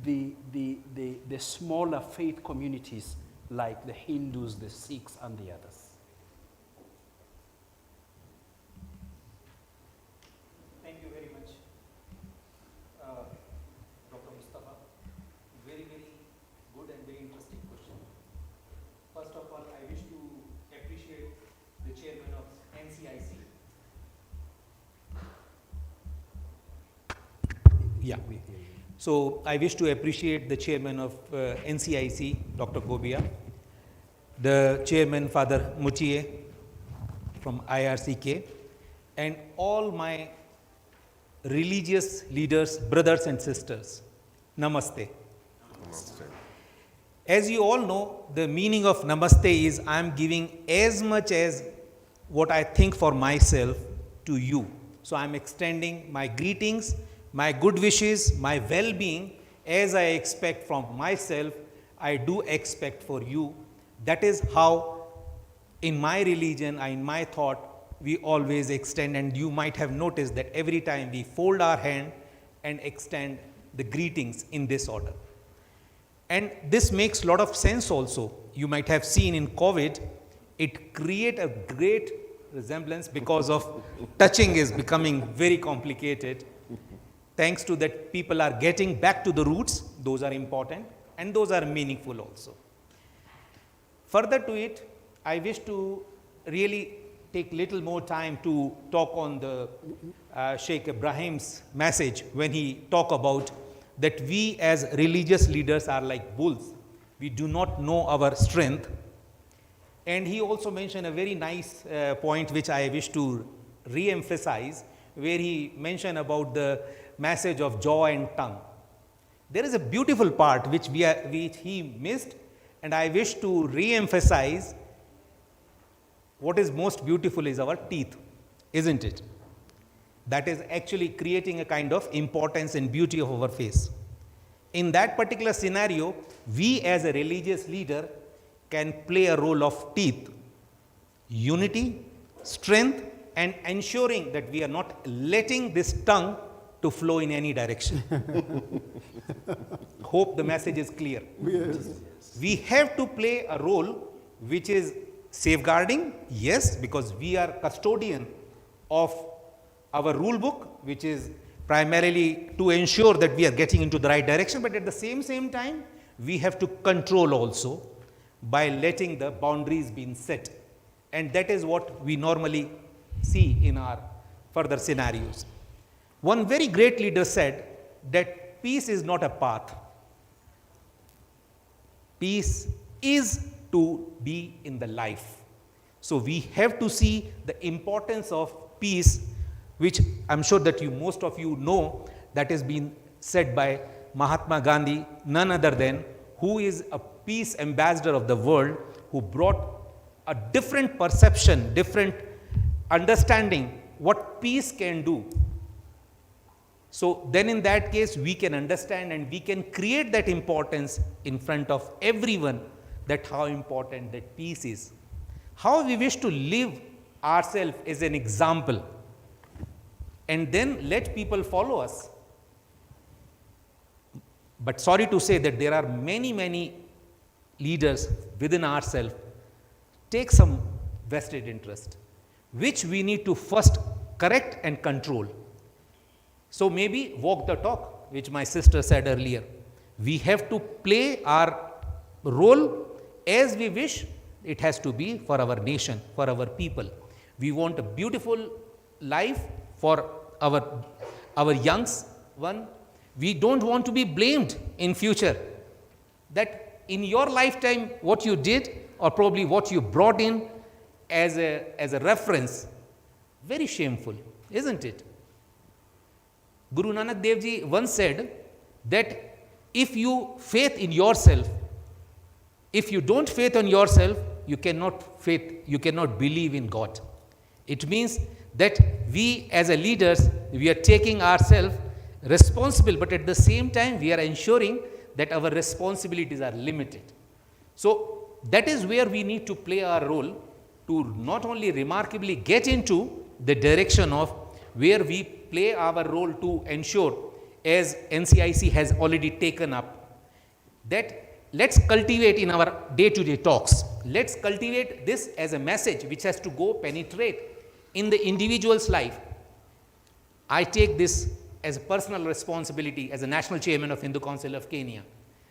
[SPEAKER 18] the smaller faith communities like the Hindus, the Sikhs, and the others?
[SPEAKER 10] Thank you very much, Dr. Mustafa. Very, very good and very interesting question. First of all, I wish to appreciate the chairman of NCIC. Yeah. So I wish to appreciate the chairman of NCIC, Dr. Gobia, the chairman, Father Muchie from IRCK, and all my religious leaders, brothers and sisters. Namaste.
[SPEAKER 21] Namaste.
[SPEAKER 10] As you all know, the meaning of Namaste is I am giving as much as what I think for myself to you. So I am extending my greetings, my good wishes, my well-being, as I expect from myself, I do expect for you. That is how in my religion, in my thought, we always extend, and you might have noticed that every time we fold our hand and extend the greetings in this order. And this makes a lot of sense also. You might have seen in COVID, it created a great resemblance because of touching is becoming very complicated. Thanks to that, people are getting back to the roots. Those are important and those are meaningful also. Further to it, I wish to really take little more time to talk on the Sheikh Ibrahim's message when he talked about that we as religious leaders are like bulls. We do not know our strength. And he also mentioned a very nice point which I wish to re-emphasize, where he mentioned about the message of jaw and tongue. There is a beautiful part which he missed, and I wish to re-emphasize. What is most beautiful is our teeth, isn't it? That is actually creating a kind of importance and beauty of our face. In that particular scenario, we as a religious leader can play a role of teeth, unity, strength, and ensuring that we are not letting this tongue to flow in any direction. Hope the message is clear.
[SPEAKER 22] Yes.
[SPEAKER 10] We have to play a role which is safeguarding, yes, because we are custodian of our rule book, which is primarily to ensure that we are getting into the right direction, but at the same time, we have to control also by letting the boundaries being set. And that is what we normally see in our further scenarios. One very great leader said that peace is not a path. Peace is to be in the life. So we have to see the importance of peace, which I'm sure that most of you know, that has been said by Mahatma Gandhi, none other than, who is a peace ambassador of the world, who brought a different perception, different understanding what peace can do. So then in that case, we can understand and we can create that importance in front of everyone, that how important that peace is. How we wish to live ourselves as an example, and then let people follow us. But sorry to say that there are many leaders within ourselves take some vested interest, which we need to first correct and control. So maybe walk the talk, which my sister said earlier. We have to play our role as we wish it has to be for our nation, for our people. We want a beautiful life for our young one. We don't want to be blamed in future that in your lifetime what you did, or probably what you brought in as a reference, very shameful, isn't it? Guru Nanak Dev Ji once said that if you faith in yourself, if you don't faith on yourself, you cannot believe in God. It means that we as a leaders, we are taking ourselves responsible, but at the same time we are ensuring that our responsibilities are limited. So that is where we need to play our role, to not only remarkably get into the direction of where we play our role to ensure, as NCIC has already taken up, that let's cultivate in our day-to-day talks. Let's cultivate this as a message which has to go penetrate in the individual's life. I take this as a personal responsibility as a national chairman of Hindu Council of Kenya,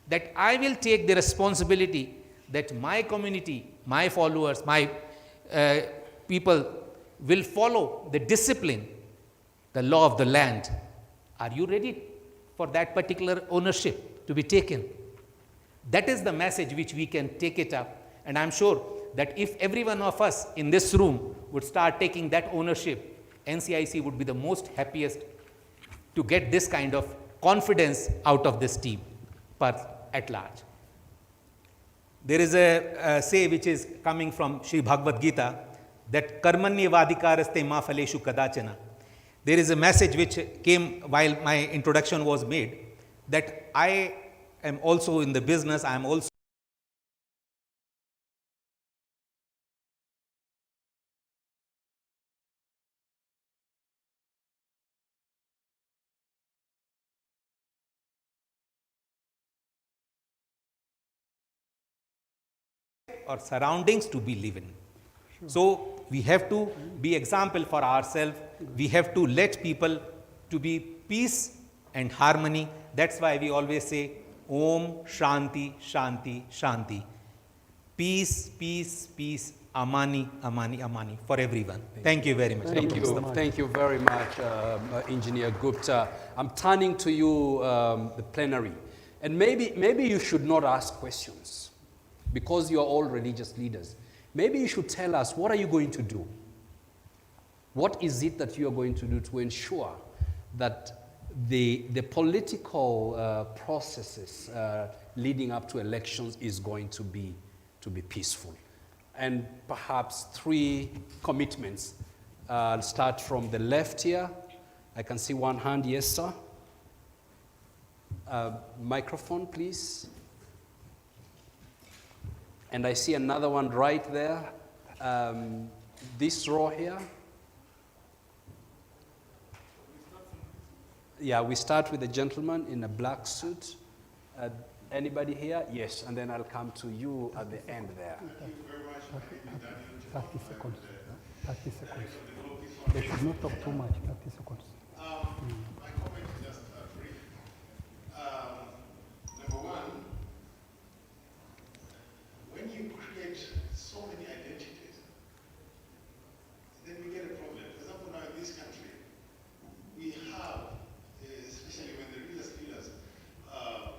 [SPEAKER 10] that I will take the responsibility that my community, my followers, my people will follow the discipline, the law of the land. Are you ready for that particular ownership to be taken? That is the message which we can take it up. And I'm sure that if every one of us in this room would start taking that ownership, NCIC would be the most happiest to get this kind of confidence out of this team at large. There is a say which is coming from Sri Bhagavad Gita, that karmanya vadikaraste ma phaleshu kadachana. There is a message which came while my introduction was made, that I am also in the business, I am also or surroundings to be living. So we have to be example for ourselves. We have to let people to be peace and harmony. That's why we always say Om Shanti Shanti Shanti. Peace, peace, peace. Amani, Amani, Amani for everyone. Thank you very much.
[SPEAKER 18] Thank you very much, Engineer Gupta. I'm turning to you, the plenary. And maybe you should not ask questions, because you are all religious leaders. Maybe you should tell us, what are you going to do? What is it that you are going to do to ensure that the political processes leading up to elections is going to be peaceful? And perhaps 3 commitments. I'll start from the left here. I can see one hand. Yes, sir. Microphone, please. And I see another one right there. This row here. Yeah, we start with the gentleman in a black suit. Anybody here? Yes, and then I'll come to you at the end there.
[SPEAKER 22] 30 seconds. 30 seconds. They should not talk too much. 30 seconds.
[SPEAKER 16] My comment is just brief. Number one, when you create so many identities, then we get a problem. For example, now in this country, we have, especially when the religious leaders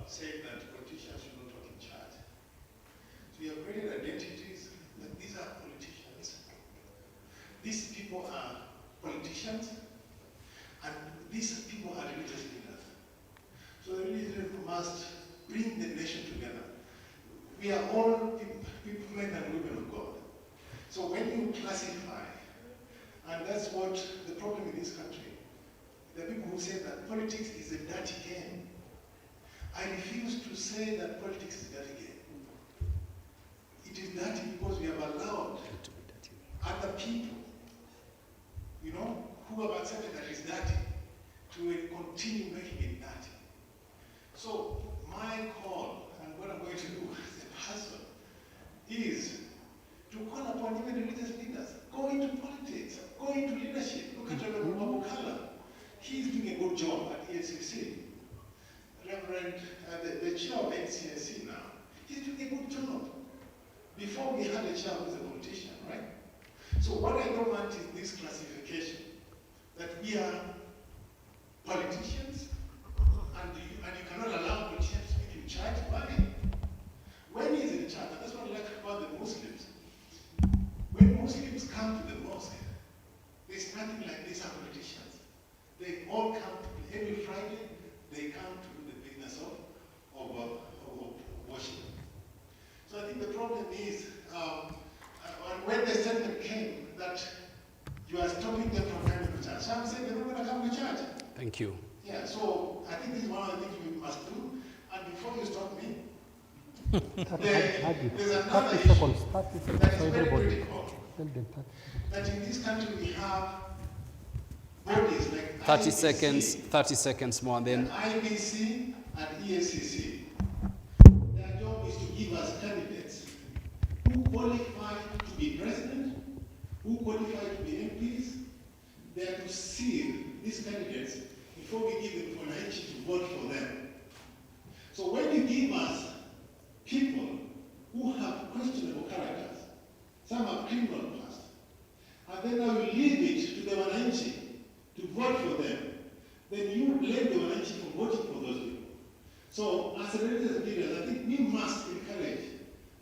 [SPEAKER 16] say that politicians should not talk in church. So we have created identities that these are politicians. These people are politicians, and these people are religious leaders. So the religious must bring the nation together. We are all people, men and women of God. So when you classify, and that's what the problem in this country, the people who say that politics is a dirty game. I refuse to say that politics is a dirty game. It is dirty because we have allowed other people, you know, who have accepted that it's dirty, to continue making it dirty. So my call, and what I'm going to do as a person, is to call upon even religious leaders. Go into politics, go into leadership. Look at Reverend Wabukala. He's doing a good job at ESCC. Reverend, the chair of NCSC now, he's doing a good job. Before we had a chair who was a politician, right? So what I don't want is this classification, that we are politicians, and you cannot allow politicians to speak in church. Why? When he's in church, and that's what I like about the Muslims. When Muslims come to the mosque, there's nothing like these are politicians. They all come every Friday. They come to do the business of worship. So I think the problem is when the statement came that you are stopping them from coming to church. Some say they're not going to come to church.
[SPEAKER 18] Thank you.
[SPEAKER 16] Yeah. So I think this is one of the things you must do. And before you stop me, there's another issue that is very critical. That in this country we have bodies like
[SPEAKER 18] 30 seconds, 30 seconds more, and then
[SPEAKER 16] IBC and ESCC. Their job is to give us candidates who qualify to be president, who qualify to be MPs. They are to see these candidates before we give them financial to vote for them. So when you give us people who have questionable characters, some have criminal past, and then now you leave it to the Wananchi to vote for them, then you blame the Wananchi for voting for those people. So as a religious leaders, I think we must encourage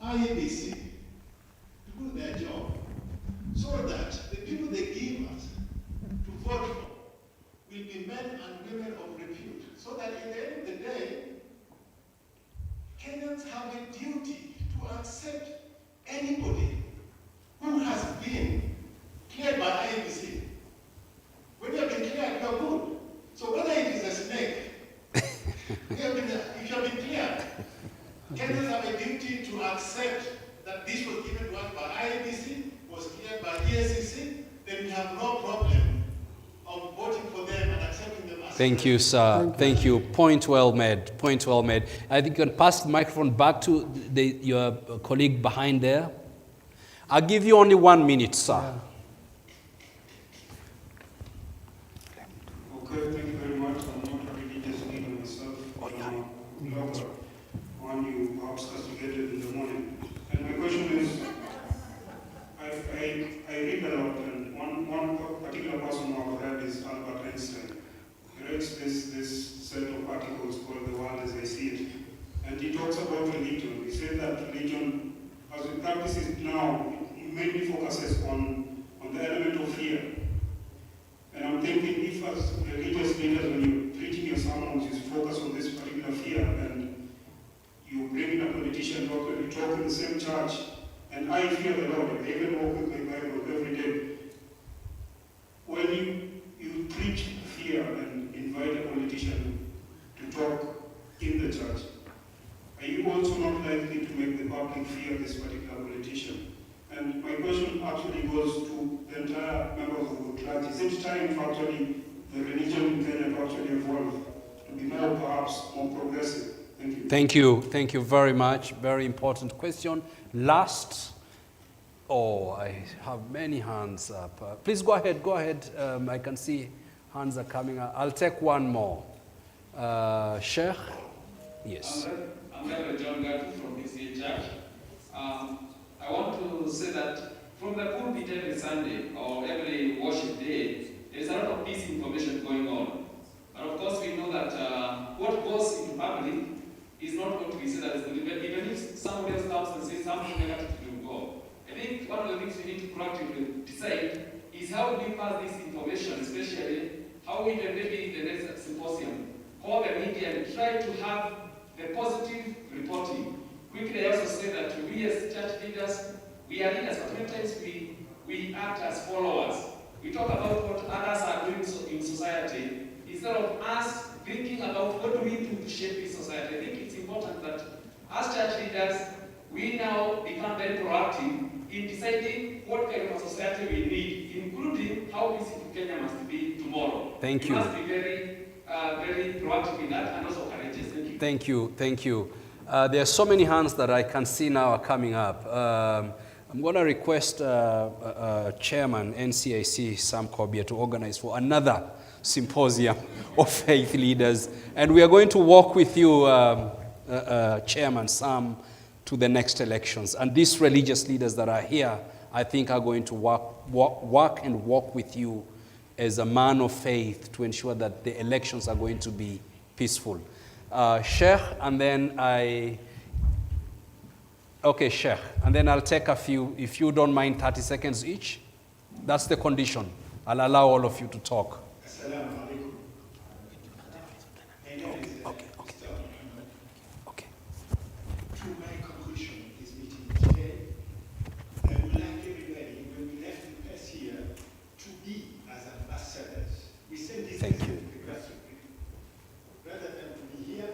[SPEAKER 16] IEBC to do their job so that the people they give us to vote for will be men and women of repute, so that at the end of the day, Kenyans have a duty to accept anybody who has been cleared by IEBC. When you have been cleared, you are good. So whether it is a snake, if you have been cleared, Kenyans have a duty to accept that this was given to us by IEBC, was cleared by ESCC, then we have no problem of voting for them and accepting them as
[SPEAKER 18] thank you, sir. Thank you. Point well made. Point well made. I think you can pass the microphone back to your colleague behind there. I'll give you only 1 minute, sir.
[SPEAKER 11] Yeah. Okay, thank you very much. I'm not a religious leader myself. Blogger, one you perhaps castigated in the morning. And my question is, I read a lot, and one particular person who I've heard is Albert Einstein. He writes this set of articles called The World as I See It. And he talks about religion. He said that religion, as we practice it now, it mainly focuses on the element of fear. And I'm thinking if as religious leaders, when you're preaching your sermons, you focus on this particular fear, and you bring in a politician, you talk in the same church, and I fear the Lord, I even walk with my Bible every day. When you preach fear and invite a politician to talk in the church, are you also not likely to make the public fear this particular politician? And my question actually goes to the entire members of the clergy. Is it time for actually the religion in Kenya to actually evolve, to be more, perhaps, more progressive? Thank you.
[SPEAKER 18] Thank you. Thank you very much. Very important question. Last, I have many hands up. Please go ahead. Go ahead. I can see hands are coming up. I'll take one more. Sheikh? Yes.
[SPEAKER 12] I'm Reverend John Gatu from PCA Church. I want to say that from the pulpit every Sunday or every worship day, there's a lot of peace information going on. And of course, we know that what goes into public is not what we say that is good. Even if somebody else comes and says something negative to go. I think one of the things we need to proactively decide is how we pass this information, especially how we can maybe in the next symposium call the media and try to have the positive reporting. Quickly, I also say that we as church leaders, we are leaders, but many times we act as followers. We talk about what others are doing in society, instead of us thinking about what do we do to shape this society. I think it's important that as church leaders, we now become very proactive in deciding what kind of a society we need, including how peaceful Kenya must be tomorrow.
[SPEAKER 18] Thank you.
[SPEAKER 12] We must be very proactive in that and also courageous. Thank you.
[SPEAKER 18] Thank you. There are so many hands that I can see now are coming up. I'm going to request Chairman NCIC Sam Kobia to organize for another symposium of faith leaders. And we are going to walk with you, Chairman Sam, to the next elections. And these religious leaders that are here, I think are going to walk with you as a man of faith to ensure that the elections are going to be peaceful. Sheikh, and then okay, Sheikh, and then I'll take a few, if you don't mind, 30 seconds each. That's the condition. I'll allow all of you to talk.
[SPEAKER 16] Assalamu alaikum.
[SPEAKER 18] Okay.
[SPEAKER 16] To my conclusion of this meeting today, I would like everybody, when we left the press here, to be as ambassadors. We send this
[SPEAKER 18] Thank you.
[SPEAKER 16] rather than to be here,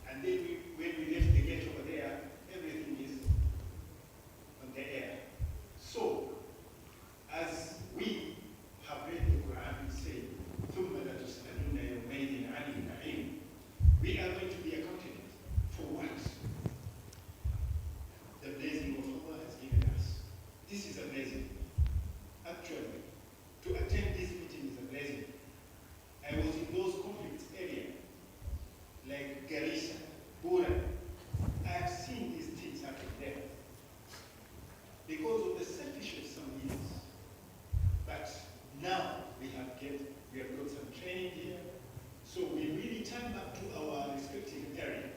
[SPEAKER 16] and then when we left the gate over there, everything is on the air. So, as we have read the Quran and say, ثُمَّ لَتُسْأَلُنَّ يَوْمَئِذٍ عَنِ النَّعِيمِ, we are going to be accountable for what the blessing of Allah has given us. This is a blessing. Actually, to attend this meeting is a blessing. I was in those conflict areas, like Garissa, Bura. I have seen these things happen there because of the selfishness of some leaders. But now we have got some training here, so we really turn back to our respective area.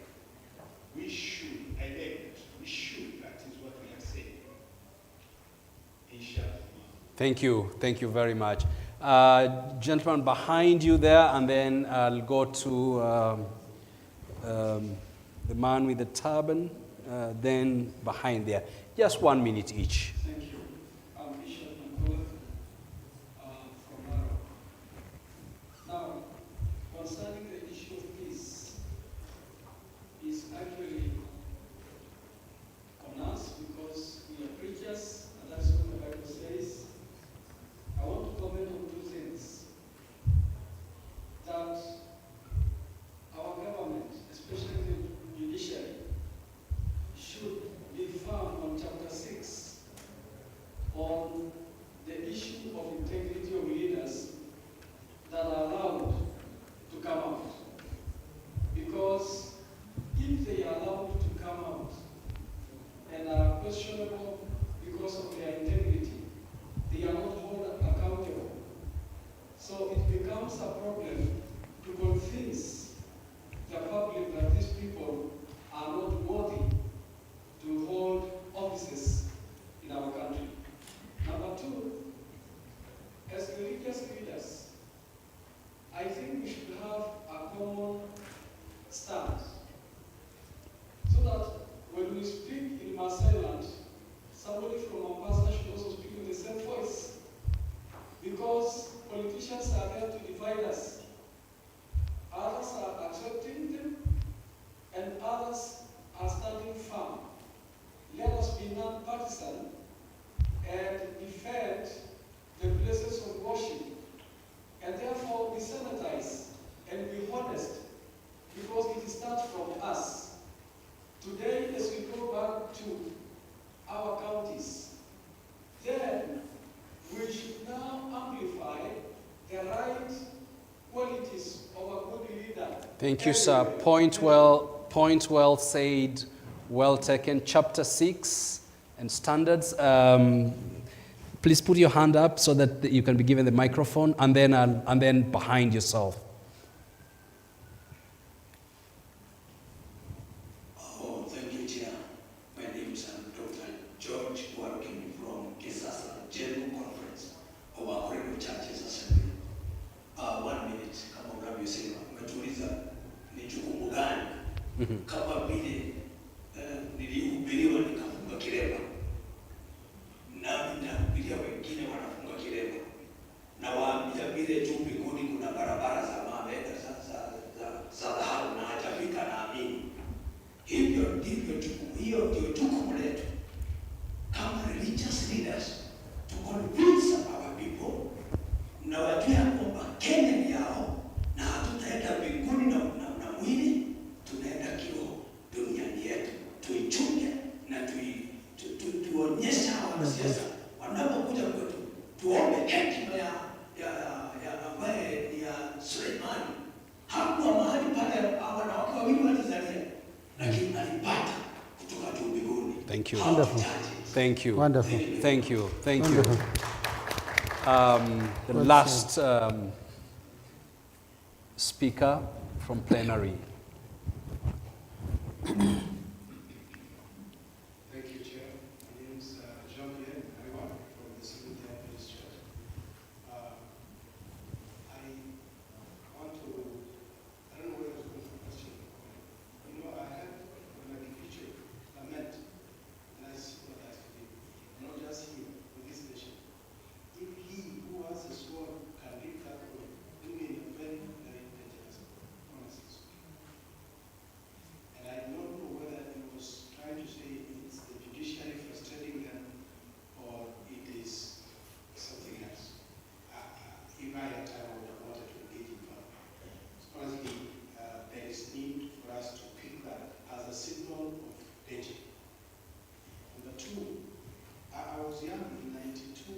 [SPEAKER 16] We should, I beg that, we should practice what we have said. Inshallah.
[SPEAKER 18] Thank you very much. Gentleman behind you there, and then I'll go to the man with the turban, then behind there. Just 1 minute each.
[SPEAKER 12] Thank you. I'm Bishop Nkola from Narok. Now, concerning the issue of peace, is actually on us because we are preachers, and that's what the Bible says. I want to comment on two things. That our government, especially the judiciary, should be firm on chapter 6 on the issue of integrity of leaders that are allowed to come out. Because if they are allowed to come out and are questionable because of their integrity, they are not held accountable. So it becomes a problem to convince the public that these people are not worthy to hold offices in our country. Number two, as religious leaders, I think we should have a common stance so that when we speak in Maasai land, somebody from Mombasa should also speak with the same voice. Because politicians are there to divide us. Others are accepting them, and others are standing firm. Let us be non-partisan and defend the places of worship, and therefore be sanitized and be honest, because it starts from us. Today, as we go back to our counties, then we should now amplify the right qualities of a good leader.
[SPEAKER 18] Thank you, sir. Point well said, well taken. Chapter 6 and standards. Please put your hand up so that you can be given the microphone, and then behind yourself.
[SPEAKER 7] Oh, thank you, Chair. My name is Dr. George working from Kisasa General Conference of our Corridor Churches Assembly. 1 minute, kama unavyosema, umetuuliza kama vile nilihubiriwa nikafunga kirema, nami ninahubiria wengine wanafunga kirema, na waambia vile juu mbinguni kuna barabara za mawe za dhahabu na hajafika, naamini. Hivyo ndivyo hiyo ndio jukumu letu kama religious leaders, to convince our people na wajue kwamba Kenya ni yao na hatutaenda mbinguni na mwili, tunaenda kiroho duniani yetu. Tuichunge na tuonyeshe wanasiasa wanapokuja kwetu, tuombe hekima ya ambaye ni ya Suleimani. Hakuwa mahali pale wanawake wawili walizalia, lakini alipata kutoka juu mbinguni.
[SPEAKER 18] Thank you.
[SPEAKER 22] Wonderful.
[SPEAKER 18] Thank you.
[SPEAKER 22] Wonderful.
[SPEAKER 18] Thank you. Thank you.
[SPEAKER 22] Wonderful.
[SPEAKER 18] The
[SPEAKER 22] Well
[SPEAKER 18] last speaker from plenary.
[SPEAKER 11] Thank you, Chair. My name is Jean-Pierre Ariwa from the Seventh Day Adventist Church. I want to, I don't know whether it's going for a question. You know, I had when I feature lament, and I sympathize with him, not just him, with this nation. If he who has a sword can read that way, we mean a very, very dangerous, honestly speaking. And I don't know whether he was trying to say it's the judiciary frustrating them or it is something else. If I had time, I would have wanted to engage in that. Honestly, there is need for us to pick that as a signal of danger. Number two, I was young in 92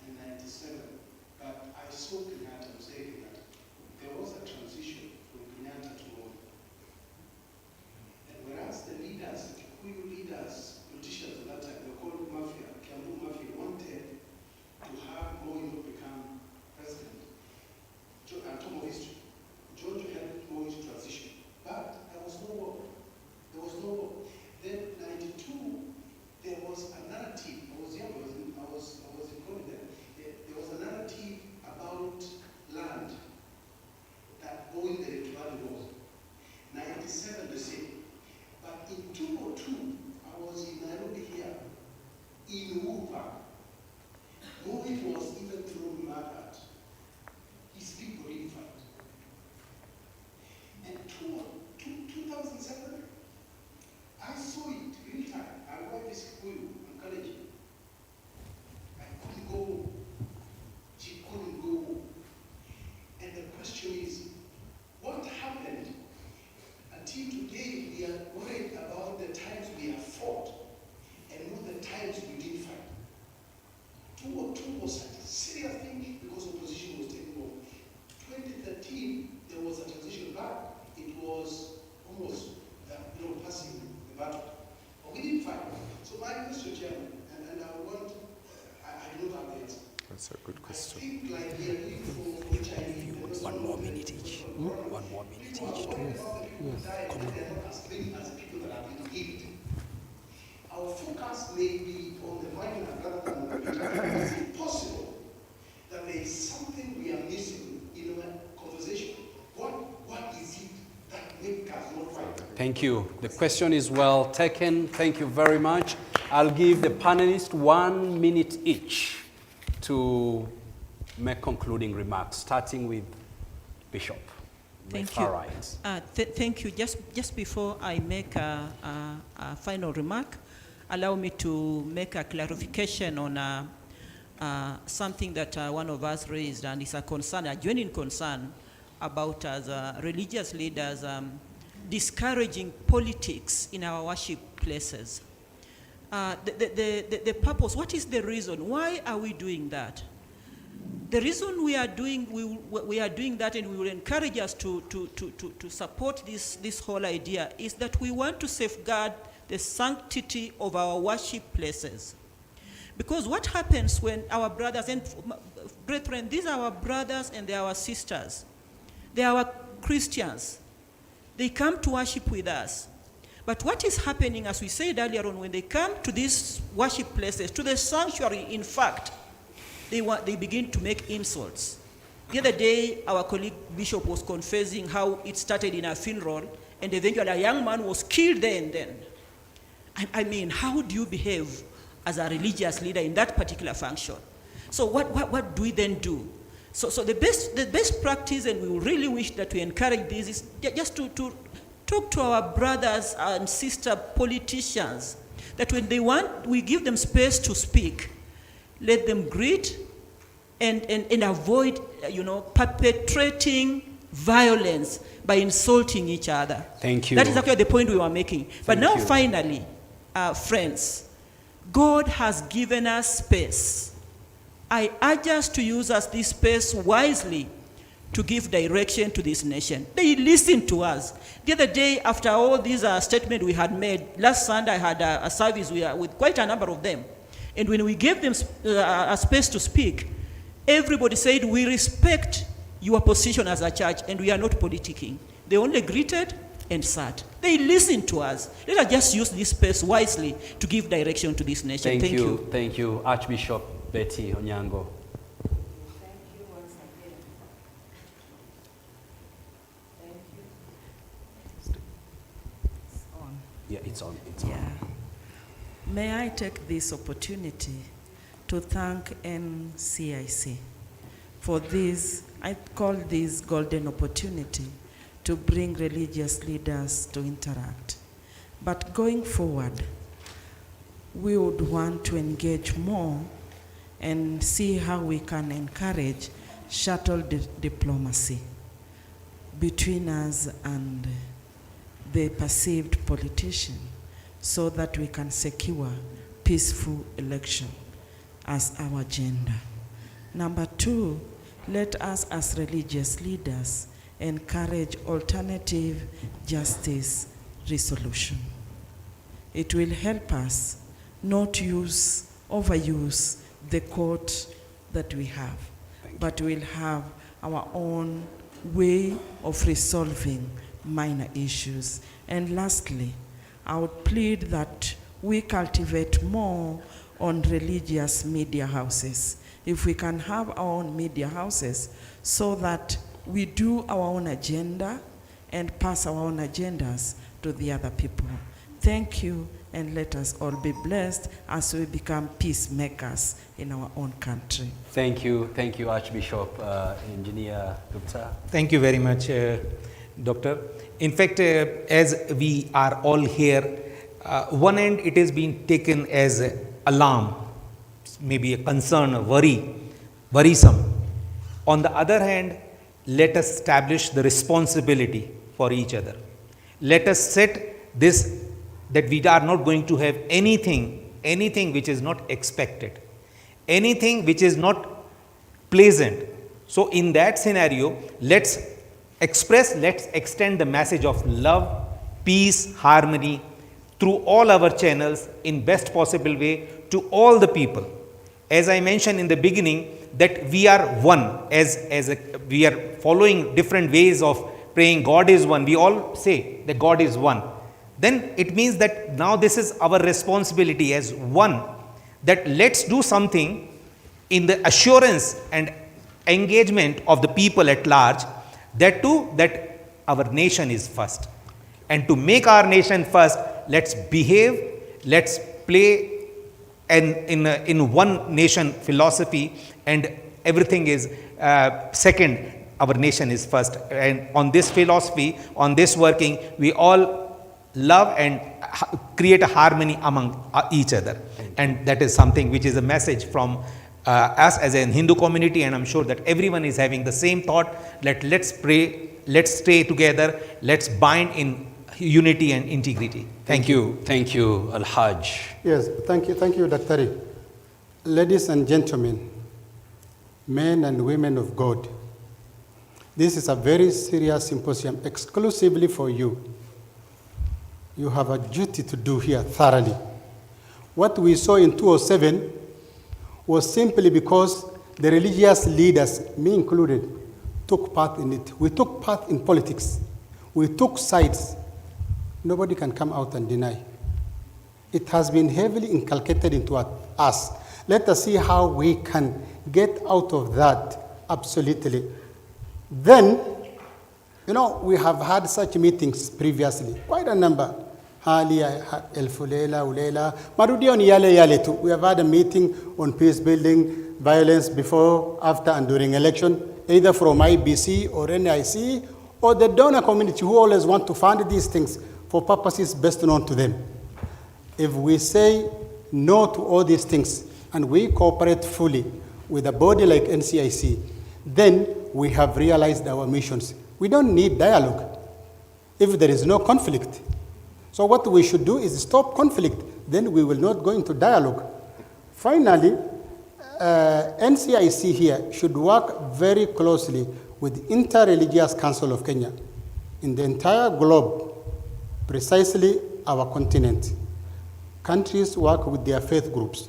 [SPEAKER 11] and 97, but I saw Kenyatta, I'm saying that there was a transition from Kenyatta to Moi. And whereas the leaders, the Kikuyu leaders, politicians at that time, they were called mafia, Kiambu mafia, wanted to have Moi not become president. On top of history, George helped Moi's transition, but there was no war. There was no war. Then 92, there was a narrative. I was young. I was in college then. There was a narrative about land that going the Rift was. 97 the same. But in 2002, I was in Nairobi here, in Uhuru Park. Moi was even thrown mad at. His people didn't fight. And 2007, I saw it real time. I went to Kikuyu and college. I couldn't go home. She couldn't go home. And the question is, what happened until today we are worried about the times we have fought and not the times we didn't fight? 2002 was a serious thing because opposition was taking over. 2013, there was a transition back. It was almost, passing the battle. But we didn't fight. So my question, Chairman, and I want, I don't have the answer.
[SPEAKER 21] That's a good question.
[SPEAKER 11] I think like we are looking for HIV.
[SPEAKER 18] One more minute each. 1 more minute each.
[SPEAKER 11] As many as people that have been healed. Our focus may be on the minor rather than on the major. Is it possible that there is something we are missing in our conversation? What is it that makes us not fight?
[SPEAKER 18] Thank you. The question is well taken. Thank you very much. I'll give the panelists 1 minute each to make concluding remarks, starting with Bishop.
[SPEAKER 9] Thank you. Thank you. Just before I make a final remark, allow me to make a clarification on something that one of us raised, and it's a concern, a genuine concern about as religious leaders discouraging politics in our worship places. The purpose, what is the reason? Why are we doing that? The reason we are doing that, and we will encourage us to support this whole idea, is that we want to safeguard the sanctity of our worship places. Because what happens when our brothers and brethren, these are our brothers and they are our sisters. They are our Christians. They come to worship with us. But what is happening, as we said earlier on, when they come to these worship places, to the sanctuary, in fact, they begin to make insults. The other day, our colleague Bishop was confessing how it started in a funeral, and eventually a young man was killed there and then. I mean, how do you behave as a religious leader in that particular function? So what do we then do? So the best practice, and we really wish that we encourage this, is just to talk to our brothers and sister politicians, that when they want, we give them space to speak. Let them greet and avoid, perpetrating violence by insulting each other.
[SPEAKER 18] Thank you.
[SPEAKER 9] That is actually the point we were making. But now,
[SPEAKER 18] you.
[SPEAKER 9] finally, friends, God has given us space. I urge us to use this space wisely to give direction to this nation. They listen to us. The other day, after all these statements we had made, last Sunday I had a service with quite a number of them. And when we gave them a space to speak, everybody said, we respect your position as a church and we are not politicking. They only greeted and sat. They listened to us. Let us just use this space wisely to give direction to this nation. Thank you.
[SPEAKER 18] Thank you, Archbishop Betty Onyango. Yeah, it's on.
[SPEAKER 5] Yeah. May I take this opportunity to thank NCIC for this, I call this golden opportunity to bring religious leaders to interact. But going forward, we would want to engage more and see how we can encourage shuttle diplomacy between us and the perceived politician, so that we can secure peaceful election as our agenda. Number two, let us as religious leaders encourage alternative justice resolution. It will help us not overuse the court that we have, but we'll have our own way of resolving minor issues. And lastly, I would plead that we cultivate more on religious media houses. If we can have our own media houses, so that we do our own agenda and pass our own agendas to the other people. Thank you, and let us all be blessed as we become peacemakers in our own country.
[SPEAKER 18] Thank you, Archbishop Engineer Gupta.
[SPEAKER 10] Thank you very much, Doctor. In fact, as we are all here, one end it has been taken as alarm, maybe a concern, a worrisome. On the other hand, let us establish the responsibility for each other. Let us set this, that we are not going to have anything which is not expected, anything which is not pleasant. So in that scenario, let's extend the message of love, peace, harmony through all our channels in best possible way to all the people. As I mentioned in the beginning, that we are one, we are following different ways of praying. God is one. We all say that God is one. Then it means that now this is our responsibility as one, that let's do something in the assurance and engagement of the people at large, that too, that our nation is first. And to make our nation first, let's behave, let's play in one nation philosophy, and everything is second, our nation is first. And on this philosophy, on this working, we all love and create a harmony among each other. And that is something which is a message from us as a Hindu community, and I'm sure that everyone is having the same thought. Let's pray, let's stay together, let's bind in unity and integrity. Thank you.
[SPEAKER 18] Thank you, Al-Hajj.
[SPEAKER 22] Yes, thank you, Dr. Ladies and gentlemen, men and women of God, this is a very serious symposium exclusively for you. You have a duty to do here thoroughly. What we saw in 2007 was simply because the religious leaders, me included, took part in it. We took part in politics. We took sides. Nobody can come out and deny. It has been heavily inculcated into us. Let us see how we can get out of that absolutely. Then, You know, we have had such meetings previously, quite a number. El Fulela, Ulela, Marudion Yale Yale too. We have had a meeting on peace building, violence before, after, and during election, either from IBC or NIC, or the donor community who always want to fund these things for purposes best known to them. If we say no to all these things and we cooperate fully with a body like NCIC, then we have realized our missions. We don't need dialogue if there is no conflict. So what we should do is stop conflict, then we will not go into dialogue. Finally, NCIC here should work very closely with Interreligious Council of Kenya in the entire globe, precisely our continent. Countries work with their faith groups,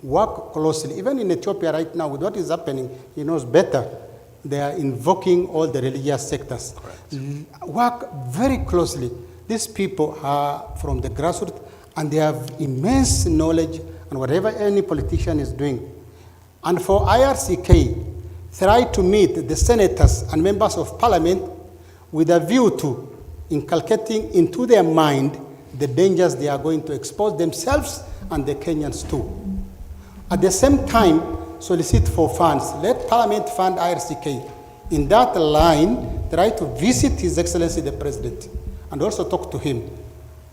[SPEAKER 22] work closely. Even in Ethiopia right now, with what is happening, he knows better. They are invoking all the religious sectors. Work very closely. These people are from the grassroots, and they have immense knowledge on whatever any politician is doing. And for IRCK, try to meet the senators and members of parliament with a view to inculcating into their mind the dangers they are going to expose themselves and the Kenyans too. At the same time, solicit for funds. Let Parliament fund IRCK. In that line, try to visit His Excellency the President and also talk to him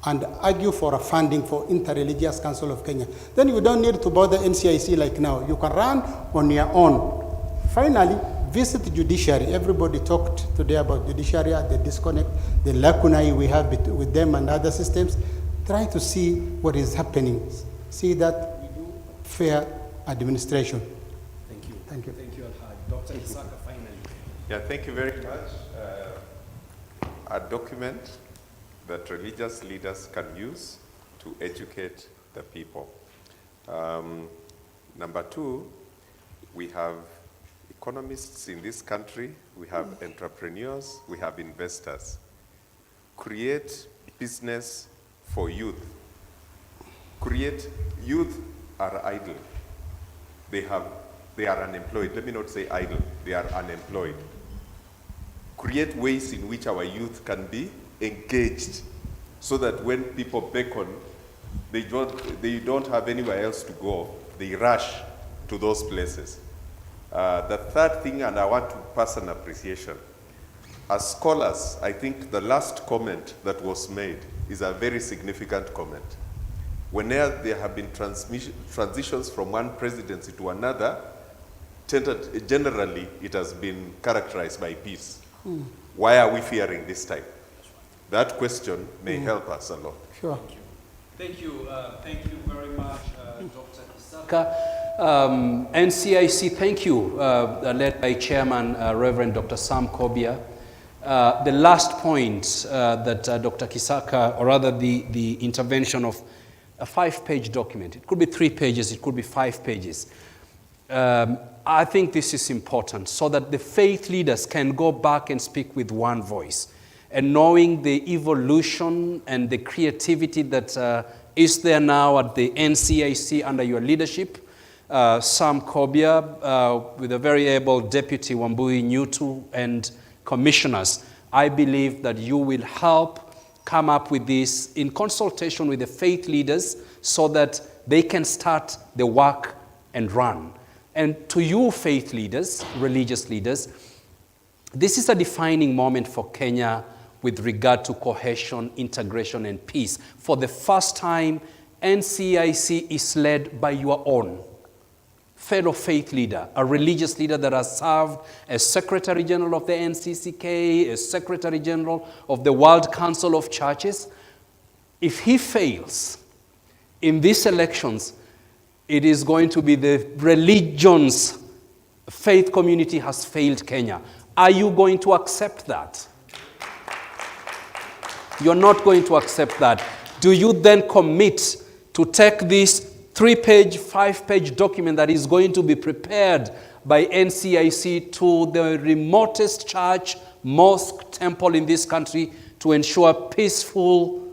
[SPEAKER 22] and argue for a funding for Interreligious Council of Kenya. Then you don't need to bother NCIC like now. You can run on your own. Finally, visit judiciary. Everybody talked today about judiciary, the disconnect, the lacunae we have with them and other systems. Try to see what is happening. See that we do fair administration.
[SPEAKER 18] Thank you.
[SPEAKER 22] Thank you.
[SPEAKER 18] Thank you, Alhaj. Dr. Kisaka, finally.
[SPEAKER 21] Yeah, thank you very much. A document that religious leaders can use to educate the people. Number two, we have economists in this country, we have entrepreneurs, we have investors. Create business for youth. Youth are idle. They are unemployed. Let me not say idle, they are unemployed. Create ways in which our youth can be engaged so that when people beckon, they don't have anywhere else to go. They rush to those places. The third thing, and I want to pass an appreciation. As scholars, I think the last comment that was made is a very significant comment. Whenever there have been transitions from one presidency to another, generally it has been characterized by peace. Why are we fearing this time? That question may help us a lot.
[SPEAKER 22] Sure.
[SPEAKER 18] Thank you very much, Dr. Kisaka. NCIC, thank you, led by Chairman Reverend Dr. Sam Kobia. The last point that Dr. Kisaka, or rather the intervention of a 5-page document, it could be 3 pages, it could be 5 pages. I think this is important so that the faith leaders can go back and speak with one voice. And knowing the evolution and the creativity that is there now at the NCIC under your leadership, Sam Kobia, with a very able Deputy Wambui Nyutu and commissioners, I believe that you will help come up with this in consultation with the faith leaders so that they can start the work and run. And to you, faith leaders, religious leaders, this is a defining moment for Kenya with regard to cohesion, integration, and peace. For the first time, NCIC is led by your own fellow faith leader, a religious leader that has served as Secretary General of the NCCK, as Secretary General of the World Council of Churches. If he fails in these elections, it is going to be the religion's faith community has failed Kenya. Are you going to accept that? You're not going to accept that. Do you then commit to take this 3-page, 5-page document that is going to be prepared by NCIC to the remotest church, mosque, temple in this country to ensure peaceful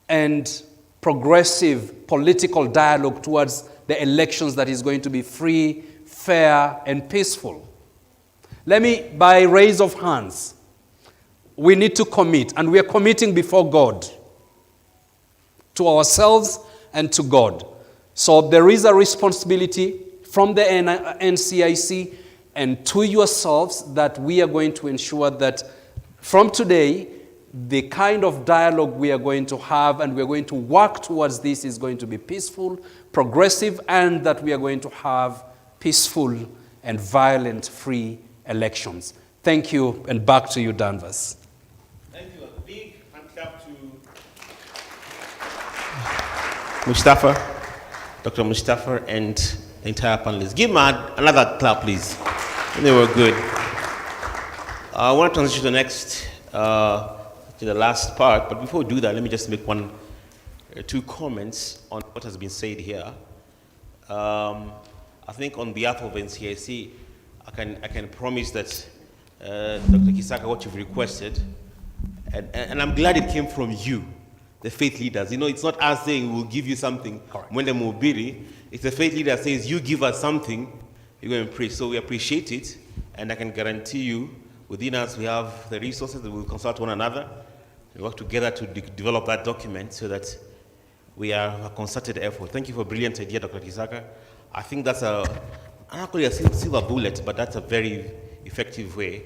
[SPEAKER 18] and progressive political dialogue towards the elections that is going to be free, fair, and peaceful? Let me, by raise of hands, we need to commit, and we are committing before God, to ourselves and to God. So there is a responsibility from the NCIC and to yourselves that we are going to ensure that from today, the kind of dialogue we are going to have and we are going to work towards this is going to be peaceful, progressive, and that we are going to have peaceful and violent-free elections. Thank you, and back to you, Danvers.
[SPEAKER 17] Thank you. A big hand clap to Mustafa, Dr. Mustafa, and the entire panelists. Give him another clap, please. They were good. I want to transition to the next, to the last part, but before we do that, let me just make two comments on what has been said here. I think on behalf of NCIC, I can promise that Dr. Kisaka, what you've requested, and I'm glad it came from you, the faith leaders. You know, it's not us saying we'll give you something when the Mubiri. It's the faith leader says, you give us something, you're going to preach. So we appreciate it, and I can guarantee you, within us, we have the resources that we'll consult one another. We work together to develop that document so that we are a concerted effort. Thank you for a brilliant idea, Dr. Kisaka. I think that's I'm not calling it a silver bullet, but that's a very effective way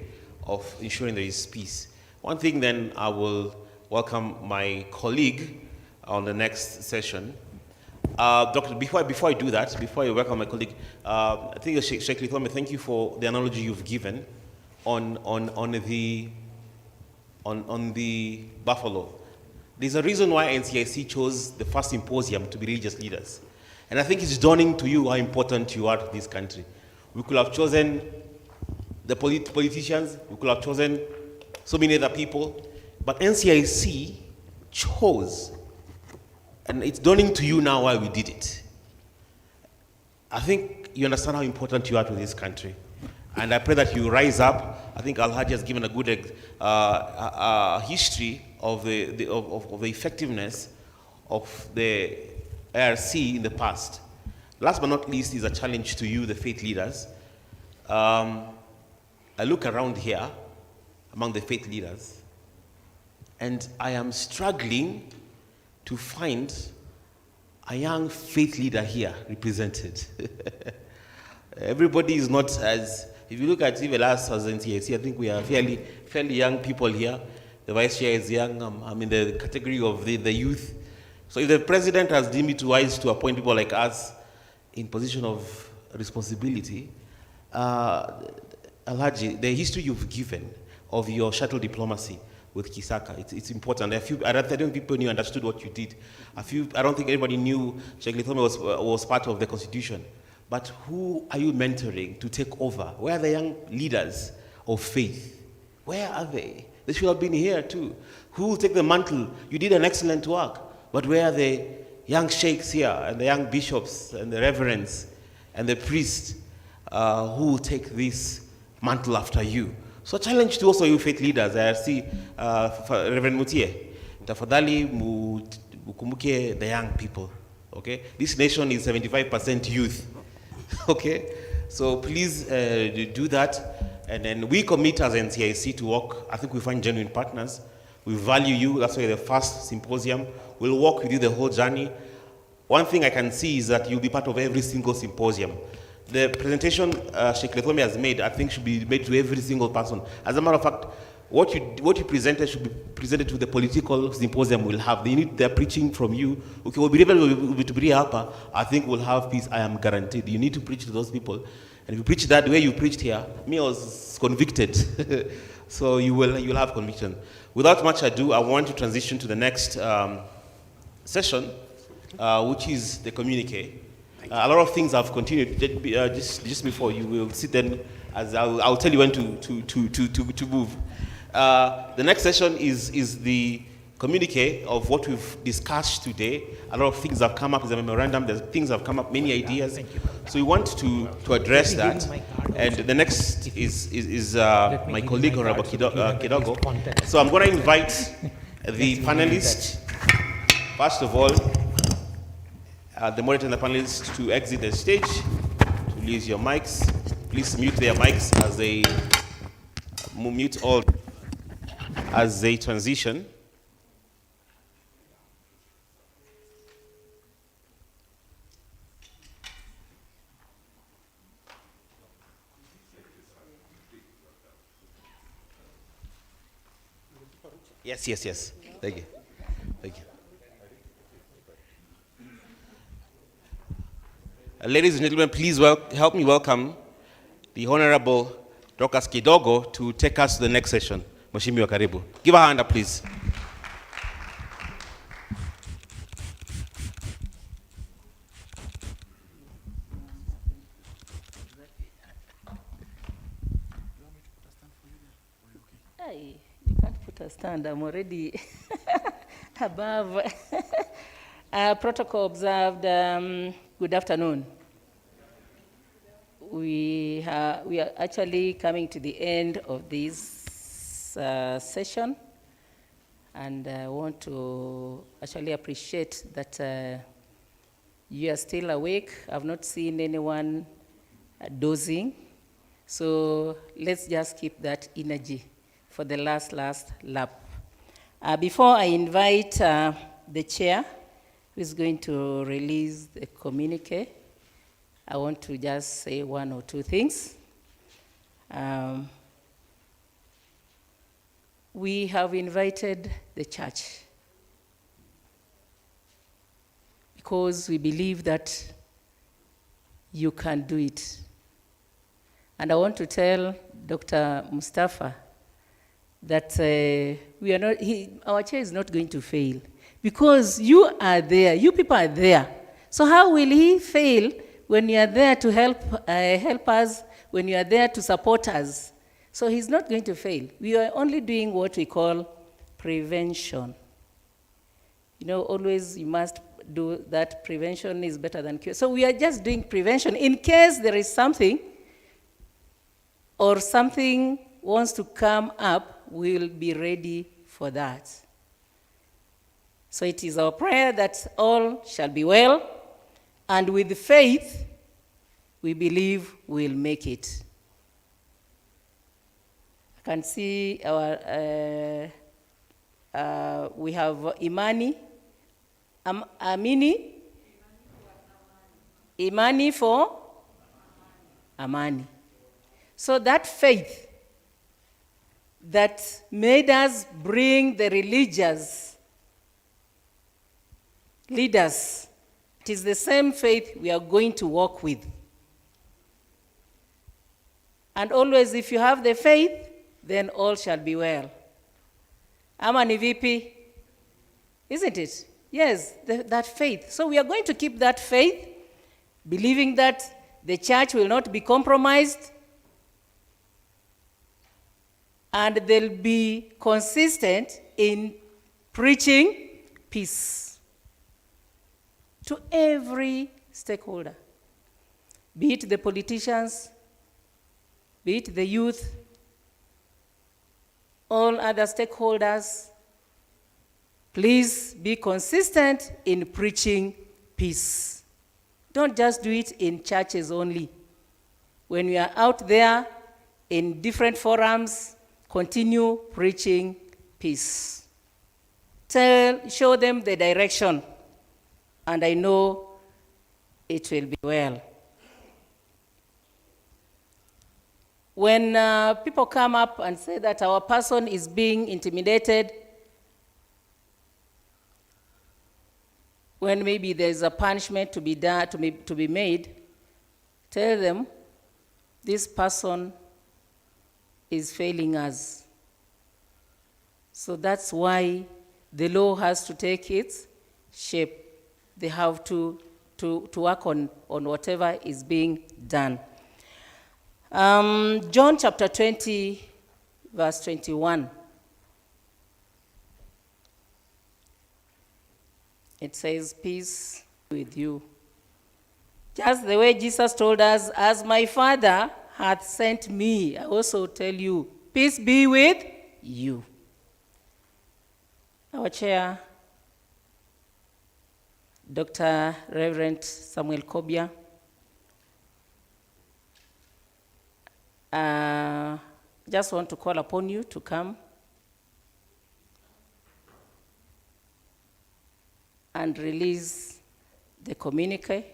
[SPEAKER 17] of ensuring there is peace. One thing then, I will welcome my colleague on the next session. Doctor, before I do that, before I welcome my colleague, I think Sheikh Lithome, thank you for the analogy you've given on the buffalo. There's a reason why NCIC chose the first symposium to be religious leaders. And I think it's dawning to you how important you are to this country. We could have chosen the politicians, we could have chosen so many other people, but NCIC chose, and it's dawning to you now why we did it. I think you understand how important you are to this country. And I pray that you rise up. I think Al-Haji has given a good history of the effectiveness of the ARC in the past. Last but not least is a challenge to you, the faith leaders. I look around here among the faith leaders, and I am struggling to find a young faith leader here represented. Everybody is not as, if you look at even us as NCIC, I think we are fairly young people here. The vice chair is young. I'm in the category of the youth. So if the president has deemed it wise to appoint people like us in position of responsibility, Alhaji, the history you've given of your shuttle diplomacy with Kisaka, it's important. I don't think people knew, understood what you did. I don't think anybody knew Sheikh Lithome was part of the constitution. But who are you mentoring to take over? Where are the young leaders of faith? Where are they? They should have been here too. Who will take the mantle? You did an excellent work. But where are the young sheikhs here, and the young bishops, and the reverends, and the priests who will take this mantle after you? So challenge to also you faith leaders. I see Reverend Mutie, tafadhali mukumbuke the young people. Okay, this nation is 75% youth. Okay, so please do that, and then we commit as NCIC to work. I think we find genuine partners. We value you. That's why the first symposium. We'll walk with you the whole journey. One thing I can see is that you'll be part of every single symposium. The presentation Sheikh Lithome has made, I think, should be made to every single person. As a matter of fact, what you presented should be presented to the political symposium we'll have. They need their preaching from you. Okay, we'll be able to be here. I think we'll have peace. I am guaranteed. You need to preach to those people. And if you preach that way you preached here, me, I was convicted. So you'll have conviction. Without much ado, I want to transition to the next session, which is the communique. A lot of things have continued. Just before you will sit then, as I'll tell you when to move. The next session is the communique of what we've discussed today. A lot of things have come up as a memorandum. There's things have come up, many ideas. So we want to address that. And the next is my colleague, Honorable Kidogo. So I'm going to invite the panelists, first of all, the moderator and the panelists to exit the stage, to release your mics. Please mute their mics as they mute all.
[SPEAKER 1] as they transition. Yes, yes, yes. Thank you. Thank you. Ladies and gentlemen, please help me welcome the Honorable Dorcas Kidogo to take us to the next session. Mheshimiwa karibu. Give her a hand up, please.
[SPEAKER 8] Hey, you can't put a stand. I'm already above. Protocol observed. Good afternoon. We are actually coming to the end of this session, and I want to actually appreciate that you are still awake. I've not seen anyone dozing, so let's just keep that energy for the last lap. Before I invite the chair, who is going to release the communique, I want to just say one or two things. We have invited the church because we believe that you can do it. And I want to tell Dr. Mustafa that we are not, our chair is not going to fail because you are there, you people are there. So how will he fail when you are there to help us, when you are there to support us? So he's not going to fail. We are only doing what we call prevention. You know, always you must do that. Prevention is better than cure. So we are just doing prevention. In case there is something or something wants to come up, we'll be ready for that. So it is our prayer that all shall be well, and with faith, we believe we'll make it. I can see we have Imani, Imani for Amani. So that faith that made us bring the religious leaders, it is the same faith we are going to walk with. And always, if you have the faith, then all shall be well. Amani VP, isn't it? Yes, that faith. So we are going to keep that faith, believing that the church will not be compromised, and they'll be consistent in preaching peace to every stakeholder, be it the politicians, be it the youth, all other stakeholders. Please be consistent in preaching peace. Don't just do it in churches only. When you are out there in different forums, continue preaching peace. Show them the direction, and I know it will be well. When people come up and say that our person is being intimidated, when maybe there's a punishment to be done, to be made, tell them this person is failing us. So that's why the law has to take its shape. They have to work on whatever is being done. John chapter 20, verse 21. It says, peace with you. Just the way Jesus told us, as my Father hath sent me, I also tell you, peace be with you. Our chair, Dr. Reverend Samuel Kobia, just want to call upon you to come and release the communique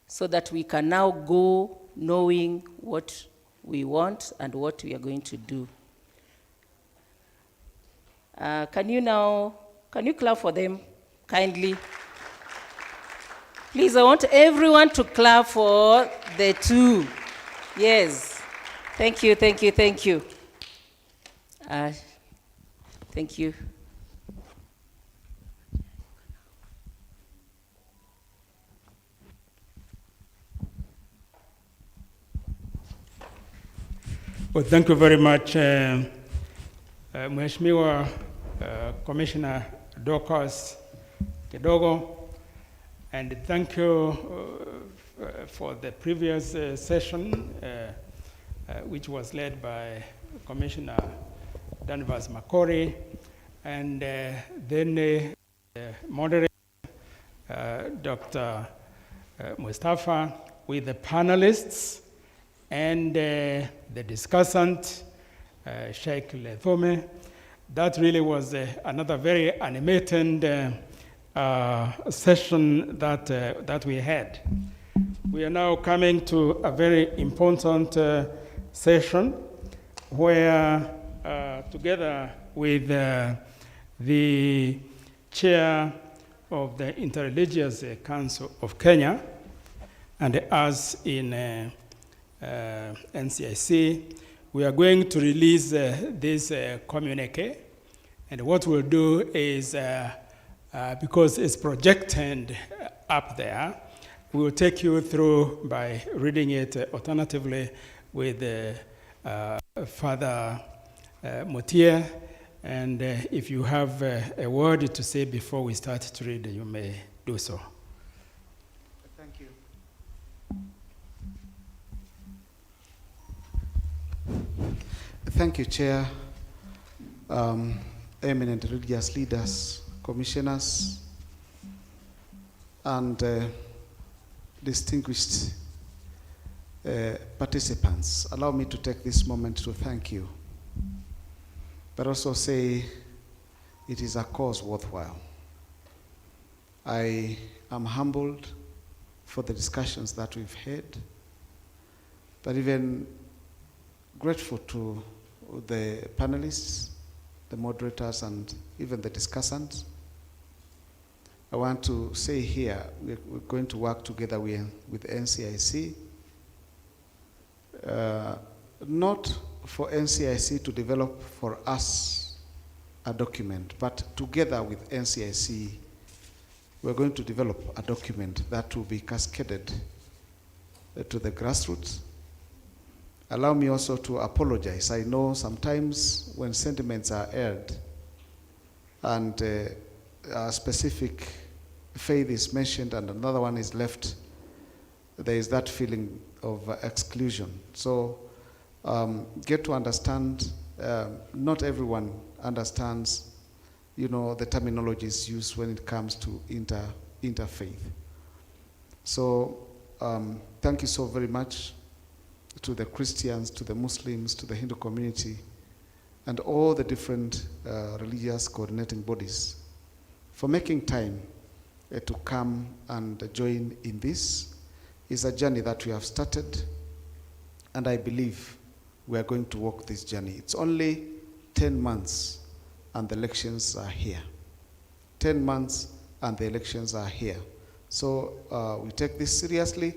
[SPEAKER 8] so that we can now go knowing what we want and what we are going to do. Can you clap for them kindly? Please, I want everyone to clap for the two. Yes. Thank you, thank you, thank you. Thank you.
[SPEAKER 2] Well, thank you very much, Mheshimiwa Commissioner Dorcas Kidogo, and thank you for the previous session, which was led by Commissioner Danvers Makori, and then the moderator, Dr. Mustafa, with the panelists, and the discussant, Sheikh Lethome. That really was another very animated session that we had. We are now coming to a very important session where, together with the chair of the Interreligious Council of Kenya, and us in NCIC, we are going to release this communique. And what we'll do is, because it's projected up there, we will take you through by reading it alternatively with Father Motier. And if you have a word to say before we start to read, you may do so.
[SPEAKER 22] Thank you. Thank you, Chair, eminent religious leaders, commissioners, and distinguished participants. Allow me to take this moment to thank you, but also say it is a cause worthwhile. I am humbled for the discussions that we've had, but even grateful to the panelists, the moderators, and even the discussants. I want to say here, we're going to work together with NCIC, not for NCIC to develop for us a document, but together with NCIC, we're going to develop a document that will be cascaded to the grassroots. Allow me also to apologize. I know sometimes when sentiments are aired and a specific faith is mentioned and another one is left, there is that feeling of exclusion. So get to understand, not everyone understands, the terminologies used when it comes to interfaith. So thank you so very much to the Christians, to the Muslims, to the Hindu community, and all the different religious coordinating bodies for making time to come and join in this. It's a journey that we have started, and I believe we are going to walk this journey. It's only 10 months and the elections are here. 10 months and the elections are here. So we take this seriously,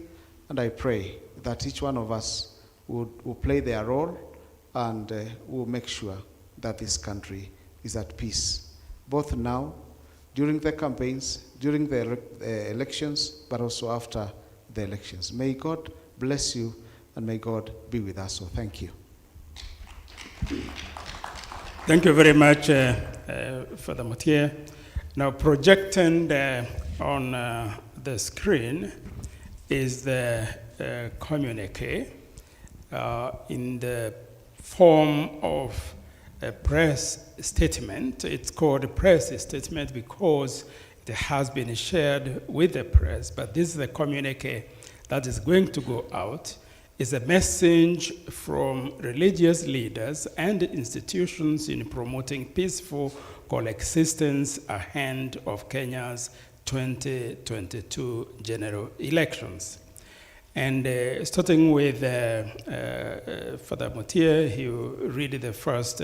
[SPEAKER 22] and I pray that each one of us will play their role and will make sure that this country is at peace, both now, during the campaigns, during the elections, but also after the elections. May God bless you, and may God be with us. So thank you.
[SPEAKER 2] Thank you very much, Father Motier. Now, projecting on the screen is the communique in the form of a press statement. It's called a press statement because it has been shared with the press, but this is the communique that is going to go out. It's a message from religious leaders and institutions in promoting peaceful coexistence ahead of Kenya's 2022 general elections. And starting with Father Motier, he will read the first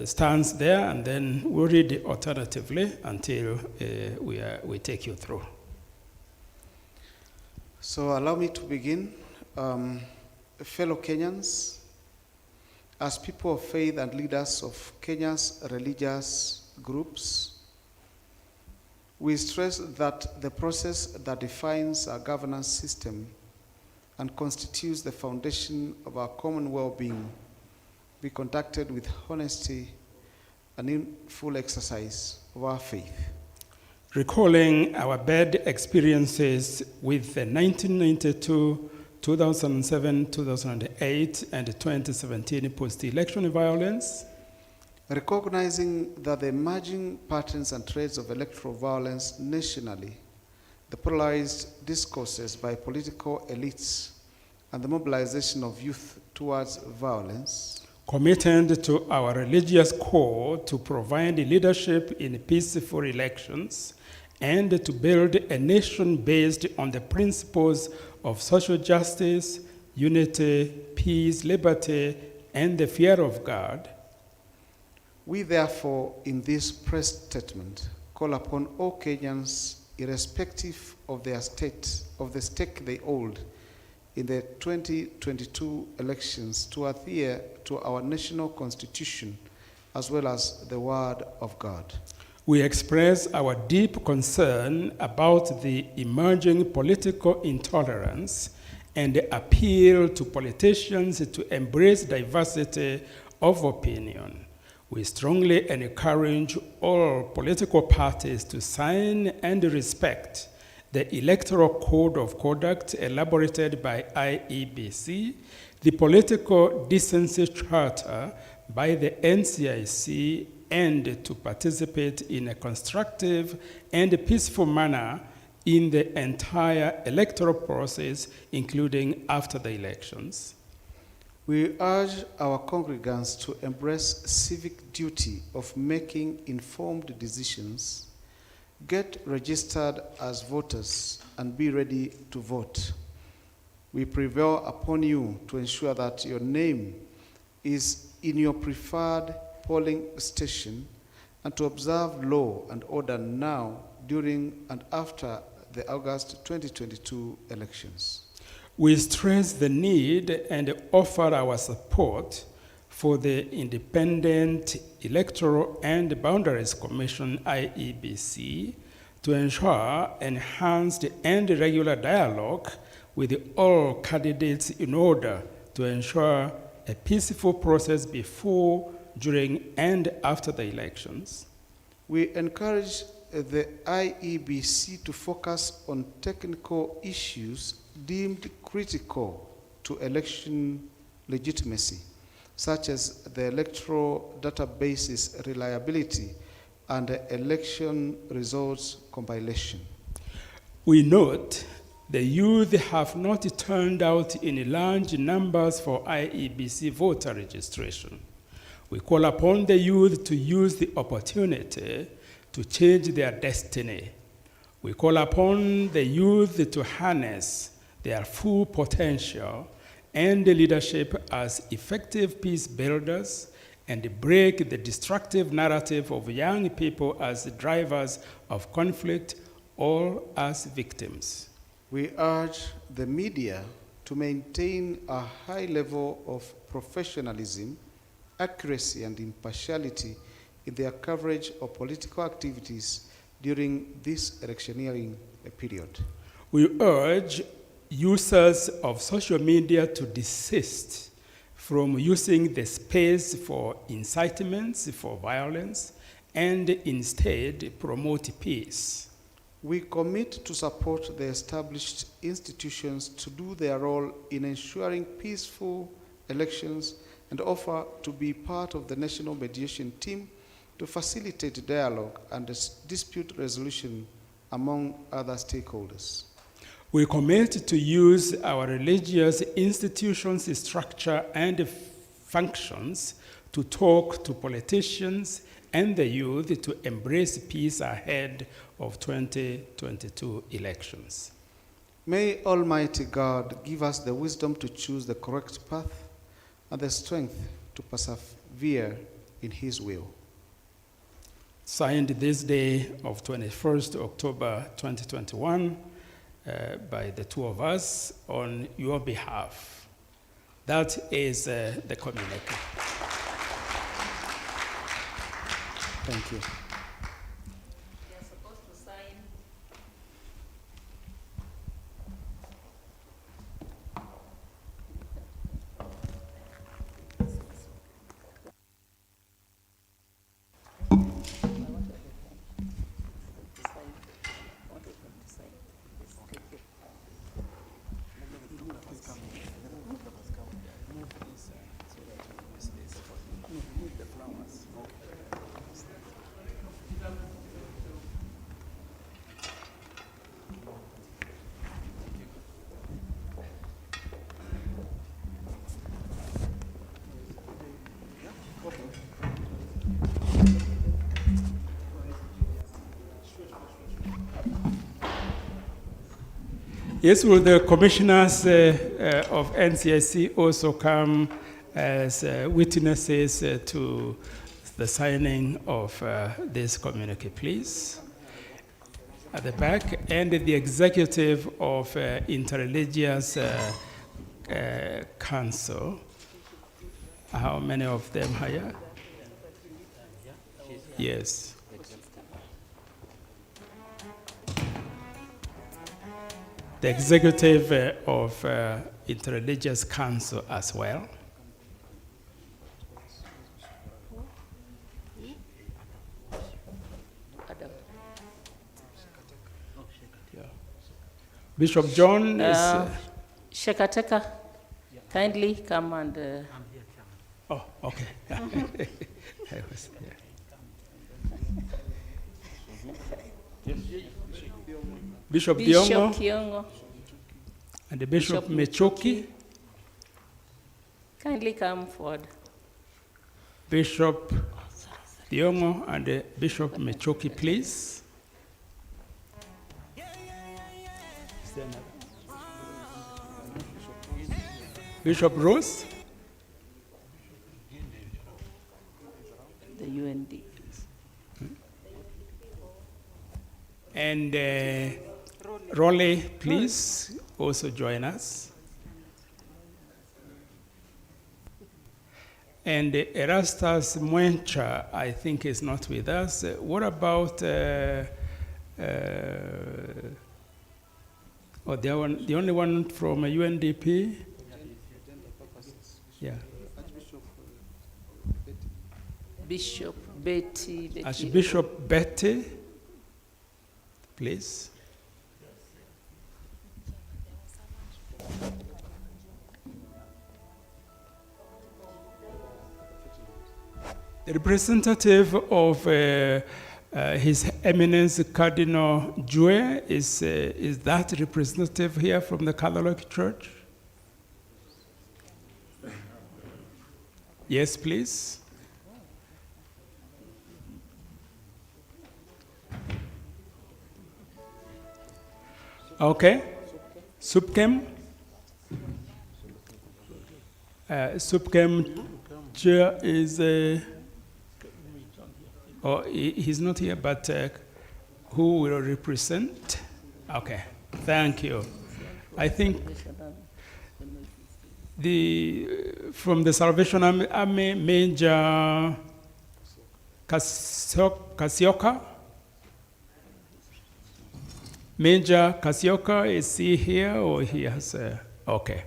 [SPEAKER 2] stance there, and then we'll read it alternatively until we take you through.
[SPEAKER 4] So allow me to begin. Fellow Kenyans, as people of faith and leaders of Kenya's religious groups, we stress that the process that defines our governance system and constitutes the foundation of our common well-being be conducted with honesty and in full exercise of our faith.
[SPEAKER 2] Recalling our bad experiences with the 1992, 2007, 2008, and 2017 post-election violence.
[SPEAKER 4] Recognizing that the emerging patterns and trends of electoral violence nationally, the polarized discourses by political elites, and the mobilization of youth towards violence.
[SPEAKER 2] Committed to our religious core to provide leadership in peaceful elections and to build a nation based on the principles of social justice, unity, peace, liberty, and the fear of God.
[SPEAKER 4] We therefore, in this press statement, call upon all Kenyans, irrespective of their state, of the stake they hold in the 2022 elections, to adhere to our national constitution as well as the word of God.
[SPEAKER 2] We express our deep concern about the emerging political intolerance and appeal to politicians to embrace diversity of opinion. We strongly encourage all political parties to sign and respect the Electoral Code of Conduct elaborated by IEBC, the Political Decency Charter by the NCIC, and to participate in a constructive and peaceful manner in the entire electoral process, including after the elections.
[SPEAKER 4] We urge our congregants to embrace civic duty of making informed decisions, get registered as voters, and be ready to vote. We prevail upon you to ensure that your name is in your preferred polling station and to observe law and order now, during, and after the August 2022 elections.
[SPEAKER 2] We stress the need and offer our support for the Independent Electoral and Boundaries Commission, IEBC, to ensure enhanced and regular dialogue with all candidates in order to ensure a peaceful process before, during, and after the elections.
[SPEAKER 4] We encourage the IEBC to focus on technical issues deemed critical to election legitimacy, such as the electoral database's reliability and election results compilation.
[SPEAKER 2] We note the youth have not turned out in large numbers for IEBC voter registration. We call upon the youth to use the opportunity to change their destiny. We call upon the youth to harness their full potential and leadership as effective peace builders and break the destructive narrative of young people as drivers of conflict or as victims.
[SPEAKER 4] We urge the media to maintain a high level of professionalism, accuracy, and impartiality in their coverage of political activities during this electioneering period.
[SPEAKER 2] We urge users of social media to desist from using the space for incitements for violence and instead promote peace.
[SPEAKER 4] We commit to support the established institutions to do their role in ensuring peaceful elections and offer to be part of the national mediation team to facilitate dialogue and dispute resolution among other stakeholders.
[SPEAKER 2] We commit to use our religious institutions' structure and functions to talk to politicians and the youth to embrace peace ahead of 2022 elections.
[SPEAKER 4] May Almighty God give us the wisdom to choose the correct path and the strength to persevere in His will.
[SPEAKER 2] Signed this day of 21st October 2021 by the two of us on your behalf. That is the communique.
[SPEAKER 4] Thank you.
[SPEAKER 2] Yes, will the commissioners of NCIC also come as witnesses to the signing of this communique, please? At the back, and the executive of Interreligious Council. How many of them here? Yes. The executive of Interreligious Council as well. Yeah. Bishop John is...
[SPEAKER 8] Shekateka, kindly come and...
[SPEAKER 2] Oh, okay. I was, yeah. Bishop Diongo
[SPEAKER 8] Kiongo
[SPEAKER 2] and the Bishop Mechoki.
[SPEAKER 8] Kindly come forward.
[SPEAKER 2] Bishop Diongo and the Bishop Mechoki, please. Bishop Rose.
[SPEAKER 8] The UND.
[SPEAKER 2] And Raleigh, please also join us. And Erastus Mwencha, I think, is not with us. What about the only one from UNDP? Yeah.
[SPEAKER 8] Bishop Betty.
[SPEAKER 2] Archbishop Betty, please. The representative of His Eminence Cardinal Jue, is that representative here from the Catholic Church? Yes, please. Okay. Supkem. Supkem chair is he's not here, but who will represent? Okay, thank you. I think from the Salvation Army, Major Kasioka. Major Kasioka, is he here or he has okay.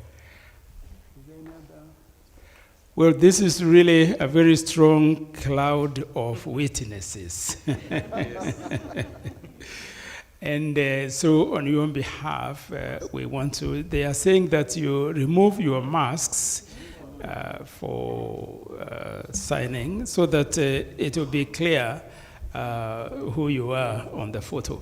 [SPEAKER 2] Well, this is really a very strong cloud of witnesses. And so on your behalf, we want to, they are saying that you remove your masks for signing so that it will be clear who you are on the photo.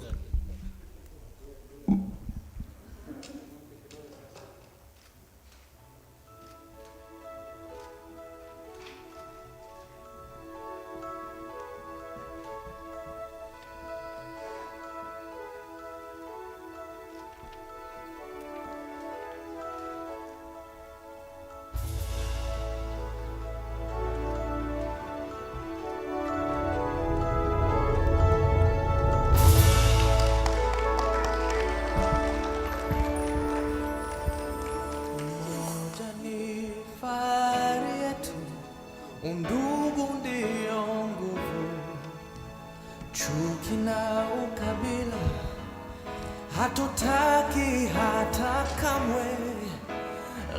[SPEAKER 14] hatutaki hata kamwe,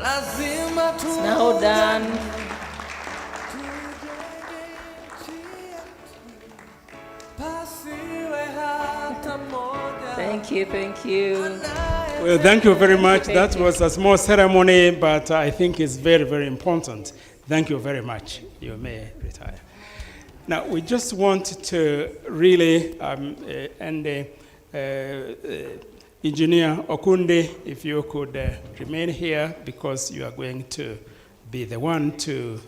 [SPEAKER 14] lazima tu.
[SPEAKER 8] It's now done. Thank you, thank you.
[SPEAKER 2] Well, thank you very much.
[SPEAKER 8] Thank
[SPEAKER 2] That
[SPEAKER 8] you.
[SPEAKER 2] was a small ceremony, but I think it's very, very important. Thank you very much. You may retire. Now, we just want to really, Engineer Okunde, if you could remain here, because you are going to be the one to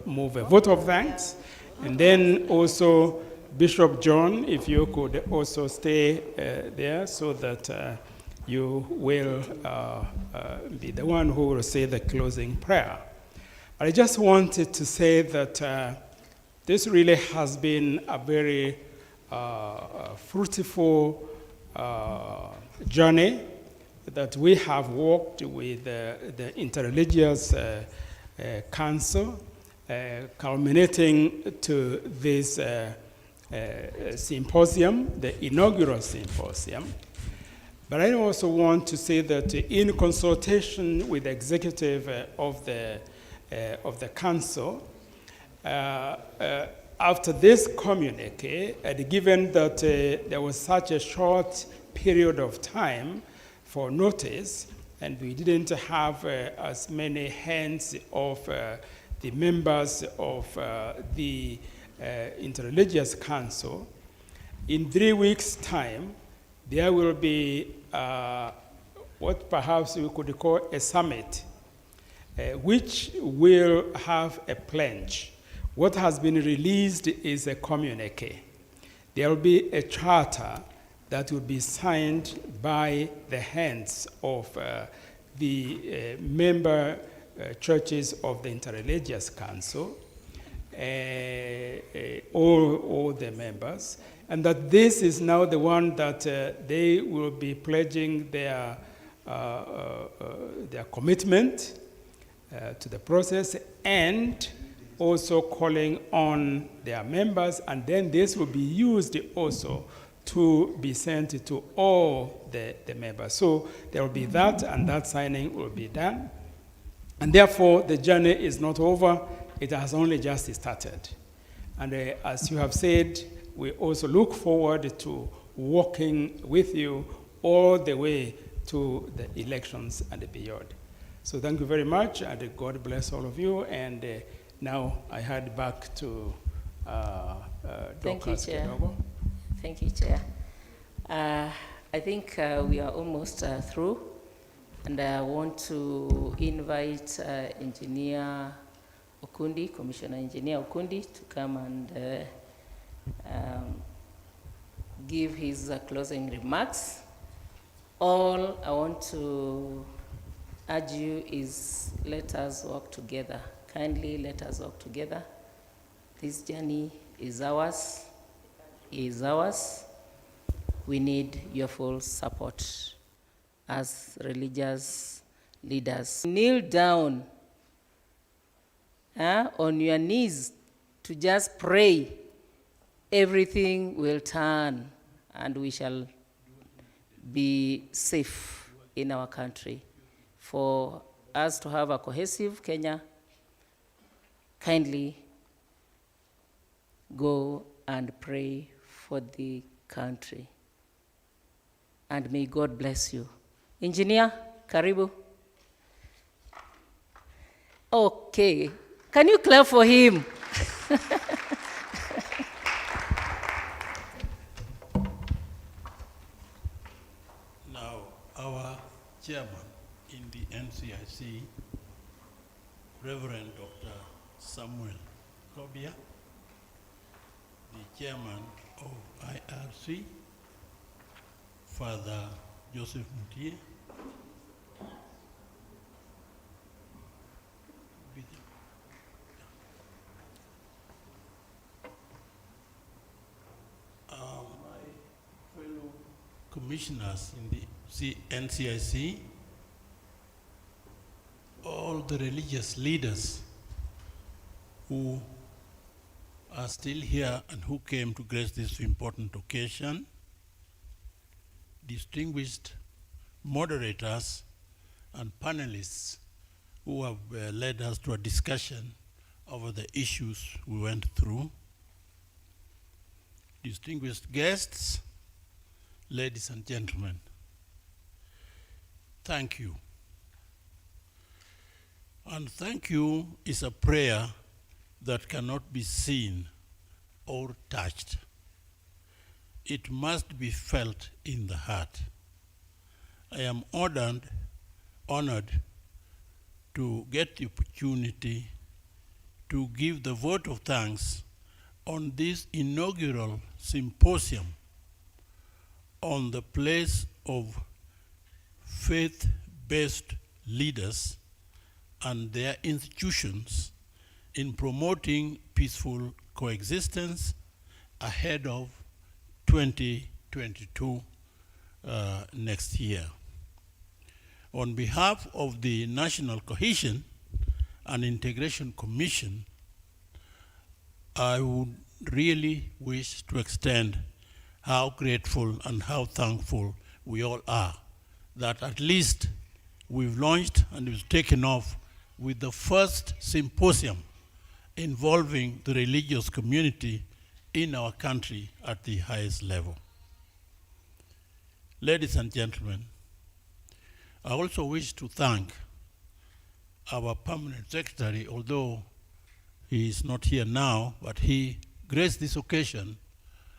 [SPEAKER 2] move a vote of thanks. And then also Bishop John, if you could also stay there so that you will be the one who will say the closing prayer. I just wanted to say that this really has been a very fruitful journey that we have walked with the Interreligious Council, culminating to this symposium, the inaugural symposium. But I also want to say that in consultation with the executive of the council, after this communique, and given that there was such a short period of time for notice, and we didn't have as many hands of the members of the Interreligious Council, in 3 weeks' time, there will be what perhaps we could call a summit, which will have a pledge. What has been released is a communique. There will be a charter that will be signed by the hands of the member churches of the Interreligious Council, all the members, and that this is now the one that they will be pledging their commitment to the process, and also calling on their members, and then this will be used also to be sent to all the members. So there will be that, and that signing will be done. And therefore, the journey is not over. It has only just started. And as you have said, we also look forward to working with you all the way to the elections and beyond. So thank you very much, and God bless all of you. And now I hand back to
[SPEAKER 8] Thank you, Chair.
[SPEAKER 2] Kidogo.
[SPEAKER 8] Thank you, Chair. I think we are almost through, and I want to invite Engineer Okundi, Commissioner Engineer Okundi, to come and give his closing remarks. All I want to urge you is let us work together. Kindly let us work together. This journey is ours. We need your full support as religious leaders. Kneel down on your knees to just pray. Everything will turn, and we shall be safe in our country. For us to have a cohesive Kenya, kindly go and pray for the country. And may God bless you. Engineer, karibu. Okay. Can you clap for him?
[SPEAKER 13] Now, our chairman in the NCIC, Reverend Dr. Samuel Kobia, the chairman of IRC, Father Joseph Mutie, my fellow commissioners in the NCIC, all the religious leaders who are still here and who came to grace this important occasion, distinguished moderators and panelists who have led us to a discussion over the issues we went through, distinguished guests, ladies and gentlemen, thank you. And thank you is a prayer that cannot be seen or touched. It must be felt in the heart. I am honored to get the opportunity to give the vote of thanks on this inaugural symposium on the place of faith-based leaders and their institutions in promoting peaceful coexistence ahead of 2022 next year. On behalf of the National Cohesion and Integration Commission, I would really wish to extend how grateful and how thankful we all are that at least we've launched and we've taken off with the first symposium involving the religious community in our country at the highest level. Ladies and gentlemen, I also wish to thank our permanent secretary, although he is not here now, but he graced this occasion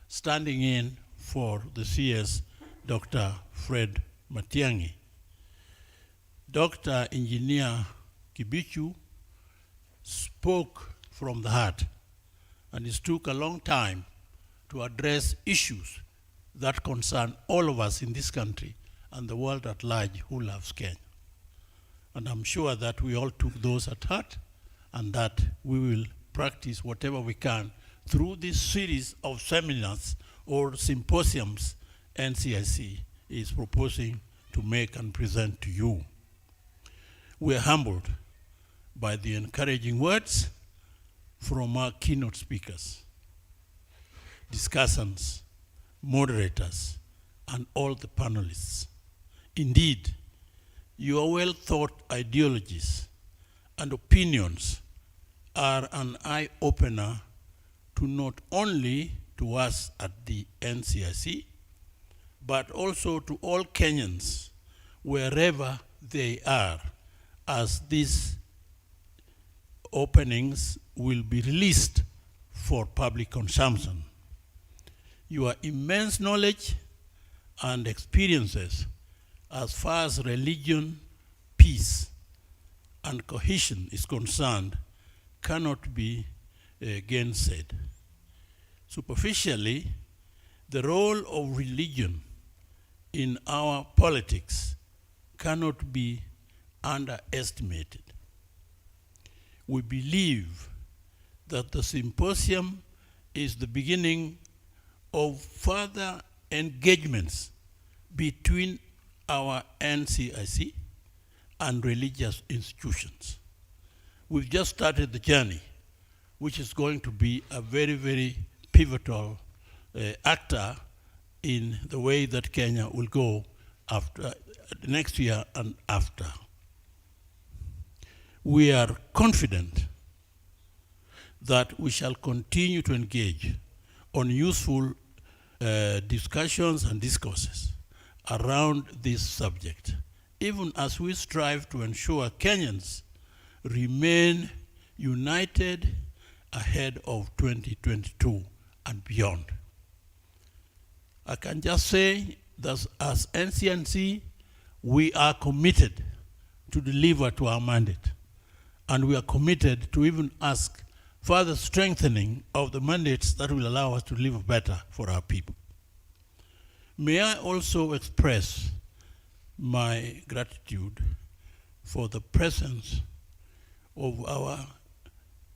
[SPEAKER 13] standing in for the CS, Dr. Fred Matiang'i. Dr. Engineer Kibichu spoke from the heart, and it took a long time to address issues that concern all of us in this country and the world at large who loves Kenya. And I'm sure that we all took those at heart and that we will practice whatever we can through this series of seminars or symposiums NCIC is proposing to make and present to you. We are humbled by the encouraging words from our keynote speakers, discussants, moderators, and all the panelists. Indeed, your well-thought ideologies and opinions are an eye-opener to not only to us at the NCIC, but also to all Kenyans, wherever they are, as these openings will be released for public consumption. Your immense knowledge and experiences as far as religion, peace, and cohesion is concerned cannot be gainsaid. Superficially, the role of religion in our politics cannot be underestimated. We believe that the symposium is the beginning of further engagements between our NCIC and religious institutions. We've just started the journey, which is going to be a very, very pivotal actor in the way that Kenya will go after next year and after. We are confident that we shall continue to engage on useful discussions and discourses around this subject, even as we strive to ensure Kenyans remain united ahead of 2022 and beyond. I can just say that as NCNC, we are committed to deliver to our mandate, and we are committed to even ask further strengthening of the mandates that will allow us to live better for our people. May I also express my gratitude for the presence of our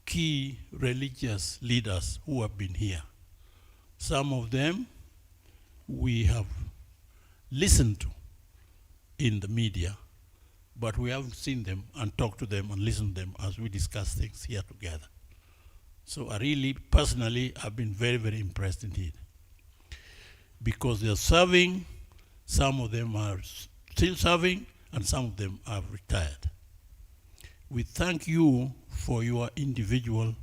[SPEAKER 13] key religious leaders who have been here. Some of them we have listened to in the media, but we haven't seen them and talked to them and listened to them as we discuss things here together. So I really, personally, have been very, very impressed indeed, because they're serving Some of them are still serving, and some of them have retired. We thank you for your individual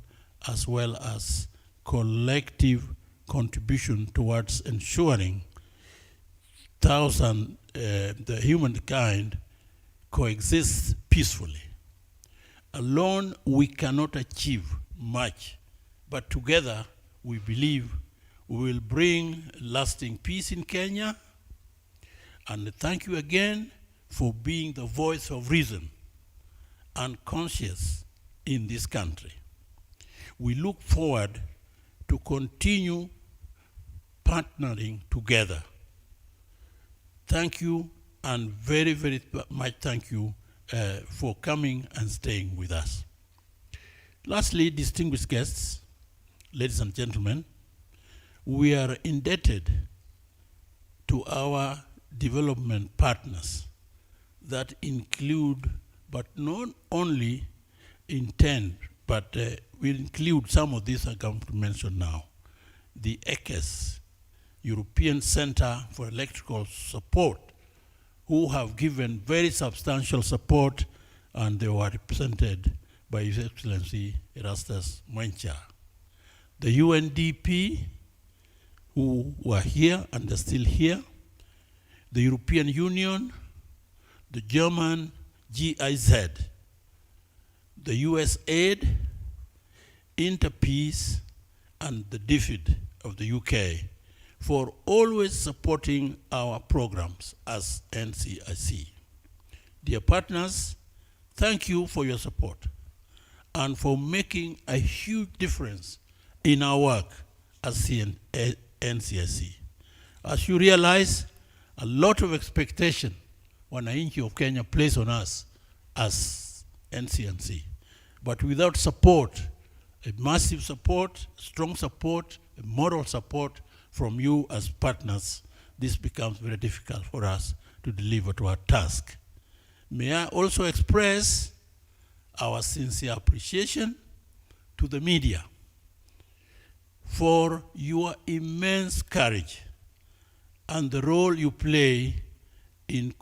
[SPEAKER 13] as well as collective contribution towards ensuring the humankind coexists peacefully. Alone, we cannot achieve much, but together, we believe we will bring lasting peace in Kenya. And thank you again for being the voice of reason and conscience in this country. We look forward to continue partnering together. Thank you, and very, very much thank you for coming and staying with us. Lastly, distinguished guests, ladies and gentlemen, we are indebted to our development partners that include, but not only intend, but will include some of these I'm going to mention now. The ECES, European Center for Electrical Support, who have given very substantial support, and they were represented by His Excellency Erastus Mwencha. The UNDP, who were here and are still here, the European Union, the German GIZ, the US Aid, Interpeace, and the DFID of the UK for always supporting our programs as NCIC. Dear partners, thank you for your support and for making a huge difference in our work as NCIC. As you realize, a lot of expectation wananchi of Kenya place on us as NCNC. But without support, a massive support, strong support, a moral support from you as partners, this becomes very difficult for us to deliver to our task. May I also express our sincere appreciation to the media for your immense courage and the role you play in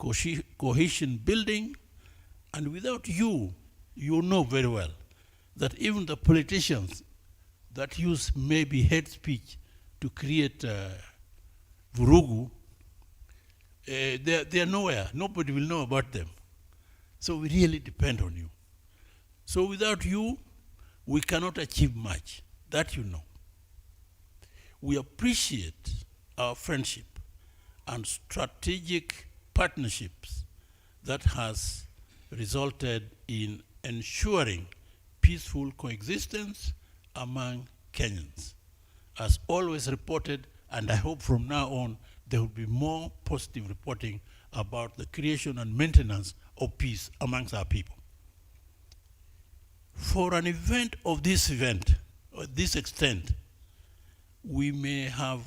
[SPEAKER 13] cohesion building. And without you, you know very well that even the politicians that use maybe hate speech to create vurugu, they're nowhere. Nobody will know about them. So we really depend on you. So without you, we cannot achieve much. That you know. We appreciate our friendship and strategic partnerships that has resulted in ensuring peaceful coexistence among Kenyans. As always reported, and I hope from now on there will be more positive reporting about the creation and maintenance of peace amongst our people. For an event of this extent, we may have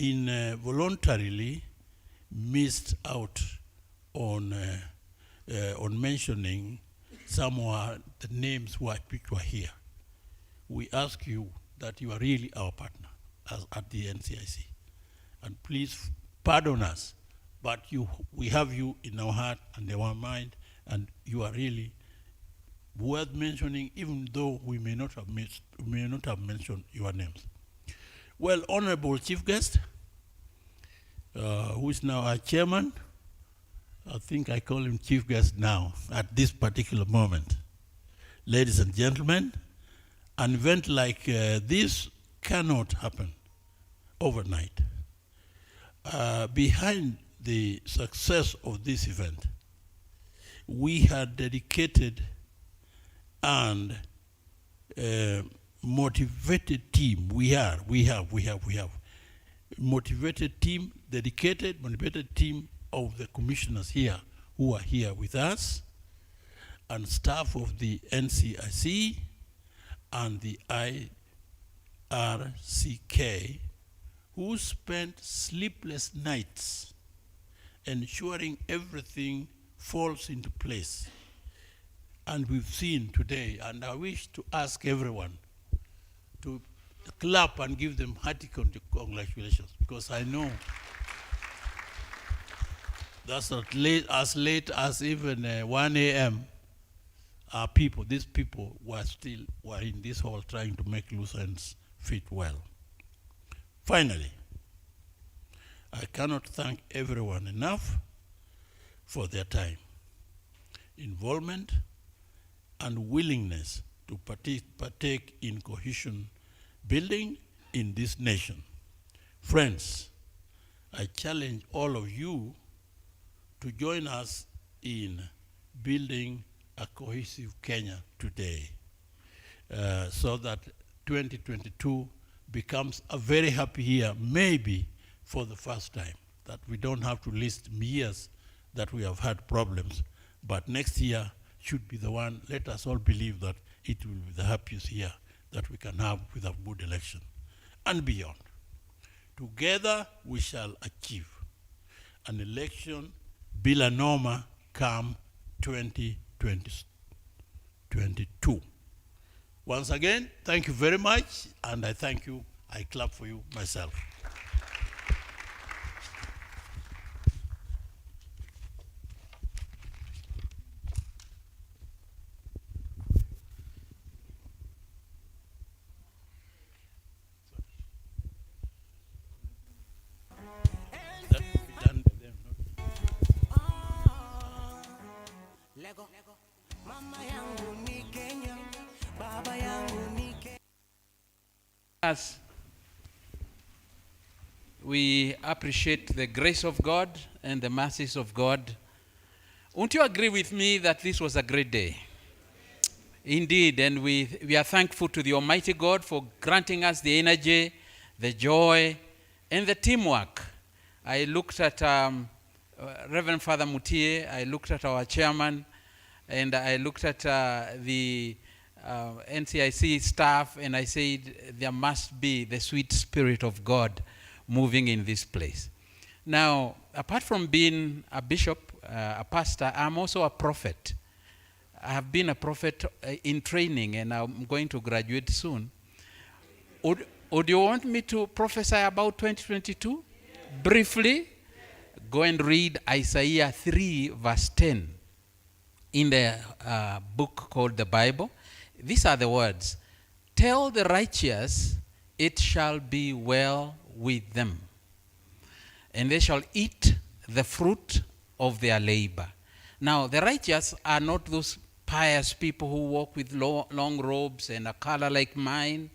[SPEAKER 13] voluntarily missed out on mentioning some of the names which were here. We ask you that you are really our partner at the NCIC. And please pardon us, but we have you in our heart and in our mind, and you are really worth mentioning, even though we may not have mentioned your names. Well, Honorable Chief Guest, who is now our chairman, I think I call him Chief Guest now, at this particular moment. Ladies and gentlemen, an event like this cannot happen overnight. Behind the success of this event, we had dedicated and motivated team. We have motivated team, dedicated, motivated team of the commissioners here who are here with us, and staff of the NCIC and the IRCK, who spent sleepless nights ensuring everything falls into place. And we've seen today, and I wish to ask everyone to clap and give them hearty congratulations, because I know That's as late as even 1 a.m. These people were in this hall trying to make loose ends fit well. Finally, I cannot thank everyone enough for their time, involvement, and willingness to partake in cohesion building in this nation. Friends, I challenge all of you to join us in building a cohesive Kenya today, so that 2022 becomes a very happy year, maybe for the first time, that we don't have to list years that we have had problems, but next year should be the one. Let us all believe that it will be the happiest year that we can have with a good election and beyond. Together we shall achieve an election bila noma come 2022. Once again, thank you very much, and I thank you. I clap for you myself.
[SPEAKER 3] As we appreciate the grace of God and the mercies of God, won't you agree with me that this was a great day? Indeed, and we are thankful to the Almighty God for granting us the energy, the joy, and the teamwork. I looked at Reverend Father Mutie, I looked at our chairman, and I looked at the NCIC staff, and I said there must be the sweet spirit of God moving in this place. Now, apart from being a bishop, a pastor, I'm also a prophet. I have been a prophet in training, and I'm going to graduate soon. Would you want me to prophesy about 2022? Briefly, go and read Isaiah 3 verse 10 in the book called the Bible. These are the words. Tell the righteous, it shall be well with them, and they shall eat the fruit of their labor. Now, the righteous are not those pious people who walk with long robes and a color like mine.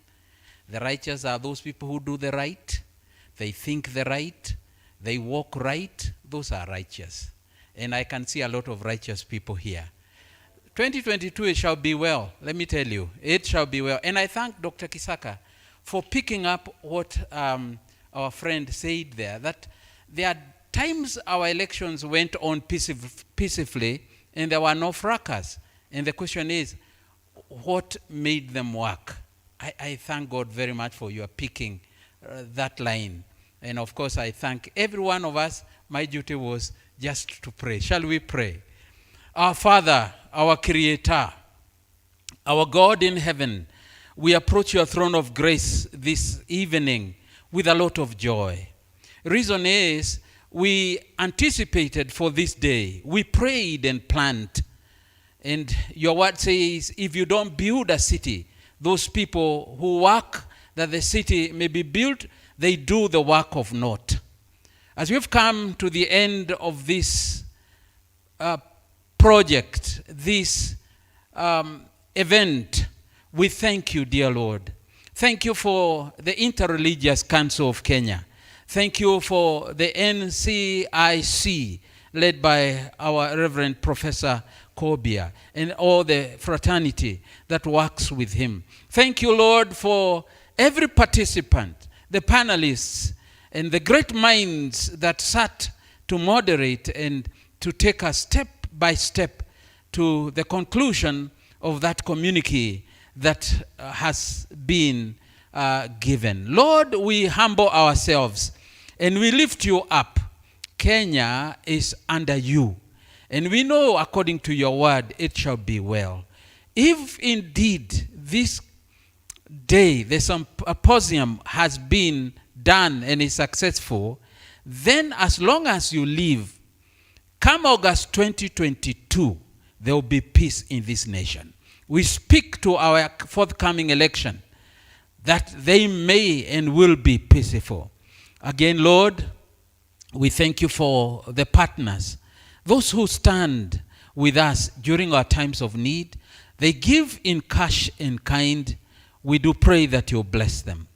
[SPEAKER 3] The righteous are those people who do the right. They think the right. They walk right. Those are righteous. And I can see a lot of righteous people here. 2022, it shall be well. Let me tell you, it shall be well. And I thank Dr. Kisaka for picking up what our friend said there, that there are times our elections went on peacefully and there were no fracas. And the question is, what made them work? I thank God very much for your picking that line. And of course, I thank every one of us. My duty was just to pray. Shall we pray? Our Father, our Creator, our God in heaven, we approach your throne of grace this evening with a lot of joy. Reason is, we anticipated for this day. We prayed and planned. And your word says, if you don't build a city, those people who work that the city may be built, they do the work of naught. As we've come to the end of this project, this event, we thank you, dear Lord. Thank you for the Interreligious Council of Kenya. Thank you for the NCIC, led by our Reverend Professor Kobia, and all the fraternity that works with him. Thank you, Lord, for every participant, the panelists, and the great minds that sat to moderate and to take us step by step to the conclusion of that communique that has been given. Lord, we humble ourselves and we lift you up. Kenya is under you. And we know, according to your word, it shall be well. If indeed this day, the symposium has been done and is successful, then as long as you live, Come August 2022, there will be peace in this nation. We speak to our forthcoming election that they may and will be peaceful. Again, Lord, we thank you for the partners, those who stand with us during our times of need. They give in cash and kind. We do pray that you'll bless them.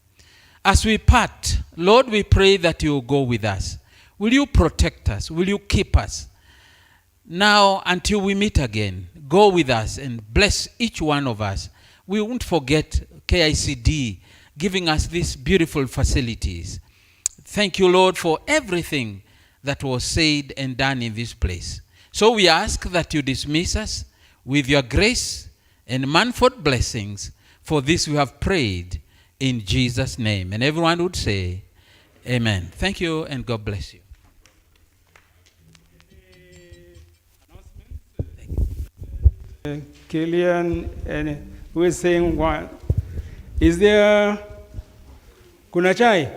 [SPEAKER 3] As we part, Lord, we pray that you'll go with us. Will you protect us? Will you keep us? Now, until we meet again, go with us and bless each one of us. We won't forget KICD giving us these beautiful facilities. Thank you, Lord, for everything that was said and done in this place. So we ask that you dismiss us with your grace and manifold blessings. For this we have prayed in Jesus' name. And everyone would say, amen. Thank you and God bless you.
[SPEAKER 2] Killian, and who is saying what? Is there kuna chai?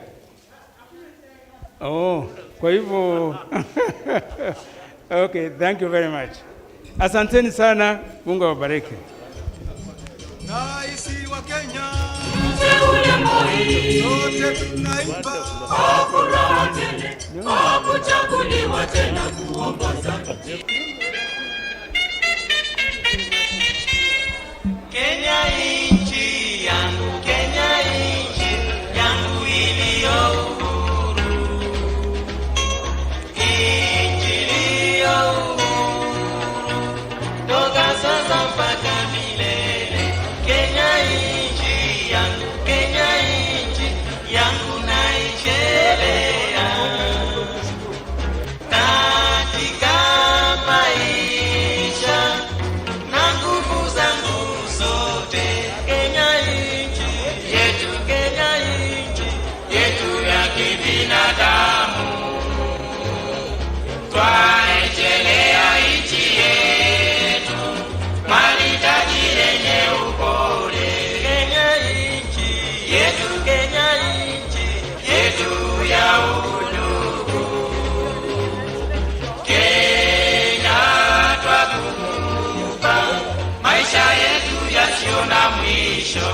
[SPEAKER 2] Oh, kwa hivyo. Okay, thank you very much. Asanteni sana, Mungu awabariki.
[SPEAKER 15] Raisi wa Kenya, sote tunaimba kwa furaha tele, kwa kuchaguliwa tena kuongoza nchi. Kenya nchi yangu, Kenya nchi yangu iliyo uhuru, nchi iliyo uhuru, toka sasa mpaka milele. Kenya nchi yangu, Kenya nchi yangu naisherehekea. Katika maisha na nguvu zangu zote, Kenya nchi yetu, Kenya nchi yetu ya kibinadamu. Twaendelea nchi yetu maridadi yenye upole. Kenya nchi yetu, Kenya nchi yetu ya udugu. Kenya twakupa maisha yetu yasiyo na mwisho.